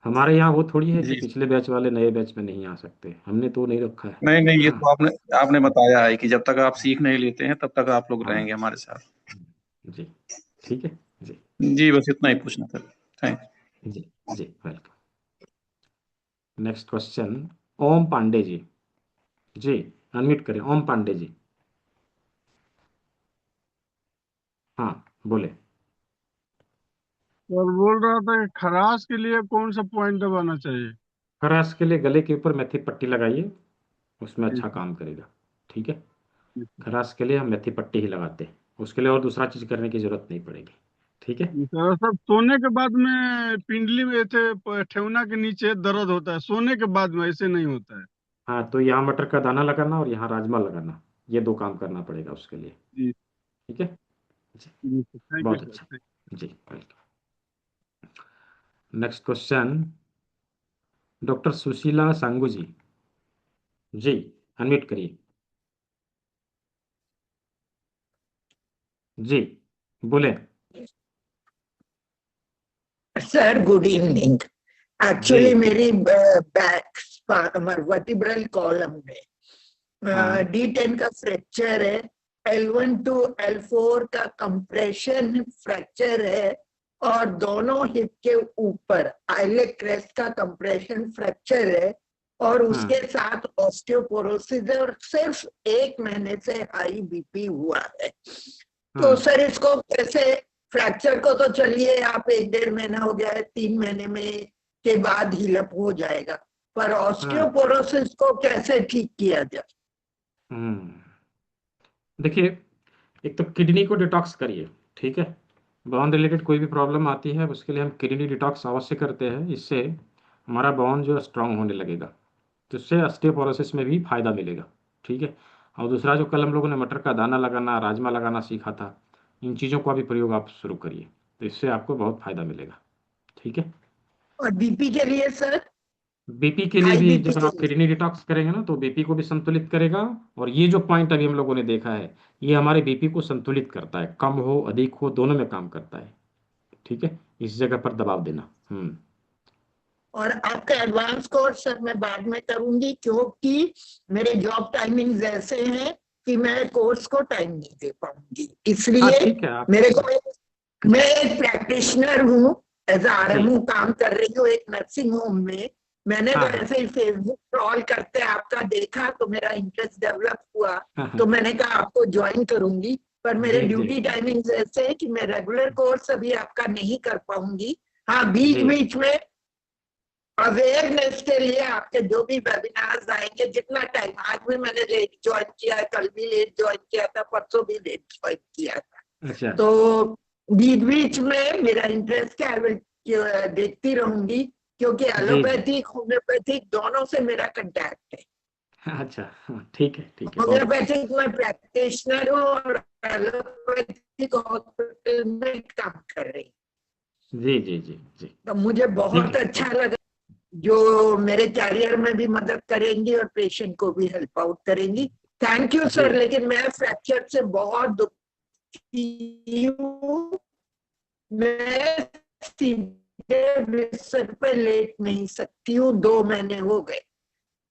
हमारे यहाँ वो थोड़ी है कि जी। पिछले बैच वाले नए बैच में नहीं आ सकते, हमने तो नहीं रखा है। नहीं नहीं, ये हाँ तो आपने आपने बताया है कि जब तक आप सीख नहीं लेते हैं तब तक आप लोग हाँ रहेंगे हमारे साथ। जी ठीक है जी। जी बस इतना ही पूछना था। थैंक जी जी वेलकम। नेक्स्ट क्वेश्चन ओम पांडे जी। जी अनम्यूट करें ओम पांडे जी। हाँ बोले। और बोल रहा था कि खराश के लिए कौन सा पॉइंट दबाना चाहिए? खराश के लिए गले के ऊपर मेथी पट्टी लगाइए, उसमें ठीक अच्छा है, काम करेगा। ठीक है, ठीक है। खराश के लिए हम मेथी पट्टी ही लगाते हैं, उसके लिए और दूसरा चीज करने की जरूरत नहीं पड़ेगी। ठीक है। सर सब सोने के बाद में पिंडली में ठेवना के नीचे दर्द होता है, सोने के बाद में ऐसे नहीं होता है। हाँ तो यहाँ मटर का दाना लगाना और यहाँ राजमा लगाना, ये दो काम करना पड़ेगा उसके लिए। जी ठीक है जी, जी सर, थैंक यू बहुत सर, अच्छा। जी welcome. Next question doctor Sushila Sangu ji. जी अनम्यूट करिए। जी बोले। Sir good evening. जी एक्चुअली मेरी बैक वर्टिब्रल कॉलम हाँ में D10 का फ्रैक्चर है, L1 टू L4 का कंप्रेशन फ्रैक्चर है और दोनों हिप के ऊपर आइलेट क्रेस्ट का कंप्रेशन फ्रैक्चर है और उसके हाँ साथ ऑस्टियोपोरोसिस है और सिर्फ 1 महीने से हाई बीपी हुआ है। तो हाँ सर इसको कैसे, फ्रैक्चर को तो चलिए आप 1-1.5 महीना हो गया है, 3 महीने में के बाद हीलअप हो जाएगा, पर हाँ ऑस्टियोपोरोसिस को कैसे ठीक किया जाए? देखिए, एक तो किडनी को डिटॉक्स करिए। ठीक है, बोन रिलेटेड कोई भी प्रॉब्लम आती है उसके लिए हम किडनी डिटॉक्स अवश्य करते हैं, इससे हमारा बोन जो है स्ट्रांग होने लगेगा, तो इससे ऑस्टियोपोरोसिस में भी फायदा मिलेगा। ठीक है, और दूसरा जो कल हम लोगों ने मटर का दाना लगाना राजमा लगाना सीखा था, इन चीज़ों का भी प्रयोग आप शुरू करिए, तो इससे आपको बहुत फायदा मिलेगा। ठीक है, और बीपी के लिए सर, बीपी के लिए हाई भी बीपी जब के आप लिए? किडनी डिटॉक्स करेंगे ना तो बीपी को भी संतुलित करेगा, और ये जो पॉइंट अभी हम लोगों ने देखा है ये हमारे बीपी को संतुलित करता है, कम हो अधिक हो दोनों में काम करता है। ठीक है, इस जगह पर दबाव देना। और आपका एडवांस कोर्स सर मैं बाद में करूंगी, क्योंकि मेरे जॉब टाइमिंग्स ऐसे हैं कि मैं कोर्स को टाइम नहीं दे पाऊंगी, हाँ इसलिए ठीक है आप। मेरे को, मैं एक प्रैक्टिशनर हूँ, एज जी आरएमओ काम कर रही हूँ एक नर्सिंग होम में। मैंने तो हाँ हाँ ऐसे ही फेसबुक स्क्रॉल करते आपका देखा तो मेरा इंटरेस्ट डेवलप हुआ, हाँ तो हाँ, मैंने कहा आपको ज्वाइन करूंगी, पर मेरे जी जी ड्यूटी टाइमिंग्स ऐसे है कि मैं रेगुलर कोर्स अभी आपका नहीं कर पाऊंगी। हाँ बीच जी बीच में अवेयरनेस के लिए आपके जो भी वेबिनार्स आएंगे, जितना टाइम, आज भी मैंने लेट ज्वाइन किया है, कल भी लेट ज्वाइन किया था, परसों भी लेट ज्वाइन किया था, अच्छा तो बीच बीच में मेरा इंटरेस्ट है, देखती रहूंगी, क्योंकि जी जी एलोपैथिक होम्योपैथिक दोनों से मेरा कांटेक्ट है। अच्छा हाँ, ठीक है बहुत अच्छा। होम्योपैथिक में प्रैक्टिशनर हूँ और एलोपैथिक हॉस्पिटल में काम कर रही हूँ, जी जी जी जी तो मुझे ठीक बहुत है अच्छा लगा, जो मेरे कैरियर में भी मदद करेंगी और पेशेंट को भी हेल्प आउट करेंगी। थैंक यू जी सर, लेकिन मैं फ्रैक्चर से बहुत दुखी हूँ, मैं सीधे बिस्तर पे लेट नहीं सकती हूँ, 2 महीने हो गए,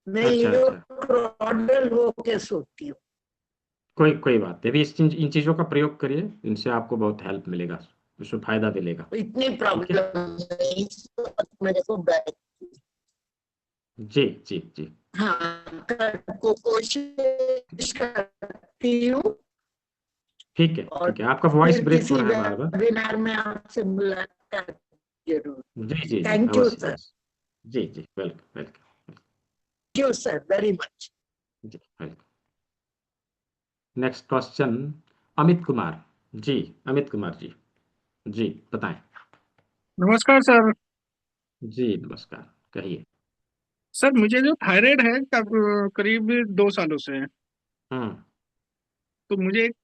मैं अच्छा अच्छा, यूरोक्रॉडल होके सोती हूँ। कोई कोई बात नहीं, अभी इन चीज़ों का प्रयोग करिए, इनसे आपको बहुत हेल्प मिलेगा, उसमें फायदा मिलेगा। इतनी ठीक है, प्रॉब्लम मेरे को बैक। जी जी जी। हाँ, को कोशिश करती हूँ ठीक है और ठीक है, आपका वॉइस फिर ब्रेक हो किसी रहा है बार बार। वेबिनार में आपसे मुलाकात जरूर। जी जी जी, थैंक यू अवश्य सर। अवश्य। जी जी, welcome welcome. Thank you sir very much. जी welcome. Next question Amit Kumar ji. Amit Kumar ji, जी बताएं। नमस्कार सर। जी नमस्कार, कहिए। सर मुझे जो थायराइड है करीब 2 सालों से है। हम्म तो मुझे एक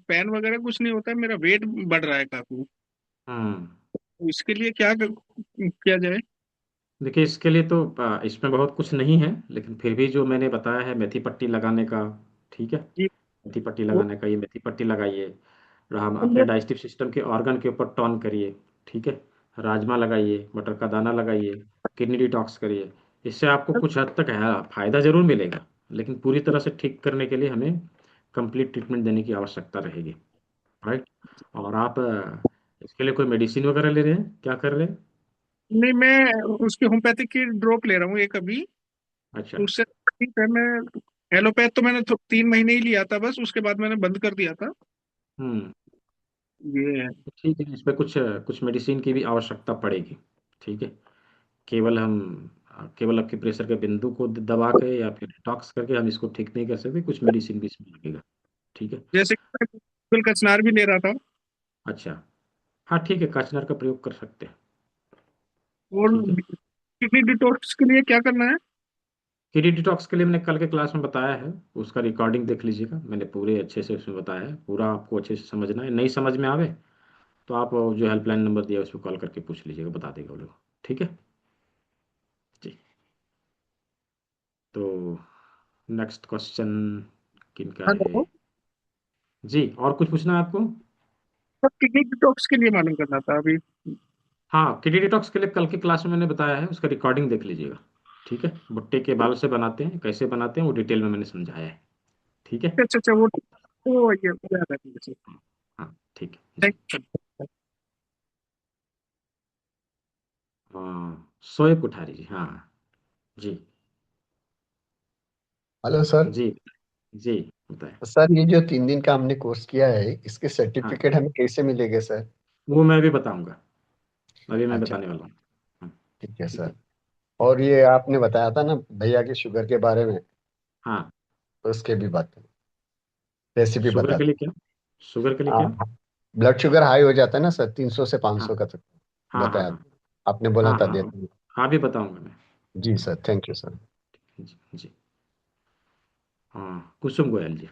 पेन वगैरह कुछ नहीं होता है, मेरा वेट बढ़ रहा है काफी। हम्म तो इसके लिए क्या किया जाए? देखिए, इसके लिए तो इसमें बहुत कुछ नहीं है, लेकिन फिर भी जो मैंने बताया है मेथी पट्टी लगाने का, ठीक है, जी। मेथी पट्टी वो लगाने का, ये मेथी पट्टी लगाइए। हम तो अपने मैं डाइजेस्टिव सिस्टम के ऑर्गन के ऊपर टॉन करिए, ठीक है। राजमा लगाइए, मटर का दाना लगाइए, किडनी डिटॉक्स करिए। इससे आपको कुछ हद तक है फायदा जरूर मिलेगा, लेकिन पूरी तरह से ठीक करने के लिए हमें कंप्लीट ट्रीटमेंट देने की आवश्यकता रहेगी, राइट। और आप इसके लिए कोई मेडिसिन वगैरह ले रहे हैं, क्या कर रहे हैं? नहीं, मैं उसकी होम्योपैथिक की ड्रॉप ले रहा हूँ एक अभी। अच्छा। तो उससे ठीक है। मैं एलोपैथ तो मैंने 3 महीने ही लिया था बस, उसके बाद मैंने बंद कर दिया था। हम्म ये है। ठीक है, इसमें कुछ कुछ मेडिसिन की भी आवश्यकता पड़ेगी, ठीक है। केवल हम केवल आपके प्रेशर के बिंदु को दबा के या फिर डिटॉक्स करके हम इसको ठीक नहीं कर सकते, कुछ मेडिसिन भी इसमें लगेगा, ठीक है। जैसे कि मैं गूगल कचनार भी ले रहा था। अच्छा, हाँ ठीक है, काचनर का प्रयोग कर सकते हैं, और ठीक है। किडनी डिटॉक्स के लिए क्या करना है? किडनी डिटॉक्स के लिए मैंने कल के क्लास में बताया है, उसका रिकॉर्डिंग देख लीजिएगा, मैंने पूरे अच्छे से उसमें बताया है, पूरा आपको अच्छे से समझना है। नहीं समझ में आवे तो आप जो हेल्पलाइन नंबर दिया है उस पर कॉल करके पूछ लीजिएगा, बता देगा वो लोग, ठीक है जी। तो नेक्स्ट क्वेश्चन किनका है? हेलो। जी, और कुछ पूछना है आपको? सर किडनी डिटॉक्स के लिए मालूम करना था अभी। हाँ, किडनी डिटॉक्स के लिए कल की क्लास में मैंने बताया है, उसका रिकॉर्डिंग देख लीजिएगा, ठीक है। भुट्टे के बाल से बनाते हैं, कैसे बनाते हैं वो डिटेल में मैंने समझाया है, ठीक है। अच्छा अच्छा, वो ये याद है मुझे। हाँ ठीक है जी। Thank you. हाँ, शोएब कोठारी जी, हाँ जी। Hello sir. जी जी बताएं। सर ये जो 3 दिन का हमने कोर्स किया है इसके हाँ, सर्टिफिकेट हमें कैसे मिलेंगे सर? वो मैं भी बताऊंगा, अभी मैं अच्छा, बताने वाला हूँ। हाँ, ठीक है ठीक सर। है। और ये आपने बताया था ना भैया की शुगर के बारे में, हाँ, तो उसके भी बात रेसिपी शुगर बता के लिए क्या? शुगर के लिए क्या? दें। ब्लड शुगर हाई हो जाता है ना सर, 300 से हाँ 500 का तक हाँ हाँ बताया हाँ था। आपने बोला हाँ था हाँ हाँ, देता हूँ। हाँ भी बताऊंगा मैं। जी सर, थैंक यू सर। जी जी। हाँ, कुसुम गोयल जी,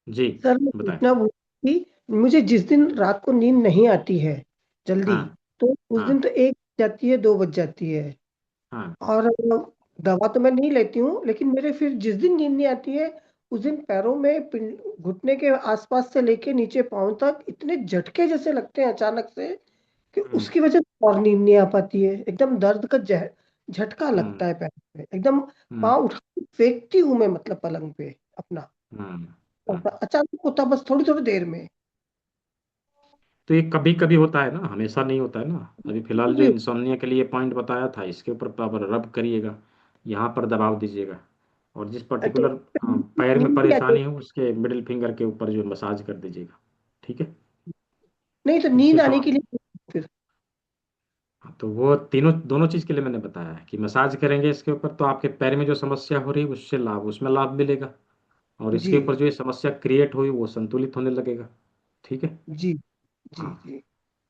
जी सर मैं बताएं। पूछना वो कि मुझे जिस दिन रात को नींद नहीं आती है जल्दी, हाँ तो उस दिन हाँ तो 1 बज जाती है, 2 बज जाती है। हाँ और दवा तो मैं नहीं लेती हूँ, लेकिन मेरे फिर जिस दिन नींद नहीं आती है उस दिन पैरों में घुटने के आसपास से लेके नीचे पाँव तक इतने झटके जैसे लगते हैं अचानक से, कि हम्म उसकी वजह से और नींद नहीं आ पाती है। एकदम दर्द का झटका हम्म लगता है पैर में एकदम। हम्म पाँव उठा के फेंकती हूँ मैं, मतलब पलंग पे अपना। हम्म और हम्म। अचानक होता बस थोड़ी थोड़ी देर में। तो ये कभी कभी होता है ना, हमेशा नहीं होता है ना। अभी फिलहाल जो भी इंसोम्निया के लिए पॉइंट बताया था, इसके ऊपर प्रॉपर रब करिएगा, यहाँ पर दबाव दीजिएगा, और जिस तो पर्टिकुलर पैर में नींद भी आती है। परेशानी हो उसके मिडिल फिंगर के ऊपर जो मसाज कर दीजिएगा, ठीक है। नहीं तो इससे नींद तो आने के लिए फिर। हाँ, तो वो तीनों दोनों चीज के लिए मैंने बताया है कि मसाज करेंगे इसके ऊपर तो आपके पैर में जो समस्या हो रही है उससे लाभ, उसमें लाभ मिलेगा, और इसके जी ऊपर जो ये समस्या क्रिएट हुई वो संतुलित होने लगेगा, ठीक है। जी जी हाँ जी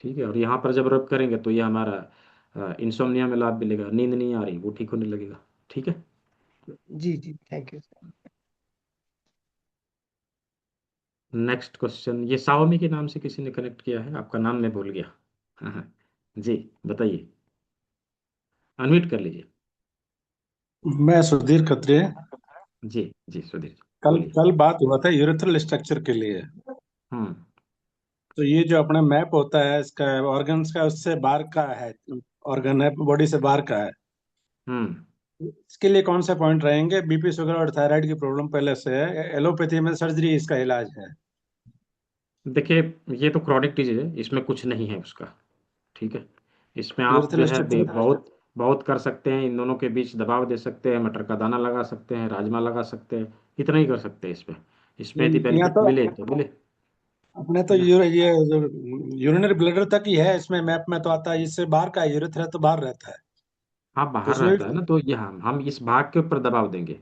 ठीक है, और यहाँ पर जब रब करेंगे तो ये हमारा इंसोम्निया में लाभ मिलेगा, नींद नहीं आ रही वो ठीक होने लगेगा, ठीक है। जी जी, thank you sir. Next question, ये साओमी के नाम से किसी ने कनेक्ट किया है, आपका नाम मैं भूल गया। हाँ हाँ, जी बताइए, अनम्यूट कर लीजिए। मैं सुधीर खत्री। जी जी सुधीर जी, कल बोलिए। कल बात हुआ था यूरेथ्रल स्ट्रक्चर के लिए। हम्म तो ये जो अपना मैप होता है इसका ऑर्गन्स का, उससे बाहर का है, ऑर्गन है बॉडी से बाहर का है। हम्म इसके लिए कौन सा पॉइंट रहेंगे? बीपी शुगर और थायराइड की प्रॉब्लम पहले से है, एलोपैथी में सर्जरी इसका इलाज है। देखिए, ये तो क्रॉनिक डिजीज है, इसमें कुछ नहीं है उसका। ठीक है, इसमें आप जो है बहुत बहुत कर सकते हैं, इन दोनों के बीच दबाव दे सकते हैं, मटर का दाना लगा सकते हैं, राजमा लगा सकते हैं, इतना ही कर सकते हैं इसमें। इसमें यदि यहाँ बेनिफिट तो मिले तो मिले, अपने तो है ना। ये यूरिनरी ब्लैडर तक ही है, इसमें मैप में तो आता है, इससे बाहर का यूरेथ्रा तो बाहर रहता है। हाँ, तो बाहर इसमें रहता है ना, तो ये हम इस भाग के ऊपर दबाव देंगे।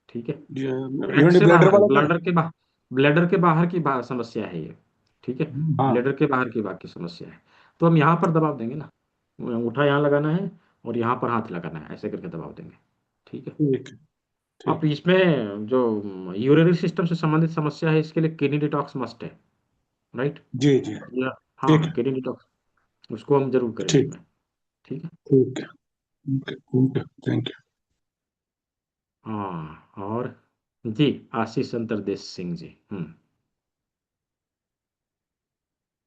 ठीक है, पेट यूरिनरी से ब्लैडर बाहर, वाला तो ब्लैडर के बाहर की समस्या है ये। ठीक है, हाँ ब्लैडर के बाहर की बाकी समस्या है, तो हम यहाँ पर दबाव देंगे ना। अंगूठा यहाँ लगाना है और यहाँ पर हाथ लगाना है, ऐसे करके दबाव देंगे। ठीक है। ठीक अब ठीक इसमें जो यूरिनरी सिस्टम से संबंधित समस्या है, इसके लिए किडनी डिटॉक्स मस्ट है। राइट। जी जी या ठीक हाँ, किडनी डिटॉक्स उसको हम जरूर करें ठीक इसमें। ठीक है। ठीक ठीक थैंक यू। हाँ, और जी, आशीष अंतरदेश सिंह जी।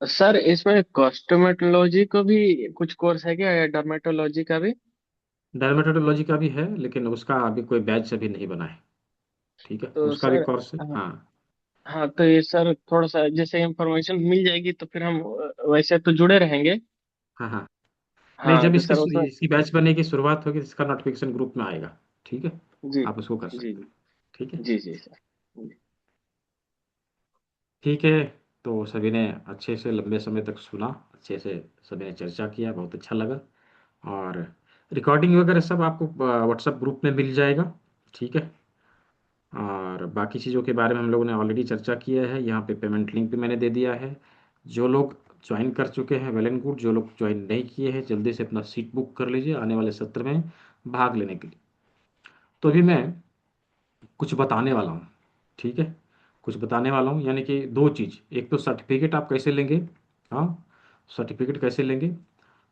सर इसमें कॉस्मेटोलॉजी को भी कुछ कोर्स है क्या, या डर्मेटोलॉजी का भी? डर्मेटोलॉजी का भी है, लेकिन उसका अभी कोई बैच अभी नहीं बना है। ठीक है, तो उसका भी सर, कोर्स है, हाँ, हाँ। हाँ, तो ये सर थोड़ा सा जैसे इंफॉर्मेशन मिल जाएगी तो फिर हम वैसे तो जुड़े रहेंगे। हाँ हाँ, नहीं, हाँ जब तो सर उसमें, इसकी बैच बनेगी, शुरुआत होगी, इसका नोटिफिकेशन ग्रुप में आएगा। ठीक है, जी आप उसको कर जी सकते हैं। ठीक है। जी जी सर, जी। ठीक है, तो सभी ने अच्छे से लंबे समय तक सुना, अच्छे से सभी ने चर्चा किया, बहुत अच्छा लगा। और रिकॉर्डिंग वगैरह सब आपको व्हाट्सएप ग्रुप में मिल जाएगा। ठीक है, और बाकी चीज़ों के बारे में हम लोगों ने ऑलरेडी चर्चा किया है, यहाँ पे पेमेंट लिंक भी मैंने दे दिया है। जो लोग ज्वाइन कर चुके हैं वेल एंड गुड, जो लोग ज्वाइन नहीं किए हैं जल्दी से अपना सीट बुक कर लीजिए आने वाले सत्र में भाग लेने के लिए। तो अभी मैं कुछ बताने वाला हूँ। ठीक है, कुछ बताने वाला हूँ, यानी कि दो चीज़, एक तो सर्टिफिकेट आप कैसे लेंगे। हाँ, सर्टिफिकेट कैसे लेंगे,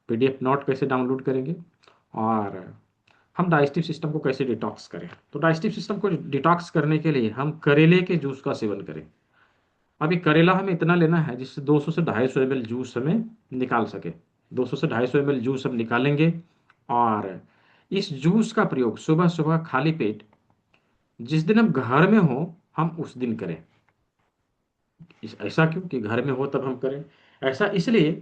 पीडीएफ नोट कैसे डाउनलोड करेंगे, और हम डाइजेस्टिव सिस्टम को कैसे डिटॉक्स करें। तो डाइजेस्टिव सिस्टम को डिटॉक्स करने के लिए हम करेले के जूस का सेवन करें। अभी करेला हमें इतना लेना है जिससे 200 से 250 ml जूस हमें निकाल सके। 200 से 250 ml जूस हम निकालेंगे, और इस जूस का प्रयोग सुबह सुबह खाली पेट जिस दिन हम घर में हो हम उस दिन करें। ऐसा क्यों कि घर में हो तब हम करें? ऐसा इसलिए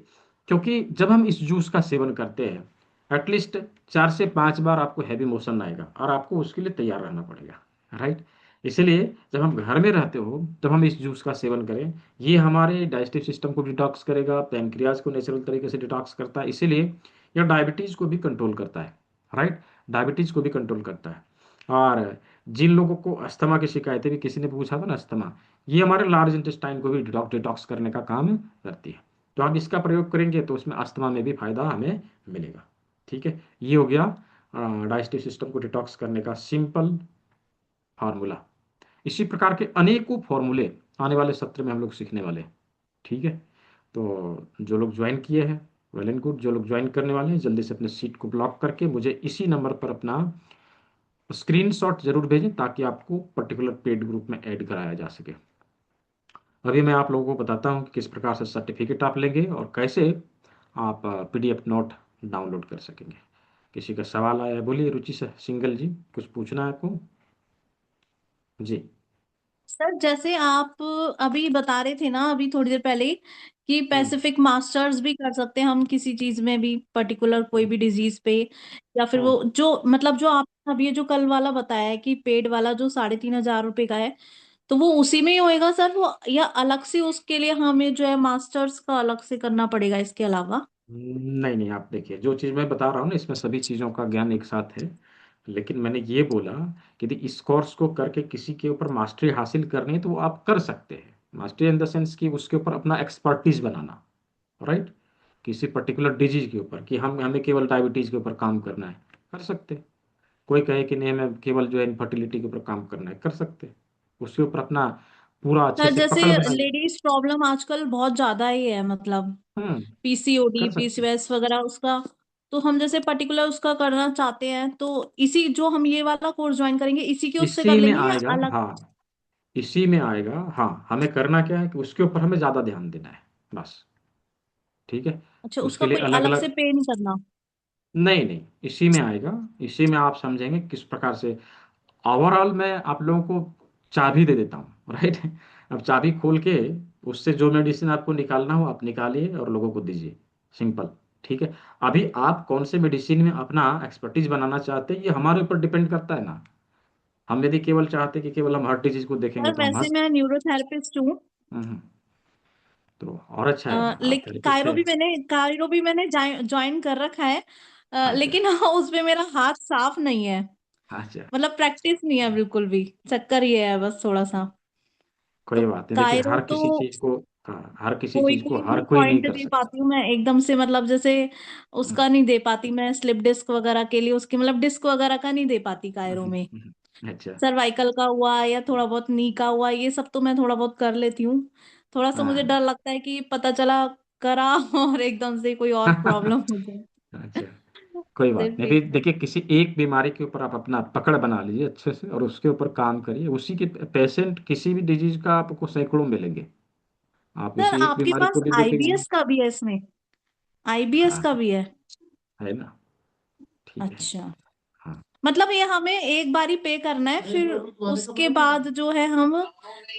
क्योंकि जब हम इस जूस का सेवन करते हैं एटलीस्ट 4 से 5 बार आपको हैवी मोशन आएगा, और आपको उसके लिए तैयार रहना पड़ेगा। राइट। इसलिए जब हम घर में रहते हो तब हम इस जूस का सेवन करें। ये हमारे डाइजेस्टिव सिस्टम को डिटॉक्स करेगा, पैनक्रियाज को नेचुरल तरीके से डिटॉक्स करता है, इसीलिए यह डायबिटीज़ को भी कंट्रोल करता है। राइट, डायबिटीज़ को भी कंट्रोल करता है। और जिन लोगों को अस्थमा की शिकायतें भी किसी ने पूछा था ना, अस्थमा, ये हमारे लार्ज इंटेस्टाइन को भी डिटॉक्स करने का काम करती है। तो हम इसका प्रयोग करेंगे तो उसमें अस्थमा में भी फायदा हमें मिलेगा। ठीक है, ये हो गया डाइजेस्टिव सिस्टम को डिटॉक्स करने का सिंपल फार्मूला। इसी प्रकार के अनेकों फॉर्मूले आने वाले सत्र में हम लोग सीखने वाले हैं। ठीक है, तो जो लोग ज्वाइन किए हैं वेल एंड गुड, जो लोग ज्वाइन करने वाले हैं जल्दी से अपने सीट को ब्लॉक करके मुझे इसी नंबर पर अपना स्क्रीनशॉट जरूर भेजें ताकि आपको पर्टिकुलर पेड ग्रुप में ऐड कराया जा सके। अभी मैं आप लोगों को बताता हूँ कि किस प्रकार से सर्टिफिकेट आप लेंगे और कैसे आप पीडीएफ नोट डाउनलोड कर सकेंगे। किसी का सवाल आया है? बोलिए रुचि से सिंगल जी, कुछ पूछना है आपको? जी। सर जैसे आप अभी बता रहे थे ना, अभी थोड़ी देर पहले ही, कि हम्म पैसिफिक मास्टर्स भी कर सकते हैं हम किसी चीज में भी, पर्टिकुलर कोई भी डिजीज पे, या फिर हम्म वो जो मतलब जो आप अभी ये जो कल वाला बताया है कि पेड वाला जो 3,500 रुपये का है, तो वो उसी में ही होएगा सर वो, या अलग से उसके लिए हमें जो है मास्टर्स का अलग से करना पड़ेगा इसके अलावा? नहीं नहीं, आप देखिए जो चीज़ मैं बता रहा हूँ ना, इसमें सभी चीज़ों का ज्ञान एक साथ है। लेकिन मैंने ये बोला कि यदि इस कोर्स को करके किसी के ऊपर मास्टरी हासिल करनी है तो वो आप कर सकते हैं। मास्टरी इन द सेंस कि उसके ऊपर अपना एक्सपर्टीज बनाना। राइट, किसी पर्टिकुलर डिजीज के ऊपर कि हम हमें केवल डायबिटीज के ऊपर काम करना है, कर सकते हैं। कोई कहे कि नहीं हमें केवल जो है इनफर्टिलिटी के ऊपर काम करना है, कर सकते हैं। उसके ऊपर अपना पूरा अच्छे सर से जैसे पकड़ बनाइए। लेडीज प्रॉब्लम आजकल बहुत ज्यादा ही है, मतलब हम्म पीसीओडी कर सकते हैं। पीसीओएस वगैरह उसका, तो हम जैसे पर्टिकुलर उसका करना चाहते हैं, तो इसी जो हम ये वाला कोर्स ज्वाइन करेंगे इसी के उससे कर इसी में लेंगे या आएगा, अलग? हाँ, इसी में आएगा। हाँ, हमें करना क्या है कि उसके ऊपर हमें ज़्यादा ध्यान देना है, बस। ठीक है, अच्छा, उसका उसके लिए कोई अलग अलग से अलग, पे नहीं करना? नहीं नहीं, इसी में आएगा। इसी में आप समझेंगे किस प्रकार से। ओवरऑल मैं आप लोगों को चाबी दे देता हूँ। राइट, अब चाबी खोल के उससे जो मेडिसिन आपको निकालना हो आप निकालिए और लोगों को दीजिए, सिंपल। ठीक है। अभी आप कौन से मेडिसिन में अपना एक्सपर्टीज बनाना चाहते हैं ये हमारे ऊपर डिपेंड करता है ना। हम यदि केवल चाहते कि केवल हम हार्ट डिजीज को देखेंगे सर तो हम वैसे हंस। मैं न्यूरोथेरेपिस्ट हूँ। हम्म, तो और अच्छा है, आप लेकिन थेरेपिस्ट है। कायरो भी मैंने ज्वाइन कर रखा है। अच्छा लेकिन हाँ उस पे मेरा हाथ साफ नहीं है। अच्छा, मतलब प्रैक्टिस नहीं है बिल्कुल भी। चक्कर ये है बस थोड़ा सा। तो कोई बात नहीं। देखिए कायरो हर तो किसी चीज को, हाँ, हर किसी कोई चीज को कोई हर भी कोई नहीं पॉइंट कर दे सकता। पाती हूँ मैं एकदम से, मतलब जैसे हम्म, उसका नहीं दे पाती मैं, स्लिप डिस्क वगैरह के लिए उसकी मतलब डिस्क वगैरह का नहीं दे पाती कायरो में। अच्छा सर्वाइकल का हुआ या थोड़ा बहुत नी का हुआ, ये सब तो मैं थोड़ा बहुत कर लेती हूँ। थोड़ा सा मुझे हाँ। डर लगता है कि पता चला करा और एकदम से कोई और प्रॉब्लम हो जाए। अच्छा, कोई बात सिर्फ नहीं। ये। अभी देखिए किसी एक बीमारी के ऊपर आप अपना पकड़ बना लीजिए अच्छे से और उसके ऊपर काम करिए। उसी के पेशेंट किसी भी डिजीज का आपको सैकड़ों मिलेंगे। आप सर किसी एक आपके बीमारी पास को भी देखेंगे ना। आईबीएस का भी है इसमें? आईबीएस हाँ का भी है? है ना, ठीक है। अच्छा। हाँ मतलब ये हमें एक बारी पे करना है, फिर उसके बाद जो है हम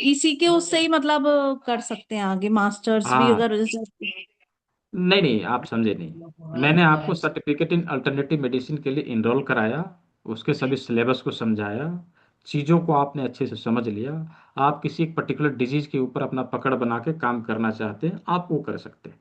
इसी के उससे ही मतलब कर सकते हैं आगे मास्टर्स भी हाँ, अगर जैसे। नहीं नहीं आप समझे नहीं। मैंने आपको सर्टिफिकेट इन अल्टरनेटिव मेडिसिन के लिए इनरोल कराया, उसके सभी सिलेबस को समझाया, चीज़ों को आपने अच्छे से समझ लिया। आप किसी एक पर्टिकुलर डिजीज के ऊपर अपना पकड़ बना के काम करना चाहते हैं आप वो कर सकते हैं।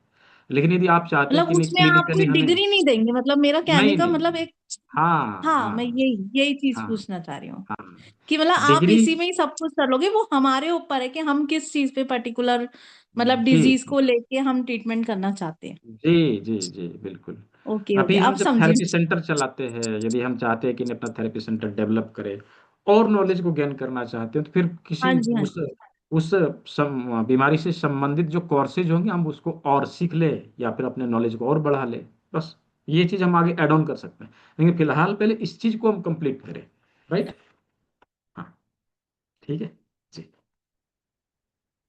लेकिन यदि आप चाहते हैं मतलब कि नहीं उसमें आप क्लिनिकली कोई हमें, डिग्री नहीं देंगे, मतलब मेरा कहने नहीं का नहीं मतलब नहीं, एक। हाँ हाँ मैं हाँ यही यही चीज हाँ पूछना चाह रही हूँ हाँ, कि मतलब आप डिग्री, इसी में ही सब कुछ कर लोगे, वो हमारे ऊपर है कि हम किस चीज पे पर्टिकुलर मतलब जी डिजीज को लेके हम ट्रीटमेंट करना चाहते हैं। जी जी जी बिल्कुल। ओके ओके अभी हम अब जब समझी। थेरेपी सेंटर चलाते हैं, यदि हम चाहते हैं कि नहीं अपना थेरेपी सेंटर डेवलप करें और नॉलेज को गेन करना चाहते हैं तो फिर हाँ किसी जी हाँ जी। उस बीमारी से संबंधित जो कोर्सेज होंगे हम उसको और सीख ले या फिर अपने नॉलेज को और बढ़ा ले। बस ये चीज़ हम आगे ऐड ऑन कर सकते हैं, लेकिन फिलहाल पहले इस चीज़ को हम कंप्लीट करें। राइट। हाँ ठीक है जी।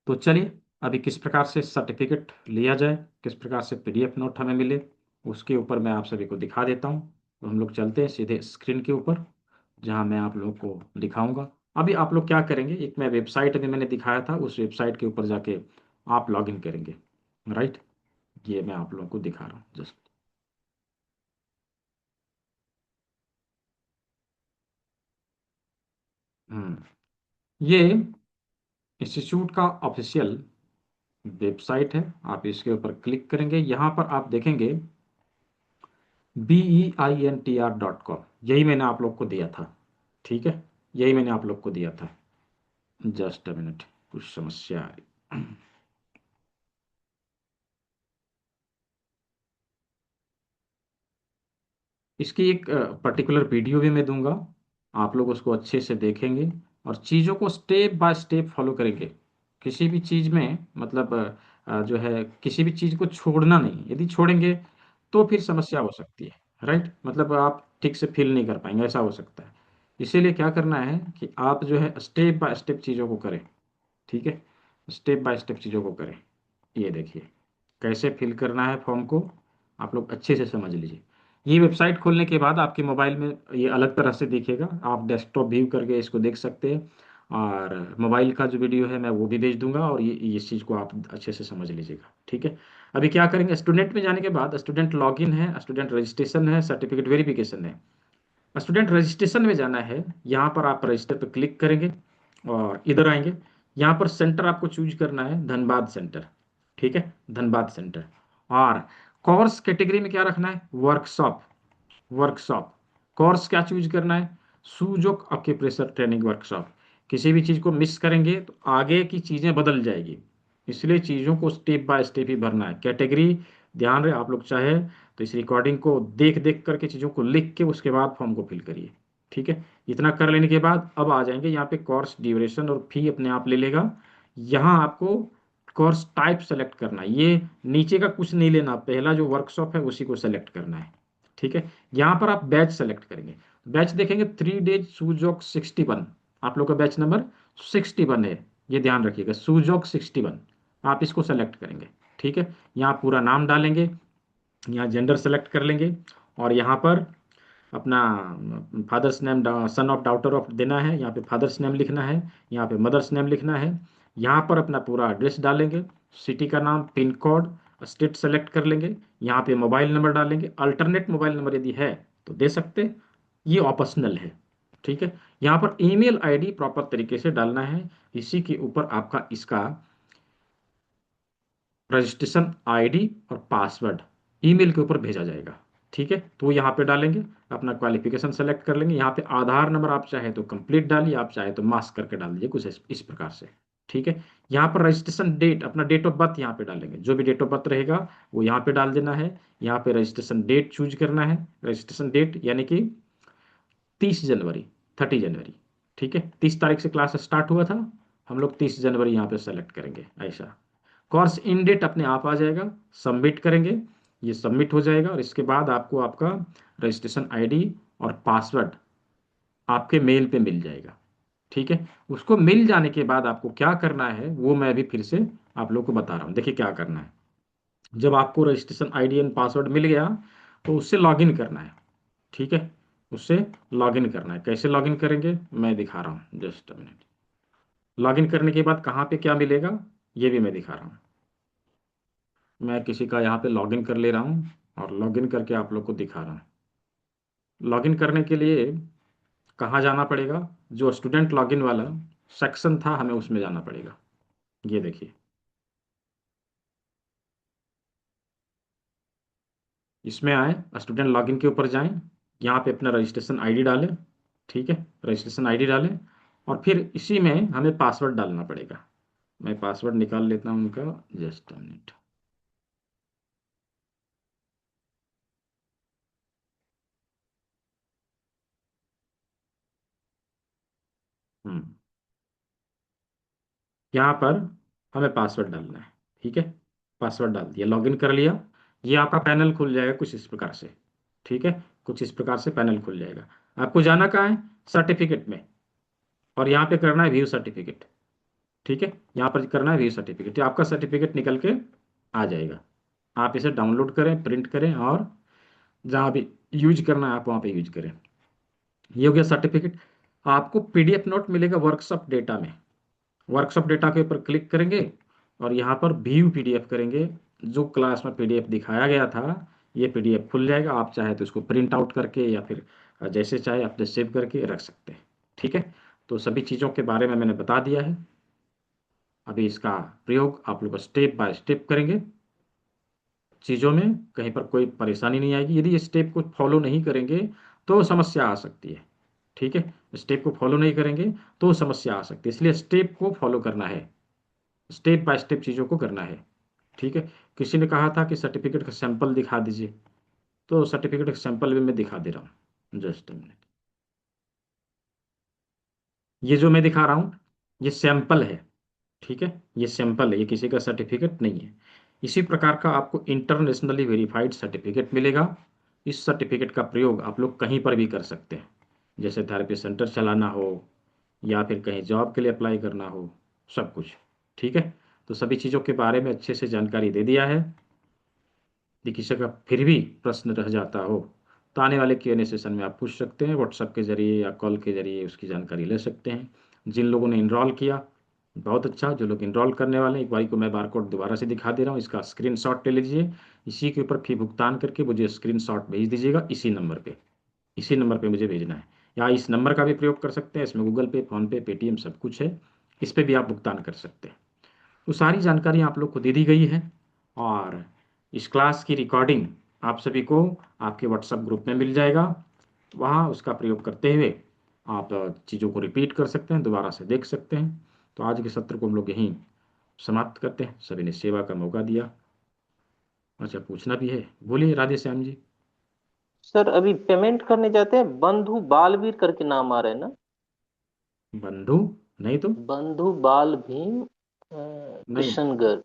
तो चलिए अभी किस प्रकार से सर्टिफिकेट लिया जाए, किस प्रकार से पीडीएफ नोट हमें मिले, उसके ऊपर मैं आप सभी को दिखा देता हूँ। तो हम लोग चलते हैं सीधे स्क्रीन के ऊपर जहाँ मैं आप लोगों को दिखाऊंगा। अभी आप लोग क्या करेंगे, एक मैं वेबसाइट अभी मैंने दिखाया था उस वेबसाइट के ऊपर जाके आप लॉग इन करेंगे। राइट, ये मैं आप लोगों को दिखा रहा हूँ जस्ट। ये इंस्टीट्यूट का ऑफिशियल वेबसाइट है। आप इसके ऊपर क्लिक करेंगे, यहाँ पर आप देखेंगे BEINTR.com, यही मैंने आप लोग को दिया था। ठीक है, यही मैंने आप लोग को दिया था। जस्ट अ मिनट, कुछ समस्या आ रही। इसकी एक पर्टिकुलर वीडियो भी मैं दूंगा, आप लोग उसको अच्छे से देखेंगे और चीज़ों को स्टेप बाय स्टेप फॉलो करेंगे। किसी भी चीज़ में मतलब जो है किसी भी चीज़ को छोड़ना नहीं, यदि छोड़ेंगे तो फिर समस्या हो सकती है। राइट, मतलब आप ठीक से फील नहीं कर पाएंगे, ऐसा हो सकता है। इसीलिए क्या करना है कि आप जो है स्टेप बाय स्टेप चीज़ों को करें। ठीक है, स्टेप बाय स्टेप चीज़ों को करें। ये देखिए कैसे फिल करना है फॉर्म को, आप लोग अच्छे से समझ लीजिए। ये वेबसाइट खोलने के बाद आपके मोबाइल में ये अलग तरह से दिखेगा, आप डेस्कटॉप व्यू करके इसको देख सकते हैं। और मोबाइल का जो वीडियो है मैं वो भी भेज दूंगा और ये इस चीज़ को आप अच्छे से समझ लीजिएगा। ठीक है, अभी क्या करेंगे, स्टूडेंट में जाने के बाद स्टूडेंट लॉगिन है, स्टूडेंट रजिस्ट्रेशन है, सर्टिफिकेट वेरिफिकेशन है। स्टूडेंट रजिस्ट्रेशन में जाना है, यहाँ पर आप रजिस्टर पर क्लिक करेंगे और इधर आएंगे। यहाँ पर सेंटर आपको चूज करना है धनबाद सेंटर। ठीक है, धनबाद सेंटर। और कोर्स कैटेगरी में क्या रखना है, वर्कशॉप। वर्कशॉप कोर्स क्या चूज करना है, सूजोक ऑक्यूप्रेशर ट्रेनिंग वर्कशॉप। किसी भी चीज़ को मिस करेंगे तो आगे की चीज़ें बदल जाएगी, इसलिए चीज़ों को स्टेप बाय स्टेप ही भरना है। कैटेगरी ड्यान रहे, आप लोग चाहे तो इस रिकॉर्डिंग को देख देख करके चीज़ों को लिख के उसके बाद फॉर्म को फिल करिए। ठीक है, इतना कर लेने के बाद अब आ जाएंगे यहाँ पे कोर्स ड्यूरेशन और फी अपने आप ले लेगा। यहाँ आपको कोर्स टाइप सेलेक्ट करना है, ये नीचे का कुछ नहीं लेना, पहला जो वर्कशॉप है उसी को सेलेक्ट करना है। ठीक है, यहाँ पर आप बैच सेलेक्ट करेंगे, बैच देखेंगे 3 डेज सूजोक 61, आप लोग का बैच नंबर 61 है, ये ध्यान रखिएगा सूजोक 61, आप इसको सेलेक्ट करेंगे। ठीक है, यहाँ पूरा नाम डालेंगे, यहाँ जेंडर सेलेक्ट कर लेंगे और यहाँ पर अपना father's name son of daughter of देना है, यहाँ पे फादर्स नेम लिखना है, यहाँ पे मदर्स नेम लिखना है, यहाँ पर अपना पूरा एड्रेस डालेंगे, सिटी का नाम, पिन कोड, स्टेट सेलेक्ट कर लेंगे, यहाँ पे मोबाइल नंबर डालेंगे। अल्टरनेट मोबाइल नंबर यदि है तो दे सकते हैं, ये ऑप्शनल है। ठीक है, यहाँ पर ईमेल आईडी प्रॉपर तरीके से डालना है। इसी के ऊपर आपका इसका रजिस्ट्रेशन आईडी और पासवर्ड ईमेल के ऊपर भेजा जाएगा। ठीक है, तो वो यहाँ पे डालेंगे, अपना क्वालिफिकेशन सेलेक्ट कर लेंगे। यहाँ पे आधार नंबर आप चाहे तो कंप्लीट डालिए, आप चाहे तो मास्क करके डाल दीजिए, कुछ इस प्रकार से। ठीक है, यहाँ पर रजिस्ट्रेशन डेट, अपना डेट ऑफ बर्थ यहाँ पे डालेंगे, जो भी डेट ऑफ बर्थ रहेगा वो यहाँ पे डाल देना है। यहाँ पे रजिस्ट्रेशन डेट चूज करना है, रजिस्ट्रेशन डेट यानी कि 30 जनवरी, 30 जनवरी। ठीक है, 30 तारीख से क्लास स्टार्ट हुआ था, हम लोग 30 जनवरी यहाँ पे सेलेक्ट करेंगे ऐसा। कोर्स इन डेट अपने आप आ जाएगा, सबमिट करेंगे, ये सबमिट हो जाएगा और इसके बाद आपको आपका रजिस्ट्रेशन आईडी और पासवर्ड आपके मेल पे मिल जाएगा। ठीक है, उसको मिल जाने के बाद आपको क्या करना है वो मैं अभी फिर से आप लोग को बता रहा हूँ। देखिए क्या करना है, जब आपको रजिस्ट्रेशन आईडी एंड पासवर्ड मिल गया तो उससे लॉगिन करना है। ठीक है, उससे लॉगिन करना है। कैसे लॉगिन करेंगे मैं दिखा रहा हूँ, जस्ट अ मिनट। लॉगिन करने के बाद कहाँ पे क्या मिलेगा ये भी मैं दिखा रहा हूँ। मैं किसी का यहाँ पे लॉगिन कर ले रहा हूँ और लॉगिन करके आप लोग को दिखा रहा हूँ। लॉगिन करने के लिए कहाँ जाना पड़ेगा, जो स्टूडेंट लॉगिन वाला सेक्शन था हमें उसमें जाना पड़ेगा। ये देखिए, इसमें आए, स्टूडेंट लॉगिन के ऊपर जाएं, यहाँ पे अपना रजिस्ट्रेशन आईडी डालें। ठीक है, रजिस्ट्रेशन आईडी डालें और फिर इसी में हमें पासवर्ड डालना पड़ेगा। मैं पासवर्ड निकाल लेता हूँ उनका, जस्ट अ मिनट। हम्म, यहाँ पर हमें पासवर्ड डालना है। ठीक है, पासवर्ड डाल दिया, लॉगिन कर लिया, ये आपका पैनल खुल जाएगा कुछ इस प्रकार से। ठीक है, कुछ इस प्रकार से पैनल खुल जाएगा। आपको जाना कहाँ है, सर्टिफिकेट में, और यहाँ पे करना है व्यू सर्टिफिकेट। ठीक है, यहाँ पर करना है व्यू सर्टिफिकेट, आपका सर्टिफिकेट निकल के आ जाएगा। आप इसे डाउनलोड करें, प्रिंट करें और जहाँ भी यूज करना है आप वहाँ पे यूज करें। ये हो गया सर्टिफिकेट। आपको पीडीएफ नोट मिलेगा वर्कशॉप डेटा में, वर्कशॉप डेटा के ऊपर क्लिक करेंगे और यहाँ पर व्यू पीडीएफ करेंगे। जो क्लास में पीडीएफ दिखाया गया था ये पीडीएफ खुल जाएगा। आप चाहे तो इसको प्रिंट आउट करके या फिर जैसे चाहे अपने सेव करके रख सकते हैं। ठीक है, तो सभी चीज़ों के बारे में मैंने बता दिया है। अभी इसका प्रयोग आप लोग स्टेप बाय स्टेप करेंगे, चीज़ों में कहीं पर कोई परेशानी नहीं आएगी। यदि स्टेप को फॉलो नहीं करेंगे तो समस्या आ सकती है। ठीक है, स्टेप को फॉलो नहीं करेंगे तो समस्या आ सकती है, इसलिए स्टेप को फॉलो करना है, स्टेप बाय स्टेप चीज़ों को करना है। ठीक है, किसी ने कहा था कि सर्टिफिकेट का सैंपल दिखा दीजिए, तो सर्टिफिकेट का सैंपल भी मैं दिखा दे रहा हूँ, जस्ट अ मिनट। ये जो मैं दिखा रहा हूँ ये सैंपल है। ठीक है, ये सैंपल है, ये किसी का सर्टिफिकेट नहीं है। इसी प्रकार का आपको इंटरनेशनली वेरीफाइड सर्टिफिकेट मिलेगा। इस सर्टिफिकेट का प्रयोग आप लोग कहीं पर भी कर सकते हैं, जैसे थेरेपी सेंटर चलाना हो या फिर कहीं जॉब के लिए अप्लाई करना हो, सब कुछ। ठीक है, तो सभी चीज़ों के बारे में अच्छे से जानकारी दे दिया है। यदि किसी का फिर भी प्रश्न रह जाता हो तो आने वाले Q&A सेशन में आप पूछ सकते हैं, व्हाट्सएप के जरिए या कॉल के जरिए उसकी जानकारी ले सकते हैं। जिन लोगों ने इनरोल किया बहुत अच्छा, जो लोग इनरोल करने वाले हैं एक बारी को मैं बारकोड दोबारा से दिखा दे रहा हूँ, इसका स्क्रीनशॉट ले लीजिए, इसी के ऊपर फी भुगतान करके मुझे स्क्रीनशॉट भेज दीजिएगा। इसी नंबर पे, इसी नंबर पे मुझे भेजना है, या इस नंबर का भी प्रयोग कर सकते हैं, इसमें गूगल पे, फ़ोनपे, पेटीएम सब कुछ है, इस पर भी आप भुगतान कर सकते हैं। तो सारी जानकारी आप लोग को दे दी गई है और इस क्लास की रिकॉर्डिंग आप सभी को आपके व्हाट्सएप ग्रुप में मिल जाएगा। वहाँ उसका प्रयोग करते हुए आप चीज़ों को रिपीट कर सकते हैं, दोबारा से देख सकते हैं। तो आज के सत्र को हम लोग यहीं समाप्त करते हैं। सभी ने सेवा का मौका दिया। अच्छा, पूछना भी है, बोलिए राधे श्याम जी। सर अभी पेमेंट करने जाते हैं, बंधु बालवीर करके नाम आ रहा है ना? बंधु नहीं तो बंधु बाल भीम नहीं, किशनगढ़।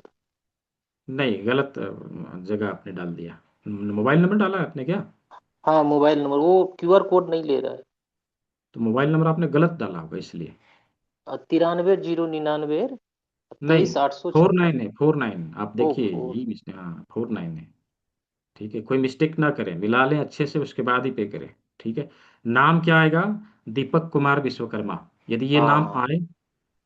नहीं, गलत जगह आपने डाल दिया। मोबाइल नंबर डाला है आपने क्या? हाँ मोबाइल नंबर, वो क्यूआर कोड नहीं ले रहा है। तो मोबाइल नंबर आपने गलत डाला होगा इसलिए। 93 099 नहीं, 23 856। 49 है, 49 आप ओ देखिए, फोर। यही मिस्टेक, हाँ 49 है। ठीक है, कोई मिस्टेक ना करें, मिला लें अच्छे से, उसके बाद ही पे करें। ठीक है, नाम क्या आएगा? दीपक कुमार विश्वकर्मा। यदि ये नाम हाँ आए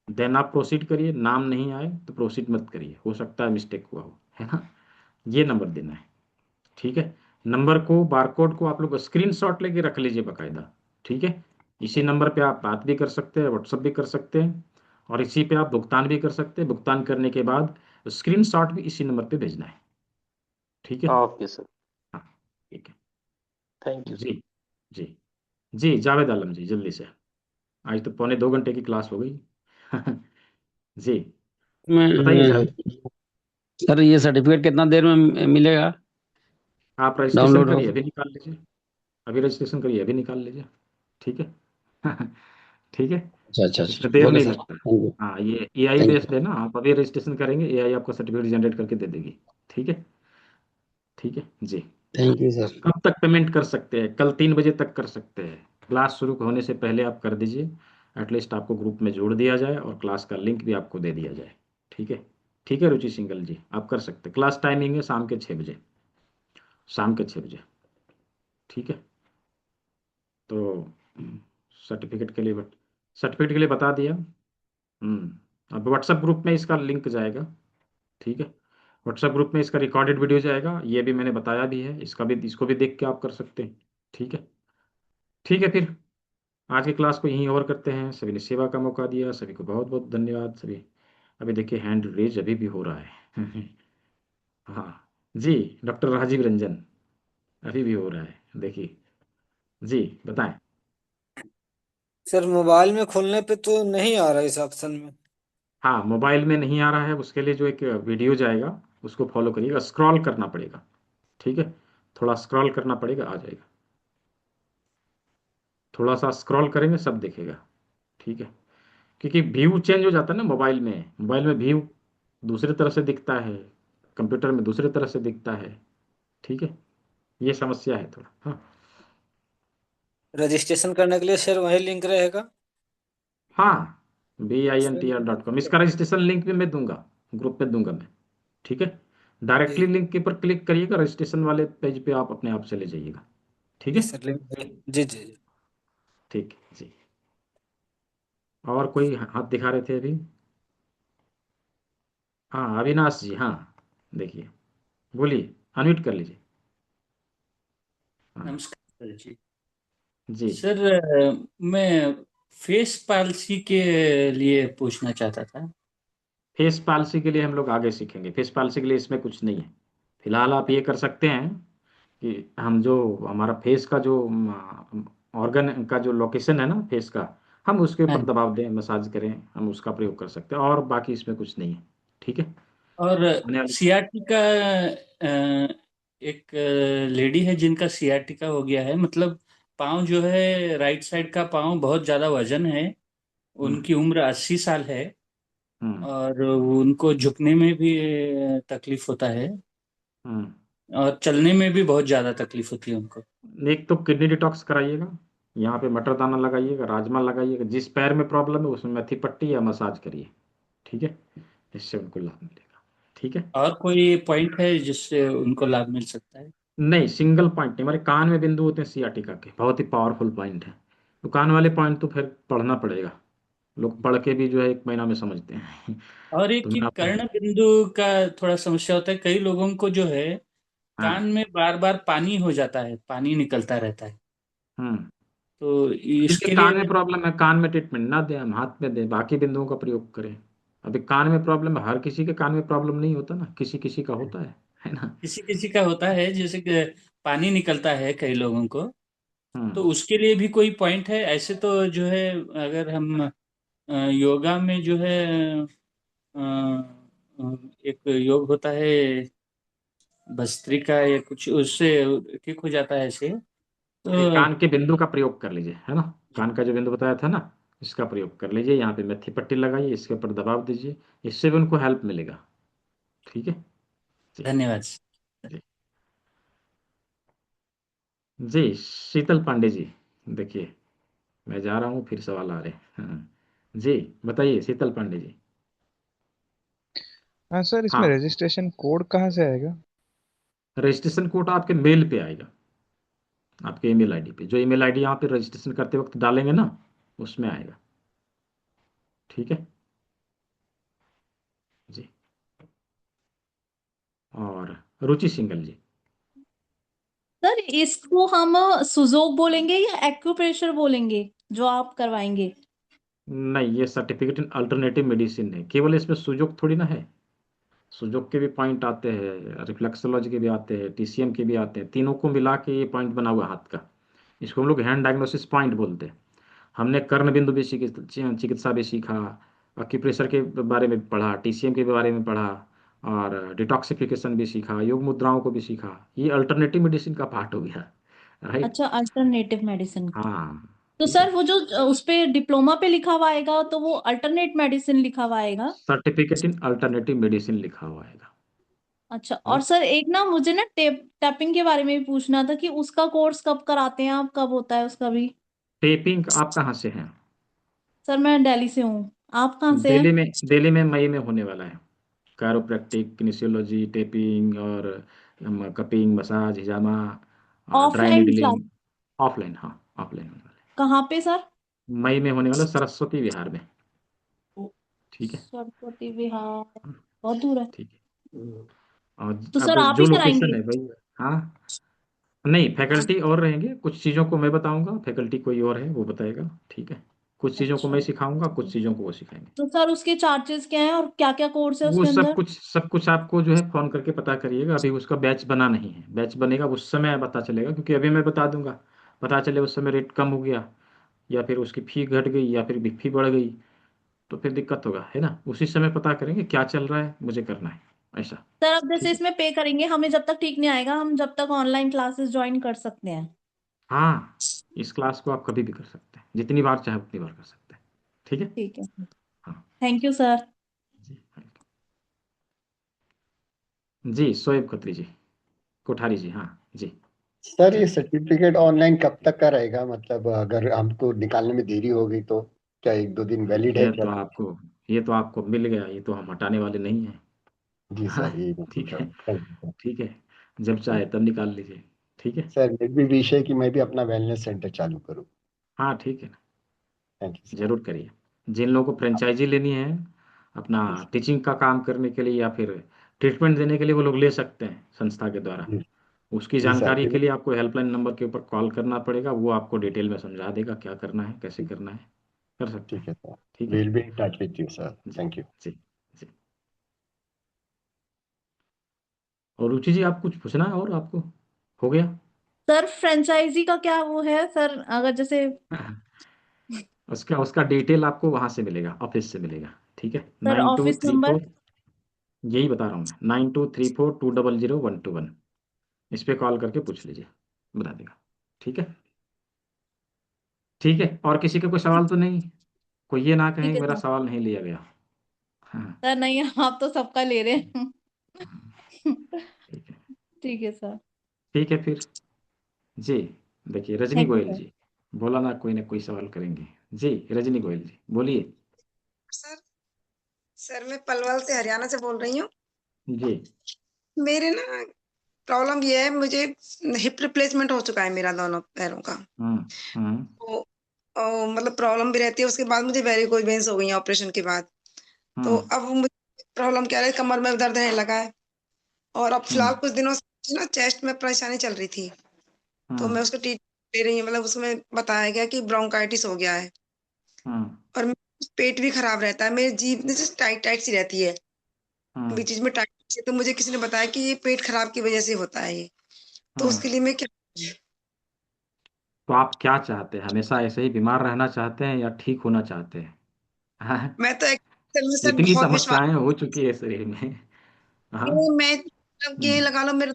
देन आप प्रोसीड करिए। नाम नहीं आए तो प्रोसीड मत करिए, हो सकता है मिस्टेक हुआ हो, है ना। ये नंबर देना है, ठीक है। नंबर को, बारकोड को आप लोग स्क्रीनशॉट लेके रख लीजिए बाकायदा, ठीक है। इसी नंबर पे आप बात भी कर सकते हैं, व्हाट्सअप भी कर सकते हैं, और इसी पे आप भुगतान भी कर सकते हैं। भुगतान करने के बाद स्क्रीनशॉट भी इसी नंबर पे भेजना है, ठीक है। Okay sir. हाँ, ठीक है। Thank you sir. जी जी जी, जावेद आलम जी, जल्दी से। आज तो पौने 2 घंटे की क्लास हो गई। जी, बताइए मैं जावेद। सर ये सर्टिफिकेट कितना देर में मिलेगा आप रजिस्ट्रेशन डाउनलोड हो? करिए, अभी निकाल लीजिए। अभी रजिस्ट्रेशन करिए, अभी निकाल लीजिए, ठीक है। ठीक है, अच्छा अच्छा इसमें देर अच्छा, ओके नहीं सर, लगता। Thank you. हाँ, ये एआई थैंक बेस्ड है ना, आप अभी रजिस्ट्रेशन करेंगे, एआई आपको सर्टिफिकेट जनरेट करके दे देगी, ठीक है। ठीक है जी। You sir. कब तक पेमेंट कर सकते हैं? कल 3 बजे तक कर सकते हैं। क्लास शुरू होने से पहले आप कर दीजिए, एटलीस्ट आपको ग्रुप में जोड़ दिया जाए और क्लास का लिंक भी आपको दे दिया जाए, ठीक है। ठीक है रुचि सिंगल जी, आप कर सकते हैं। क्लास टाइमिंग है शाम के 6 बजे, शाम के 6 बजे, ठीक है। तो सर्टिफिकेट के लिए सर्टिफिकेट के लिए बता दिया। अब व्हाट्सएप ग्रुप में इसका लिंक जाएगा, ठीक है। व्हाट्सएप ग्रुप में इसका रिकॉर्डेड वीडियो जाएगा, ये भी मैंने बताया भी है, इसका भी, इसको भी देख के आप कर सकते हैं, ठीक है। ठीक है, फिर आज की क्लास को यहीं ओवर करते हैं। सभी ने सेवा का मौका दिया, सभी को बहुत बहुत धन्यवाद सभी। अभी देखिए हैंड रेज अभी भी हो रहा है। हाँ जी, डॉक्टर राजीव रंजन, अभी भी हो रहा है, देखिए जी, बताएं। सर मोबाइल में खोलने पे तो नहीं आ रहा इस ऑप्शन में। हाँ, मोबाइल में नहीं आ रहा है, उसके लिए जो एक वीडियो जाएगा उसको फॉलो करिएगा, स्क्रॉल करना पड़ेगा, ठीक है। थोड़ा स्क्रॉल करना पड़ेगा, आ जाएगा। थोड़ा सा स्क्रॉल करेंगे सब दिखेगा, ठीक है। क्योंकि व्यू चेंज हो जाता है ना मोबाइल में, मोबाइल में व्यू दूसरे तरह से दिखता है, कंप्यूटर में दूसरे तरह से दिखता है, ठीक है। ये समस्या है थोड़ा, हाँ। रजिस्ट्रेशन करने के लिए सर वही लिंक रहेगा। हाँ, BINTR.com, इसका रजिस्ट्रेशन लिंक भी मैं दूंगा, ग्रुप में दूंगा मैं, ठीक है। जी डायरेक्टली लिंक के ऊपर क्लिक करिएगा, रजिस्ट्रेशन वाले पेज पे आप अपने आप चले जाइएगा, ठीक जी है। Sir link. जी जी जी। ठीक है जी। और कोई हाथ दिखा रहे थे अभी? हाँ, अविनाश जी, हाँ, देखिए, बोलिए, अनम्यूट कर लीजिए। हाँ नमस्कार जी। जी। सर मैं फेस पॉलिसी के लिए पूछना चाहता था। फेस पॉलिसी के लिए हम लोग आगे सीखेंगे, फेस पॉलिसी के लिए इसमें कुछ नहीं है। फिलहाल आप ये कर सकते हैं कि हम जो हमारा फेस का जो ऑर्गन का जो लोकेशन है ना फेस का, हम उसके हाँ, ऊपर दबाव दें, मसाज करें, हम उसका प्रयोग कर सकते हैं, और बाकी इसमें कुछ नहीं है, ठीक है। और आने वाली, सियाटिका एक लेडी है जिनका सियाटिका हो गया है, मतलब पाँव जो है, राइट साइड का पाँव बहुत ज्यादा वजन है। हम्म उनकी उम्र 80 साल है हम्म और उनको झुकने में भी तकलीफ होता है हम्म और चलने में भी बहुत ज्यादा तकलीफ होती है उनको। एक तो किडनी डिटॉक्स कराइएगा, यहाँ पे मटर दाना लगाइएगा, राजमा लगाइएगा, जिस पैर में प्रॉब्लम है उसमें मेथी पट्टी या मसाज करिए, ठीक है। इससे उनको लाभ मिलेगा, ठीक है। और कोई पॉइंट है जिससे उनको लाभ मिल सकता है? नहीं, सिंगल पॉइंट नहीं, हमारे कान में बिंदु होते हैं सियाटिका के, बहुत ही पावरफुल पॉइंट है। तो कान वाले पॉइंट तो फिर पढ़ना पड़ेगा, लोग पढ़ के भी जो है 1 महीना में समझते हैं। और तो एक कि मैं आपको, कर्ण बिंदु का थोड़ा समस्या होता है, कई लोगों को जो है कान हाँ, में बार बार पानी हो जाता है, पानी निकलता रहता है। हम्म तो जिनके इसके कान लिए में प्रॉब्लम है, कान में ट्रीटमेंट ना दें, हम हाथ में दें, बाकी बिंदुओं का प्रयोग करें। अभी कान में प्रॉब्लम है, हर किसी के कान में प्रॉब्लम नहीं होता ना, किसी किसी का होता है ना। किसी किसी का होता है, जैसे कि पानी निकलता है कई लोगों को। तो हम्म उसके लिए भी कोई पॉइंट है? ऐसे तो जो है अगर हम योगा में जो है एक योग होता है भस्त्रिका या कुछ, उससे ठीक हो जाता है ऐसे ये तो। कान के बिंदु का प्रयोग कर लीजिए, है ना। कान का जो बिंदु बताया था ना, इसका प्रयोग कर लीजिए, यहाँ पे मेथी पट्टी लगाइए, इसके ऊपर दबाव दीजिए, इससे भी उनको हेल्प मिलेगा, ठीक है जी। धन्यवाद। जी जी, शीतल पांडे जी, देखिए, मैं जा रहा हूँ, फिर सवाल आ रहे हैं, हाँ। जी, बताइए शीतल पांडे जी। हाँ सर, इसमें हाँ, रजिस्ट्रेशन कोड कहाँ से आएगा? रजिस्ट्रेशन कोड आपके मेल पे आएगा, आपके ईमेल आईडी पे, जो ईमेल आईडी यहाँ पे रजिस्ट्रेशन करते वक्त डालेंगे ना, उसमें आएगा, ठीक है। और रुचि सिंगल जी। सर इसको हम सुजोक बोलेंगे या एक्यूप्रेशर बोलेंगे जो आप करवाएंगे? नहीं, ये सर्टिफिकेट इन अल्टरनेटिव मेडिसिन है, केवल इसमें सुजोक थोड़ी ना है। सुजोक के भी पॉइंट आते हैं, रिफ्लेक्सोलॉजी के भी आते हैं, टीसीएम के भी आते हैं, तीनों को मिला के ये पॉइंट बना हुआ हाथ का। इसको हम लोग हैंड डायग्नोसिस पॉइंट बोलते हैं। हमने कर्ण बिंदु भी चिकित्सा भी सीखा, एक्यूप्रेशर के बारे में पढ़ा, टीसीएम के बारे में पढ़ा, और डिटॉक्सिफिकेशन भी सीखा, योग मुद्राओं को भी सीखा। ये अल्टरनेटिव मेडिसिन का पार्ट हो गया, राइट। अच्छा, अल्टरनेटिव मेडिसिन। हाँ, तो ठीक है। सर वो जो उस पे डिप्लोमा पे लिखा हुआ आएगा तो वो अल्टरनेट मेडिसिन लिखा हुआ आएगा? सर्टिफिकेट इन अल्टरनेटिव मेडिसिन लिखा हुआ आएगा। अच्छा, और सर एक ना मुझे ना टैपिंग के बारे में भी पूछना था कि उसका कोर्स कब कराते हैं आप, कब होता है उसका भी? टेपिंग आप कहाँ से हैं? सर मैं दिल्ली से हूँ, आप कहाँ से हैं? दिल्ली में मई में होने वाला है। कैरोप्रैक्टिक, किनेसियोलॉजी, टेपिंग और कपिंग, मसाज, हिजामा, dry offline class? Needling. Offline, हाँ ऑफलाइन होने वाला कहाँ पे सर? है। मई में होने वाला है, सरस्वती विहार में। ठीक है। सरस्वती विहार बहुत दूर है। ठीक है। और तो सर अब आप जो ही लोकेशन कराएंगे? है भाई, हाँ, नहीं फैकल्टी और रहेंगे, कुछ चीज़ों को मैं बताऊंगा, फैकल्टी कोई और है वो बताएगा। ठीक है। कुछ चीज़ों को अच्छा, मैं सिखाऊंगा, कुछ चीज़ों को वो सिखाएंगे। तो सर उसके चार्जेस क्या हैं और क्या क्या कोर्स है वो उसके अंदर? सब कुछ आपको जो है फोन करके पता करिएगा। अभी उसका बैच बना नहीं है, बैच बनेगा उस समय पता चलेगा, क्योंकि अभी मैं बता दूंगा, पता चले उस समय रेट कम हो गया, या फिर उसकी फी घट गई, या फिर फी बढ़ गई, तो फिर दिक्कत होगा, है ना। उसी समय पता करेंगे क्या चल रहा है, मुझे करना है ऐसा। सर अब जैसे ठीक है। इसमें पे करेंगे, हमें जब तक ठीक नहीं आएगा हम जब तक ऑनलाइन क्लासेस ज्वाइन कर सकते हैं? हाँ, इस क्लास को आप कभी भी कर सकते हैं, जितनी बार चाहे उतनी बार कर सकते हैं। ठीक है। ठीक है, हाँ थैंक यू सर। जी। जी, शोएब खत्री जी, कोठारी जी, हाँ जी। सर जी, ये सर्टिफिकेट ऑनलाइन कब तक का रहेगा? मतलब अगर हमको निकालने में देरी हो गई तो क्या 1-2 दिन वैलिड है ये क्या? तो आपको ये तो आपको मिल गया, ये तो हम हटाने वाले नहीं हैं। जी हाँ, सर, यही मैं ठीक पूछ रहा है। हूँ। थैंक यू ठीक है, जब चाहे तब निकाल लीजिए। ठीक है। सर। मेरी भी विश है कि मैं भी अपना वेलनेस सेंटर चालू करूँ। हाँ, ठीक है ना, थैंक यू सर। जरूर करिए। जिन लोगों को फ्रेंचाइजी लेनी है अपना जी सर। टीचिंग का काम करने के लिए या फिर ट्रीटमेंट देने के लिए, वो लोग ले सकते हैं संस्था के द्वारा। जी उसकी जी सर, जानकारी फिर के लिए आपको हेल्पलाइन नंबर के ऊपर कॉल करना पड़ेगा, वो आपको डिटेल में समझा देगा क्या करना है, कैसे करना है, कर सकते ठीक हैं। है सर। ठीक है। Will be in touch with you sir. जी थैंक यू। जी जी। और रुचि जी, आप कुछ पूछना है और आपको? हो गया? सर फ्रेंचाइजी का क्या वो है सर, अगर जैसे उसका उसका डिटेल आपको वहां से मिलेगा, ऑफिस से मिलेगा। ठीक है। Sir nine two office three number? Four यही बता रहा हूँ मैं, 9234200121। इस पे कॉल करके पूछ लीजिए, बता देगा। ठीक है। ठीक है, और किसी का कोई सवाल तो नहीं? कोई ये ना ठीक कहे है मेरा सर। सवाल नहीं लिया गया। हाँ, सर नहीं, आप तो सबका ले रहे हैं। ठीक है। ठीक है सर। ठीक है फिर। जी, देखिए Rajni thank you Goyal sir. जी, बोला ना कोई सवाल करेंगे। जी, रजनी गोयल जी बोलिए। सर सर मैं पलवल से हरियाणा से बोल रही हूँ। जी। मेरे ना प्रॉब्लम ये है, मुझे हिप रिप्लेसमेंट हो चुका है मेरा दोनों पैरों का। हम्म हम्म तो मतलब प्रॉब्लम भी रहती है, उसके बाद मुझे वेरिकोज वेन्स हो गई है ऑपरेशन के बाद। तो हम्म अब मुझे प्रॉब्लम क्या है, कमर में दर्द रहने लगा है। और अब फिलहाल हम्म कुछ दिनों से ना चेस्ट में परेशानी चल रही थी। तो हम्म मैं उसको ट्रीटमेंट ले रही हूँ, मतलब उसमें बताया गया कि ब्रोंकाइटिस हो गया है। हम्म और मेरा पेट भी खराब रहता है, मेरी जीभ जैसे टाइट टाइट सी रहती है, हम्म बीच में टाइट सी। तो मुझे किसी ने बताया कि ये पेट खराब की वजह से होता है ये। तो हम्म। उसके लिए मैं क्या तो आप क्या चाहते हैं, हमेशा ऐसे ही बीमार रहना चाहते हैं या ठीक होना चाहते हैं? हाँ? मैं तो एक्चुअल में सर इतनी बहुत विश्वास समस्याएं हो चुकी है शरीर में। हाँ। नहीं, मैं मतलब ये हम्म, लगा लो, मेरे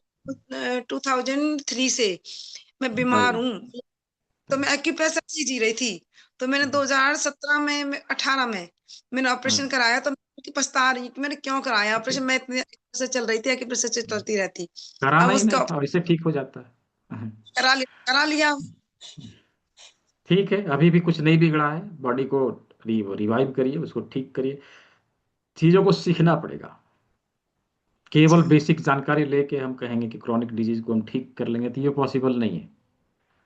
2003 से मैं बीमार अरे, हूँ। तो मैं एक्यूप्रेशर से जी रही थी। तो मैंने 2017 में 18 में मैंने ऑपरेशन हम्म, कराया। तो मैं पछता रही हूँ कि मैंने क्यों कराया ठीक है। ऑपरेशन। मैं इतने से चल रही थी, एक्यूप्रेशर से चलती रहती। अब कराना ही उसका नहीं था, वैसे ठीक हो जाता है। करा लिया। ठीक है, अभी भी कुछ नहीं बिगड़ा है, बॉडी को रिवाइव करिए, उसको ठीक करिए। चीज़ों को सीखना पड़ेगा। केवल अच्छा बेसिक जानकारी लेके हम कहेंगे कि क्रॉनिक डिजीज को हम ठीक कर लेंगे, तो ये पॉसिबल नहीं है।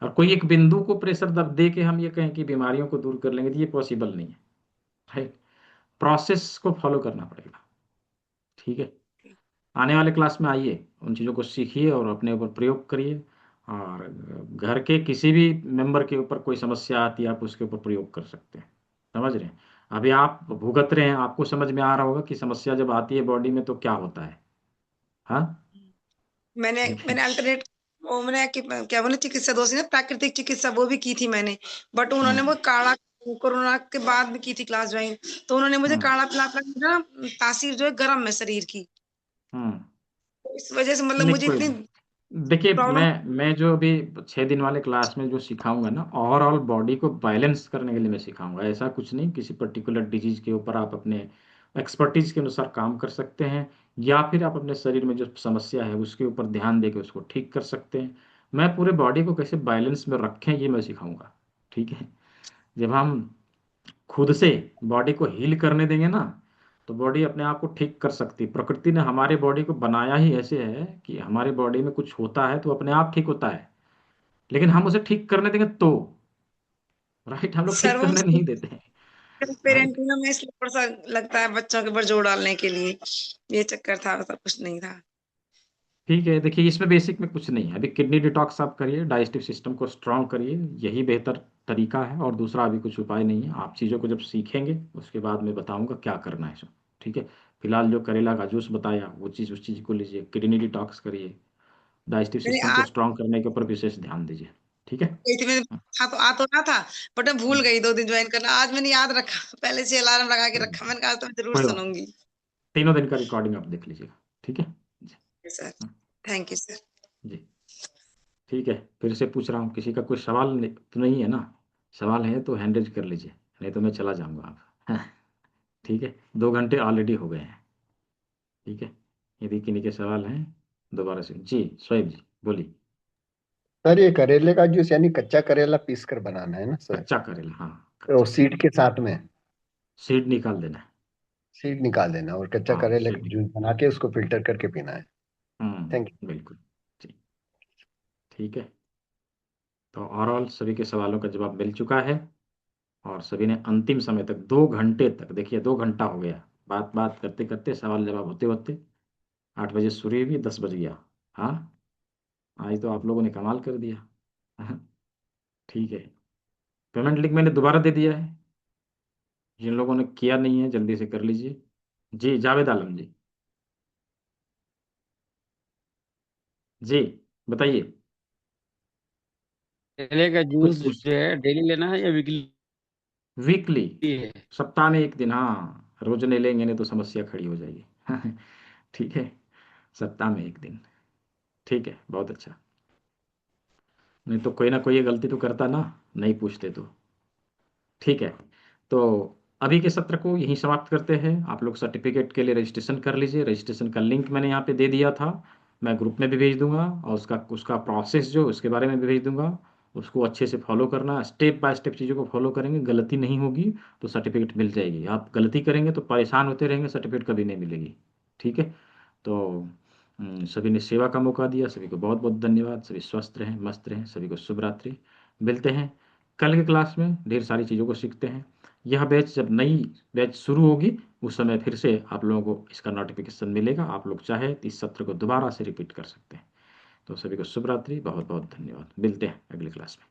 और कोई एक बिंदु को प्रेशर दब दे के हम ये कहें कि बीमारियों को दूर कर लेंगे, तो ये पॉसिबल नहीं है। राइट। प्रोसेस को फॉलो करना पड़ेगा। ठीक है। आने वाले क्लास में आइए, उन चीज़ों को सीखिए और अपने ऊपर प्रयोग करिए। और घर के किसी भी मेंबर के ऊपर कोई समस्या आती है, आप उसके ऊपर प्रयोग कर सकते हैं। समझ रहे हैं? अभी आप भुगत रहे हैं, आपको समझ में आ रहा होगा कि समस्या जब आती है बॉडी में तो क्या होता है। हाँ, मैंने मैंने अल्टरनेट वो मैंने क्या बोले चिकित्सा दोषी ने प्राकृतिक चिकित्सा वो भी की थी मैंने, बट उन्होंने वो काढ़ा कोरोना के बाद भी की थी क्लास ज्वाइन, तो उन्होंने मुझे काढ़ा पिला पिला ना तासीर जो है गर्म है शरीर की, हम्म, तो इस वजह से मतलब नहीं मुझे कोई इतनी देखिए, प्रॉब्लम। मैं जो अभी 6 दिन वाले क्लास में जो सिखाऊंगा ना, ओवरऑल बॉडी को बैलेंस करने के लिए मैं सिखाऊंगा। ऐसा कुछ नहीं किसी पर्टिकुलर डिजीज के ऊपर आप अपने एक्सपर्टीज के अनुसार काम कर सकते हैं, या फिर आप अपने शरीर में जो समस्या है उसके ऊपर ध्यान देकर उसको ठीक कर सकते हैं। मैं पूरे बॉडी को कैसे बैलेंस में रखें ये मैं सिखाऊंगा। ठीक है? जब हम खुद से बॉडी को हील करने देंगे ना, तो बॉडी अपने आप को ठीक कर सकती है। प्रकृति ने हमारे बॉडी को बनाया ही ऐसे है कि हमारे बॉडी में कुछ होता है तो अपने आप ठीक होता है, लेकिन हम उसे ठीक करने देंगे तो, राइट, हम लोग सर ठीक वो करने नहीं देते हैं। राइट, पेरेंटिंग में इसलिए थोड़ा सा लगता है बच्चों के ऊपर जोर डालने के लिए, ये चक्कर था, सब कुछ नहीं था। ठीक है। देखिए, इसमें बेसिक में कुछ नहीं है। अभी किडनी डिटॉक्स आप करिए, डाइजेस्टिव सिस्टम को स्ट्रांग करिए, यही बेहतर तरीका है, और दूसरा अभी कुछ उपाय नहीं है। आप चीज़ों को जब सीखेंगे उसके बाद मैं बताऊंगा क्या करना है इसमें। ठीक है? फिलहाल जो करेला का जूस बताया वो चीज़, उस चीज़ को लीजिए, किडनी डिटॉक्स करिए, डाइजेस्टिव मैंने सिस्टम को आज स्ट्रांग करने के ऊपर विशेष ध्यान दीजिए। ठीक है? गई थी, मैंने आ तो रहा था, बट मैं भूल हम्म, गई 2 दिन ज्वाइन करना। आज मैंने याद रखा, पहले से अलार्म लगा के रखा, मैंने कहा तो मैं जरूर कोई बात नहीं। सुनूंगी। 3 दिन का रिकॉर्डिंग आप देख लीजिएगा। ठीक है जी? सर हाँ, थैंक यू सर। जी, ठीक है। फिर से पूछ रहा हूँ, किसी का कोई सवाल तो नहीं है ना? सवाल है तो हैंड रेज कर लीजिए, नहीं तो मैं चला जाऊंगा आप। हाँ, ठीक है, 2 घंटे ऑलरेडी हो गए हैं। ठीक है, यदि किन्हीं के सवाल हैं दोबारा से। जी शोएब जी बोलिए। सर ये करेले का जूस यानी कच्चा करेला पीस कर बनाना है ना सर? कच्चा करेला, हाँ, तो कच्चा करेला, सीड के साथ में सीड निकाल देना है। सीड निकाल देना और कच्चा हाँ, करेले सीड का निकाल। जूस बना के उसको फिल्टर करके पीना है। Thank you. बिल्कुल। जी, ठीक है। तो ओवरऑल सभी के सवालों का जवाब मिल चुका है, और सभी ने अंतिम समय तक 2 घंटे तक, देखिए 2 घंटा हो गया, बात बात करते करते, सवाल जवाब होते होते 8 बजे शुरू हुई, 10 बज गया। हाँ, आज तो आप लोगों ने कमाल कर दिया। हाँ, ठीक है। पेमेंट लिंक मैंने दोबारा दे दिया है, जिन लोगों ने किया नहीं है जल्दी से कर लीजिए। जी जावेद आलम जी, जी बताइए। केले का कुछ जूस पूछ, जो है डेली लेना है या वीकली वीकली, है? सप्ताह में 1 दिन, हाँ, रोज नहीं लेंगे नहीं तो समस्या खड़ी हो जाएगी। ठीक है, सप्ताह में 1 दिन। ठीक है, बहुत अच्छा। नहीं तो कोई ना कोई ये गलती तो करता ना, नहीं पूछते तो। ठीक है, तो अभी के सत्र को यहीं समाप्त करते हैं। आप लोग सर्टिफिकेट के लिए रजिस्ट्रेशन कर लीजिए। रजिस्ट्रेशन का लिंक मैंने यहाँ पे दे दिया था, मैं ग्रुप में भी भेज दूंगा, और उसका उसका प्रोसेस जो उसके बारे में भी भेज दूंगा। उसको अच्छे से फॉलो करना, स्टेप बाय स्टेप चीज़ों को फॉलो करेंगे, गलती नहीं होगी तो सर्टिफिकेट मिल जाएगी। आप गलती करेंगे तो परेशान होते रहेंगे, सर्टिफिकेट कभी नहीं मिलेगी। ठीक है? तो सभी ने सेवा का मौका दिया, सभी को बहुत बहुत धन्यवाद। सभी स्वस्थ रहें, मस्त रहें, सभी को शुभ रात्रि। मिलते हैं कल के क्लास में, ढेर सारी चीज़ों को सीखते हैं। यह बैच जब नई बैच शुरू होगी उस समय फिर से आप लोगों को इसका नोटिफिकेशन मिलेगा। आप लोग चाहे तो इस सत्र को दोबारा से रिपीट कर सकते हैं। तो सभी को शुभ रात्रि, बहुत बहुत धन्यवाद। मिलते हैं अगली क्लास में।